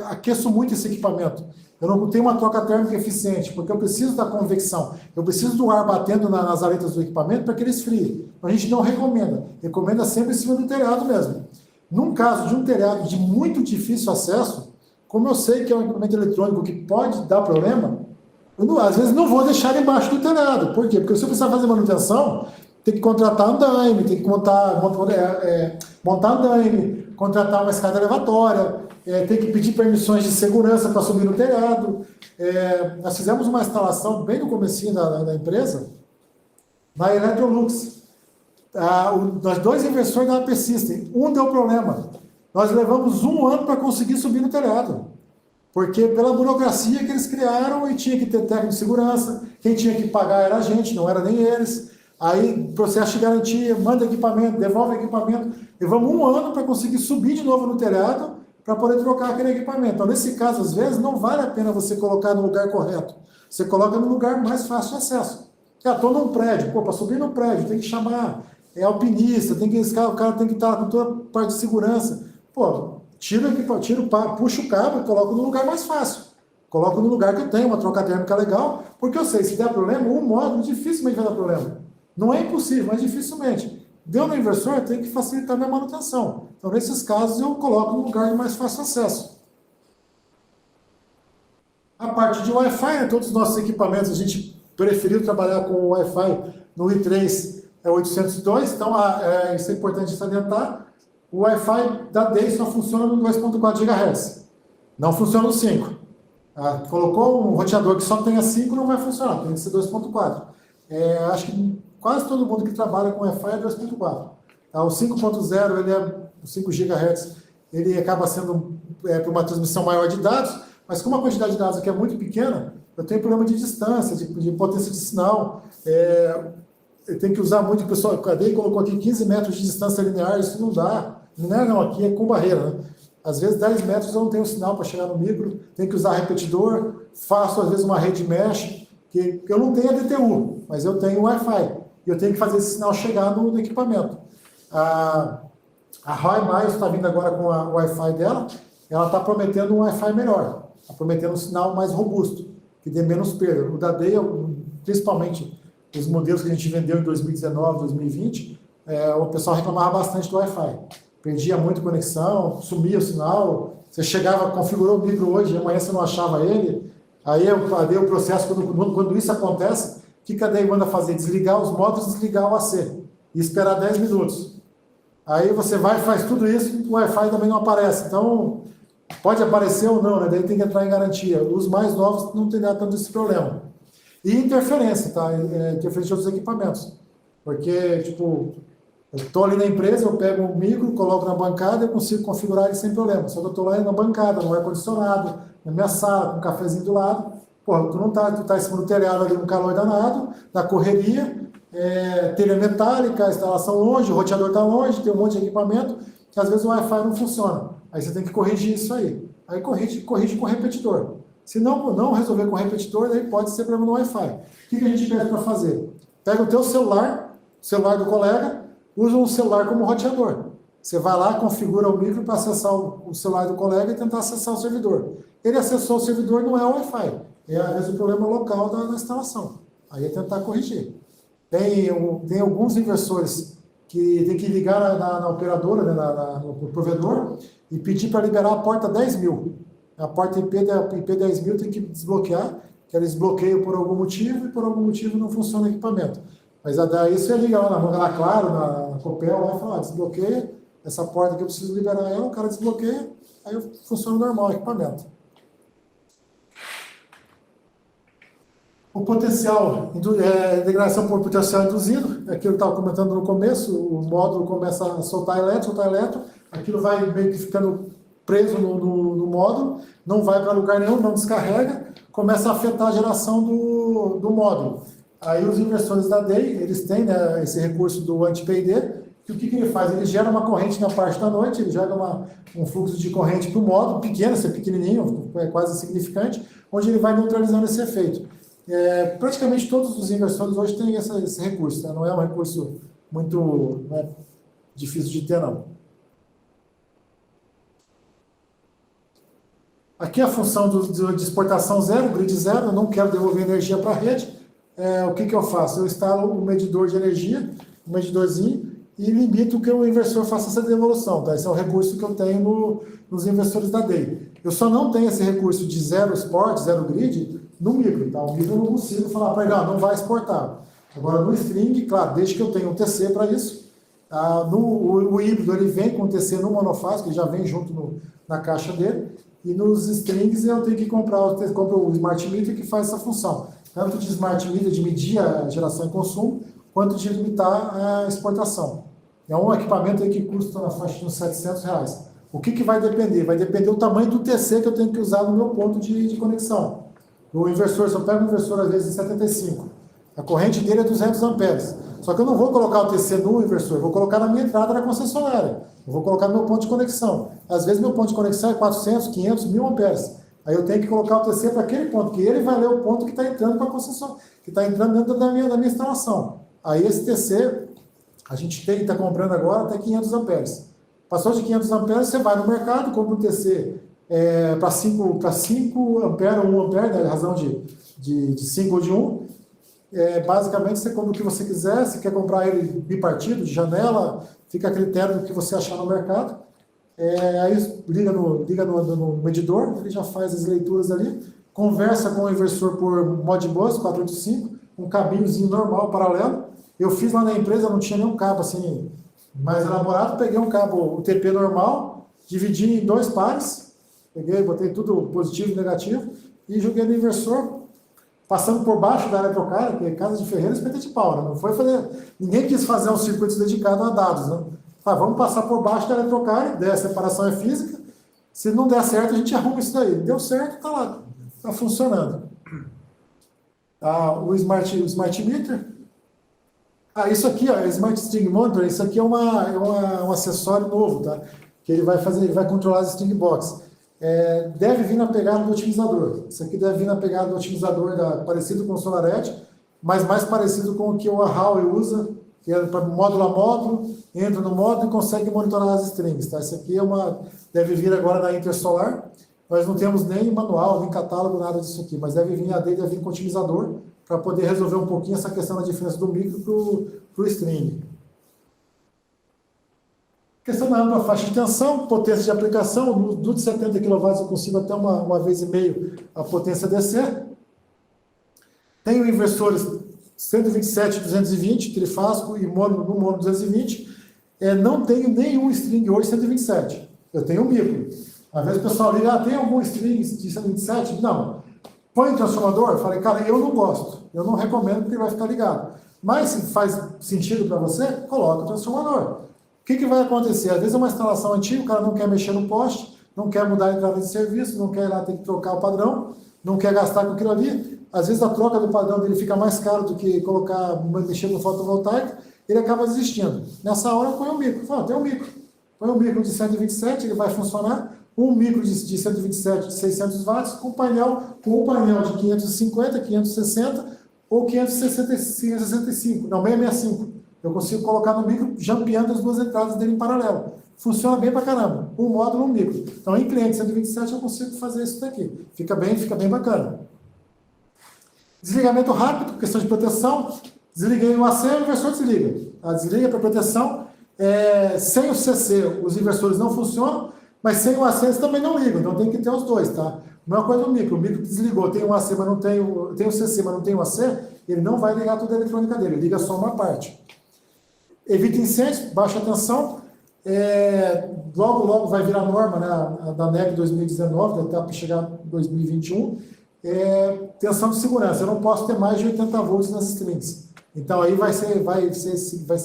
A: aqueço muito esse equipamento. Eu não tenho uma troca térmica eficiente, porque eu preciso da convecção. Eu preciso do ar batendo nas aletas do equipamento para que ele esfrie. A gente não recomenda. Recomenda sempre em cima do telhado mesmo. Num caso de um telhado de muito difícil acesso, como eu sei que é um equipamento eletrônico que pode dar problema, às vezes não vou deixar ele embaixo do telhado. Por quê? Porque se eu precisar fazer manutenção, tem que contratar andaime, tem que montar andaime, contratar uma escada elevatória, tem que pedir permissões de segurança para subir no telhado. Nós fizemos uma instalação bem no comecinho da empresa, na Electrolux. Nós 2 inversores da AP System, um deu problema. Nós levamos 1 ano para conseguir subir no telhado. Porque pela burocracia que eles criaram, e tinha que ter técnico de segurança, quem tinha que pagar era a gente, não era nem eles. Aí, processo de garantia, manda equipamento, devolve equipamento. Levamos 1 ano para conseguir subir de novo no telhado para poder trocar aquele equipamento. Então, nesse caso, às vezes, não vale a pena você colocar no lugar correto. Você coloca no lugar mais fácil de acesso. Estou num prédio, para subir no prédio, tem que chamar alpinista, o cara tem que estar com toda a parte de segurança. Puxa o cabo e coloco no lugar mais fácil. Coloco no lugar que eu tenho uma troca térmica legal, porque eu sei, se der problema, o módulo dificilmente vai dar problema. Não é impossível, mas dificilmente. Deu no inversor, tem que facilitar a minha manutenção. Então, nesses casos, eu coloco no lugar de mais fácil acesso. A parte de Wi-Fi, todos os nossos equipamentos, a gente preferiu trabalhar com o Wi-Fi no i3 802, então isso é importante salientar. O Wi-Fi da DEI só funciona no 2.4 GHz. Não funciona no 5. Colocou um roteador que só tenha 5, não vai funcionar, tem que ser 2.4. Acho que quase todo mundo que trabalha com Wi-Fi é 2.4. O 5.0, o 5 GHz, ele acaba sendo para uma transmissão maior de dados, mas como a quantidade de dados aqui é muito pequena, eu tenho problema de distância, de potência de sinal. Eu tenho que usar muito, o pessoal, a DEI colocou aqui 15 metros de distância linear, isso não dá. Linear não, aqui é com barreira, né? Às vezes 10 metros eu não tenho sinal para chegar no micro, tenho que usar repetidor, faço às vezes uma rede mesh, que eu não tenho a DTU, mas eu tenho Wi-Fi, e eu tenho que fazer esse sinal chegar no equipamento. A Roy Miles está vindo agora com o Wi-Fi dela, ela está prometendo um Wi-Fi melhor, está prometendo um sinal mais robusto, que dê menos perda. O da DEI, principalmente os modelos que a gente vendeu em 2019, 2020, o pessoal reclamava bastante do Wi-Fi. Perdia muito conexão, sumia o sinal, você chegava, configurou o micro hoje, amanhã você não achava ele. Aí o processo, quando isso acontece, o que a DEI manda fazer? Desligar os módulos, desligar o AC e esperar 10 minutos. Aí você vai e faz tudo isso, o Wi-Fi também não aparece. Então, pode aparecer ou não, né? Daí tem que entrar em garantia. Os mais novos não tem nada tanto esse problema. E interferência, tá? Interferência de outros equipamentos. Porque, tipo, eu estou ali na empresa, eu pego um micro, coloco na bancada e consigo configurar ele sem problema. Só que eu estou lá na bancada, no ar-condicionado, na minha sala, com um cafezinho do lado. Pô, tu tá em cima do telhado ali, no calor danado, na correria, telha metálica, a instalação longe, o roteador está longe, tem um monte de equipamento, que às vezes o Wi-Fi não funciona. Aí você tem que corrigir isso aí. Aí corrige com repetidor. Se não resolver com repetidor, daí pode ser problema no Wi-Fi. O que a gente pede para fazer? Pega o teu celular do colega, usa um celular como roteador. Você vai lá, configura o micro para acessar o celular do colega e tentar acessar o servidor. Ele acessou o servidor, não é o Wi-Fi. Às vezes o problema local da instalação. Aí é tentar corrigir. Tem alguns inversores que tem que ligar na operadora, né, no provedor, e pedir para liberar a porta 10.000. A porta IP 10.000 tem que desbloquear, que ela desbloqueia por algum motivo, e por algum motivo não funciona o equipamento. Mas daí você liga lá na Claro, na Copel, lá e fala, desbloqueia essa porta que eu preciso liberar ela, o cara desbloqueia, aí funciona normal o equipamento. O potencial, integração por potencial induzido, é aquilo que eu estava comentando no começo, o módulo começa a soltar elétron, aquilo vai meio que ficando preso no módulo, não vai para lugar nenhum, não descarrega, começa a afetar a geração do módulo. Aí os inversores da DEI, eles têm, né, esse recurso do anti-PID, que o que ele faz? Ele gera uma corrente na parte da noite, ele joga um fluxo de corrente para o módulo, pequeno, se é pequenininho, é quase insignificante, onde ele vai neutralizando esse efeito. Praticamente todos os inversores hoje têm esse recurso, tá? Não é um recurso muito difícil de ter, não. Aqui a função de exportação zero, grid zero, eu não quero devolver energia para a rede. O que eu faço? Eu instalo um medidor de energia, um medidorzinho, e limito que o inversor faça essa devolução. Tá? Esse é o recurso que eu tenho nos inversores da DEI. Eu só não tenho esse recurso de zero export, zero grid, no micro. Tá? O micro eu não consigo falar para ele, não vai exportar. Agora, no string, claro, desde que eu tenha um TC para isso, o híbrido ele vem com o TC no monofásico, ele já vem junto na caixa dele, e nos strings eu tenho que compro o Smart Meter que faz essa função. Tanto de Smart Meter, de medir a geração e consumo, quanto de limitar a exportação. É um equipamento aí que custa na faixa de uns R$700. O que vai depender? Vai depender do tamanho do TC que eu tenho que usar no meu ponto de conexão. O inversor, se eu pego um inversor às vezes em 75, a corrente dele é 200 amperes. Só que eu não vou colocar o TC no inversor, eu vou colocar na minha entrada da concessionária. Eu vou colocar no meu ponto de conexão. Às vezes meu ponto de conexão é 400, 500, 1000 amperes. Aí eu tenho que colocar o TC para aquele ponto, que ele vai ler o ponto que está entrando para a concessão, que está entrando dentro da minha instalação. Aí esse TC, a gente está comprando agora até 500 amperes. Passou de 500 amperes, você vai no mercado, compra um TC para 5 amperes ou 1 ampere, né, razão de 5 ou de 1. Basicamente, você compra o que você quiser, se quer comprar ele bipartido, de janela, fica a critério do que você achar no mercado. Aí liga no medidor, ele já faz as leituras ali, conversa com o inversor por Modbus 485, um cabinhozinho normal, paralelo. Eu fiz lá na empresa, não tinha nenhum cabo assim mais elaborado, peguei um cabo UTP normal, dividi em 2 pares, botei tudo positivo e negativo, e joguei no inversor, passando por baixo da eletrocara, que é casa de ferreiro, espeta de pau, né? Não foi fazer, ninguém quis fazer um circuito dedicado a dados, né? Vamos passar por baixo da eletrocara, a separação é física, se não der certo a gente arruma isso daí. Deu certo, está lá, está funcionando. O Smart Meter, isso aqui, Smart String Monitor, isso aqui é um acessório novo, tá? Que ele vai controlar as string box. Deve vir na pegada do otimizador. Isso aqui deve vir na pegada do otimizador parecido com o SolarEdge, mas mais parecido com o que o Huawei usa, que é para módulo a módulo, entra no módulo e consegue monitorar as strings. Tá? Isso aqui deve vir agora na Intersolar. Nós não temos nem manual, nem catálogo, nada disso aqui, mas deve vir com otimizador para poder resolver um pouquinho essa questão da diferença do micro para o string. Questão da ampla faixa de tensão, potência de aplicação, do de 70 kW eu consigo até uma vez e meio a potência DC. Tenho inversores 127, 220, trifásico e no mono 220. Não tenho nenhum string hoje 127. Eu tenho um micro. Às vezes o pessoal liga, tem algum string de 127? Não. Põe o transformador? Eu falei, cara, eu não gosto. Eu não recomendo porque ele vai ficar ligado. Mas se faz sentido para você, coloca o transformador. O que vai acontecer? Às vezes é uma instalação antiga, o cara não quer mexer no poste, não quer mudar a entrada de serviço, não quer ir lá ter que trocar o padrão, não quer gastar com aquilo ali. Às vezes a troca do padrão dele fica mais caro do que mexer no fotovoltaico, ele acaba desistindo. Nessa hora põe um micro. Tem um micro. Põe um micro de 127, ele vai funcionar. Um micro de 127 de 600 watts com um painel de 550, 560 ou 565. Não, 665. Eu consigo colocar no micro, jampeando as duas entradas dele em paralelo. Funciona bem pra caramba. Um módulo, um micro. Então, em cliente 127, eu consigo fazer isso daqui. Fica bem bacana. Desligamento rápido, questão de proteção. Desliguei o AC, o inversor desliga. Tá? Desliga para proteção. Sem o CC, os inversores não funcionam, mas sem o AC eles também não ligam, então tem que ter os dois, tá? Mesma coisa no micro. O micro desligou, tem o AC, mas não tem o CC, mas não tem o AC, ele não vai ligar toda a eletrônica dele, ele liga só uma parte. Evita incêndios, baixa tensão. Logo vai virar norma, né, da NEC 2019, até para chegar em 2021. Tensão de segurança. Eu não posso ter mais de 80 volts nas strings. Então aí vai ser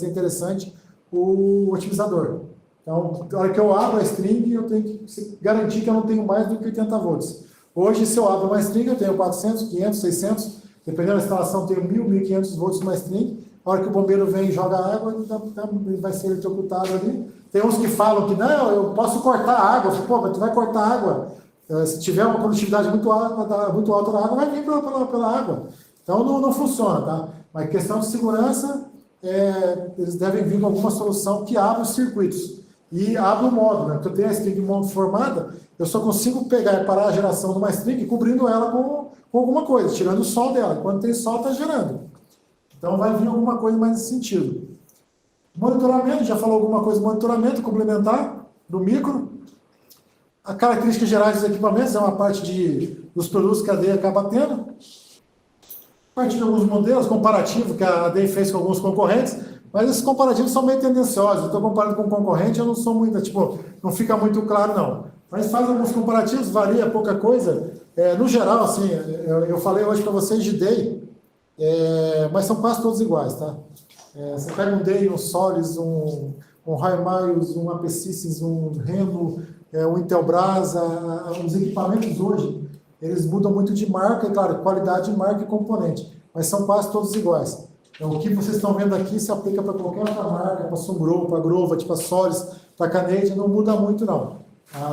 A: interessante o otimizador. Então, na hora que eu abro a string, eu tenho que garantir que eu não tenho mais do que 80 volts. Hoje, se eu abro uma string, eu tenho 400, 500, 600, dependendo da instalação, eu tenho 1.000, 1.500 volts numa string. A hora que o bombeiro vem e joga água, ele vai ser eletrocutado ali. Tem uns que falam que, não, eu posso cortar a água. Eu falo, pô, mas tu vai cortar a água. Se tiver uma condutividade muito alta da água, vai vir pela água. Então, não funciona, tá? Mas questão de segurança, eles devem vir com alguma solução que abra os circuitos. E abre o módulo, né? Porque eu tenho a string módulo formada, eu só consigo pegar e parar a geração de uma string cobrindo ela com alguma coisa, tirando o sol dela. Quando tem sol, está gerando. Então vai vir alguma coisa mais nesse sentido. Monitoramento, já falou alguma coisa de monitoramento complementar do micro. A características gerais dos equipamentos é uma parte dos produtos que a ADEI acaba tendo. A partir de alguns modelos comparativos que a ADEI fez com alguns concorrentes. Mas esses comparativos são meio tendenciosos. Eu estou comparando com um concorrente, eu não sou muito, não fica muito claro, não. Mas faz alguns comparativos, varia pouca coisa. No geral, assim, eu falei hoje para vocês de DEI, mas são quase todos iguais, tá? Você pega um DEI, um Solis, um Highmiles, um Apesys, um Reno, um Intelbras, os equipamentos hoje, eles mudam muito de marca, e claro, qualidade de marca e componente, mas são quase todos iguais. O que vocês estão vendo aqui se aplica para qualquer outra marca, para Sungrow, para Grova, para Solis, para Canadian, não muda muito não.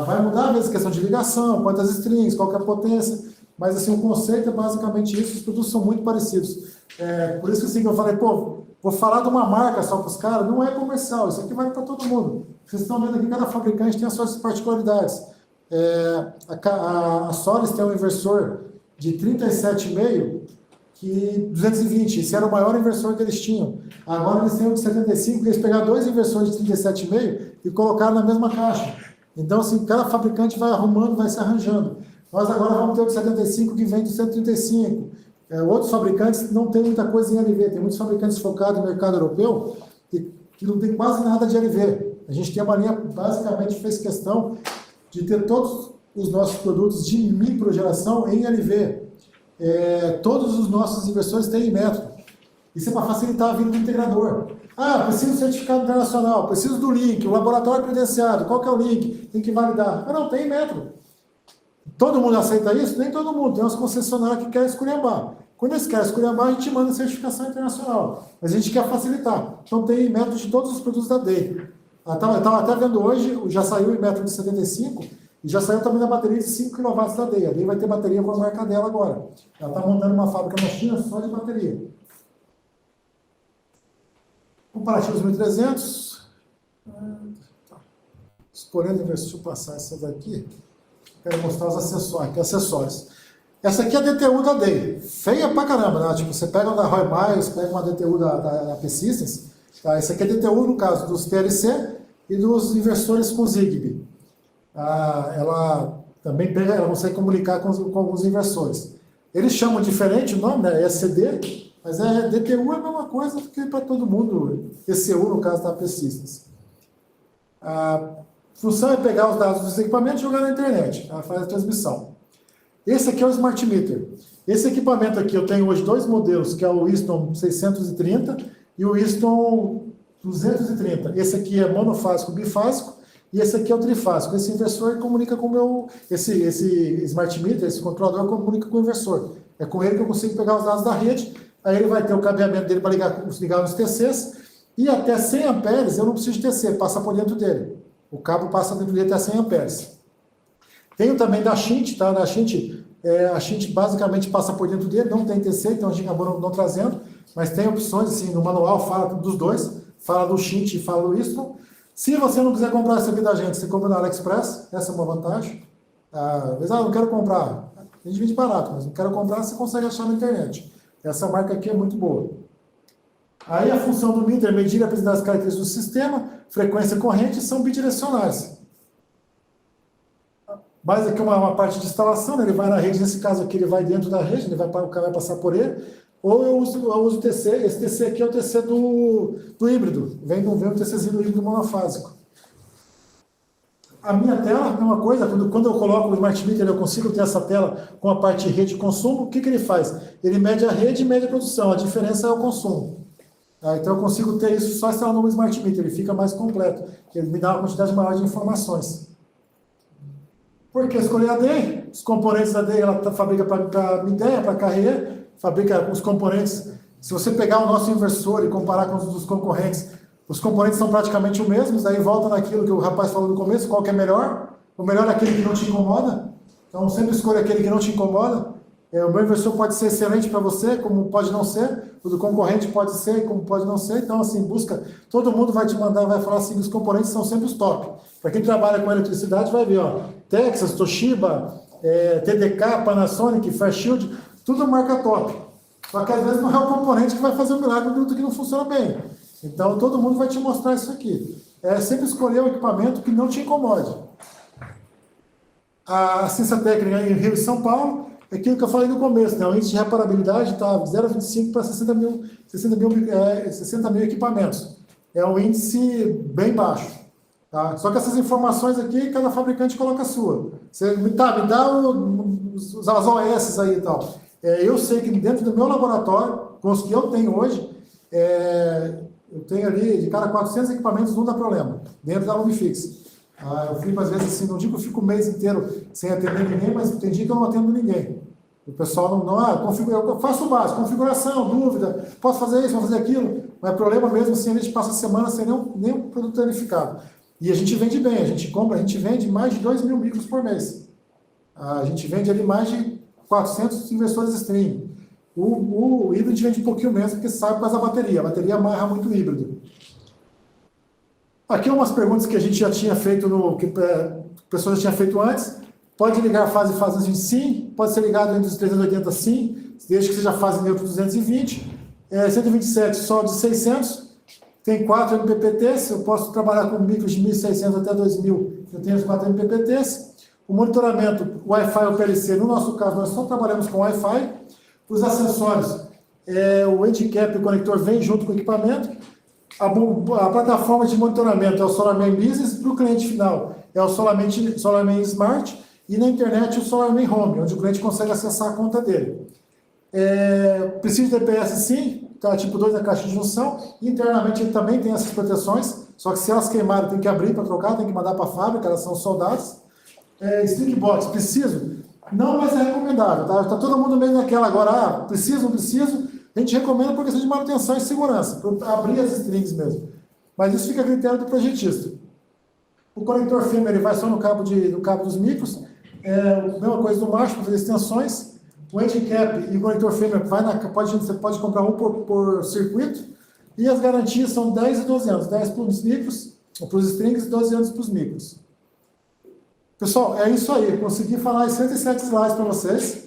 A: Vai mudar às vezes a questão de ligação, quantas strings, qual que é a potência, mas assim, o conceito é basicamente isso, os produtos são muito parecidos. Por isso que assim, eu falei, pô, vou falar de uma marca só para os caras, não é comercial, isso aqui vai para todo mundo. Vocês estão vendo aqui, cada fabricante tem as suas particularidades. A Solis tem um inversor de 37,5 que 220, esse era o maior inversor que eles tinham. Agora eles têm um de 75, eles pegaram dois inversores de 37,5 e colocaram na mesma caixa. Então, assim, cada fabricante vai arrumando, vai se arranjando. Nós agora vamos ter o de 75 que vem do 135. Outros fabricantes não tem muita coisa em LV, tem muitos fabricantes focados no mercado europeu que não tem quase nada de LV. A gente tem uma linha, basicamente, fez questão de ter todos os nossos produtos de microgeração em LV. Todos os nossos inversores têm método. Isso é para facilitar a vida do integrador. Preciso de certificado internacional, preciso do link, o laboratório credenciado, qual que é o link? Tem que validar. Não, tem método. Todo mundo aceita isso? Nem todo mundo. Tem umas concessionárias que querem esculhambar. Quando eles querem esculhambar, a gente manda certificação internacional. Mas a gente quer facilitar. Então tem método de todos os produtos da DEI. Eu estava até vendo hoje, já saiu o método de 75, e já saiu também da bateria de 5 kW da DEI. A DEI vai ter bateria com a marca dela agora. Ela está montando uma fábrica na China só de bateria. Comparativos 1300. Escolhendo inversor, deixa eu passar essa daqui. Quero mostrar os acessórios. Essa aqui é a DTU da DEI. Feia pra caramba, né? Tipo, você pega uma da Roy Miles, pega uma DTU da P-Systems. Tá? Essa aqui é a DTU, no caso, dos PLC e dos inversores com Zigbee. Ela também pega, ela consegue comunicar com alguns inversores. Eles chamam diferente o nome, né? ECD, mas DTU é a mesma coisa que para todo mundo. ECU, no caso da P-Systems. A função é pegar os dados dos equipamentos e jogar na internet. Ela faz a transmissão. Esse aqui é o Smart Meter. Esse equipamento aqui, eu tenho hoje dois modelos, que é o Whiston 630 e o Whiston 230. Esse aqui é monofásico, bifásico, e esse aqui é o trifásico. Esse inversor comunica com o meu... Esse Smart Meter, esse controlador, comunica com o inversor. É com ele que eu consigo pegar os dados da rede, aí ele vai ter o cabeamento dele para ligar nos TCs, e até 100 amperes eu não preciso de TC, passa por dentro dele. O cabo passa dentro dele até 100 amperes. Tenho também da Shint, tá? A Shint basicamente passa por dentro dele, não tem TC, então a gente acabou não trazendo, mas tem opções, assim, no manual fala dos dois, fala do Shint e fala do Whiston. Se você não quiser comprar isso aqui da gente, você compra na AliExpress, essa é uma vantagem. Às vezes, não quero comprar, a gente vende barato, mas não quero comprar, você consegue achar na internet. Essa marca aqui é muito boa. Aí a função do meter é medir a precisidade das características do sistema, frequência corrente, são bidirecionais. Mas aqui uma parte de instalação, né? Ele vai na rede, nesse caso aqui ele vai dentro da rede, o cara vai passar por ele, ou eu uso o TC, esse TC aqui é o TC do híbrido, vem um TCzinho do híbrido monofásico. A minha tela é uma coisa, quando eu coloco o Smart Meter, eu consigo ter essa tela com a parte de rede e consumo, o que ele faz? Ele mede a rede e mede a produção, a diferença é o consumo. Então eu consigo ter isso só instalando no Smart Meter, ele fica mais completo, ele me dá uma quantidade maior de informações. Por que escolher a DEI? Os componentes da DEI, ela fabrica para Midea, para Carrier, fabrica os componentes. Se você pegar o nosso inversor e comparar com os dos concorrentes, os componentes são praticamente os mesmos, aí volta naquilo que o rapaz falou no começo, qual que é melhor? O melhor é aquele que não te incomoda. Então sempre escolha aquele que não te incomoda. O meu inversor pode ser excelente para você, como pode não ser. O do concorrente pode ser, como pode não ser. Então, assim, busca. Todo mundo vai te mandar, vai falar assim, os componentes são sempre os top. Para quem trabalha com eletricidade, vai ver, ó. Texas, Toshiba, TDK, Panasonic, Fairchild, tudo marca top. Só que às vezes não é o componente que vai fazer o milagre do produto que não funciona bem. Então, todo mundo vai te mostrar isso aqui. Sempre escolher um equipamento que não te incomode. A assistência técnica em Rio e São Paulo, é aquilo que eu falei no começo, né? O índice de reparabilidade está 0,25 para 60 mil equipamentos. É um índice bem baixo. Tá? Só que essas informações aqui, cada fabricante coloca a sua. Você me dá as OS aí e tal. Eu sei que dentro do meu laboratório, com os que eu tenho hoje, eu tenho ali, de cada 400 equipamentos, não dá problema, dentro da Lumifix. Eu fico, às vezes, assim, não digo que eu fico o mês inteiro sem atender ninguém, mas tem dia que eu não atendo ninguém. O pessoal eu faço o básico, configuração, dúvida, posso fazer isso, posso fazer aquilo, mas problema mesmo assim, a gente passa a semana sem nenhum produto danificado. E a gente vende bem, a gente vende mais de 2 mil micros por mês. A gente vende ali mais de 400 inversores stream. O híbrido a gente vende um pouquinho menos, porque sabe por causa da bateria. A bateria amarra muito o híbrido. Aqui umas perguntas que a gente já tinha feito, que pessoas já tinham feito antes. Pode ligar fase de sim, pode ser ligado entre os 380 sim, desde que seja fase neutro 220. 127 só de 600. Tem 4 MPPTs, eu posso trabalhar com micros de 1.600 até 2.000, eu tenho os 4 MPPTs. O monitoramento Wi-Fi ou PLC, no nosso caso, nós só trabalhamos com Wi-Fi. Os acessórios, o handicap e o conector vem junto com o equipamento. A plataforma de monitoramento é o SolarMan Business, para o cliente final é o SolarMan Smart, e na internet o SolarMan Home, onde o cliente consegue acessar a conta dele. Precisa de DPS sim, tá, tipo 2 na caixa de junção. Internamente ele também tem essas proteções, só que se elas queimarem tem que abrir para trocar, tem que mandar para a fábrica, elas são soldadas. Stickbox, preciso? Não, mas é recomendável, tá? Tá todo mundo meio naquela agora, preciso, não preciso? A gente recomenda por questão de manutenção e segurança, para abrir as strings mesmo. Mas isso fica a critério do projetista. O conector firme ele vai só no cabo dos micros, a mesma coisa do macho para fazer extensões. O handicap e o conector firme você pode comprar um por circuito, e as garantias são 10 e 12 anos, 10 para os micros, para os strings, e 12 anos para os micros. Pessoal, é isso aí. Consegui falar em 107 slides para vocês.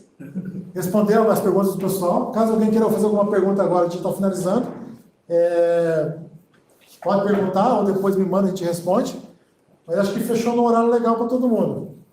A: Responder algumas perguntas do pessoal. Caso alguém queira fazer alguma pergunta agora, a gente está finalizando. Pode perguntar ou depois me manda, a gente responde. Mas acho que fechou no horário legal para todo mundo.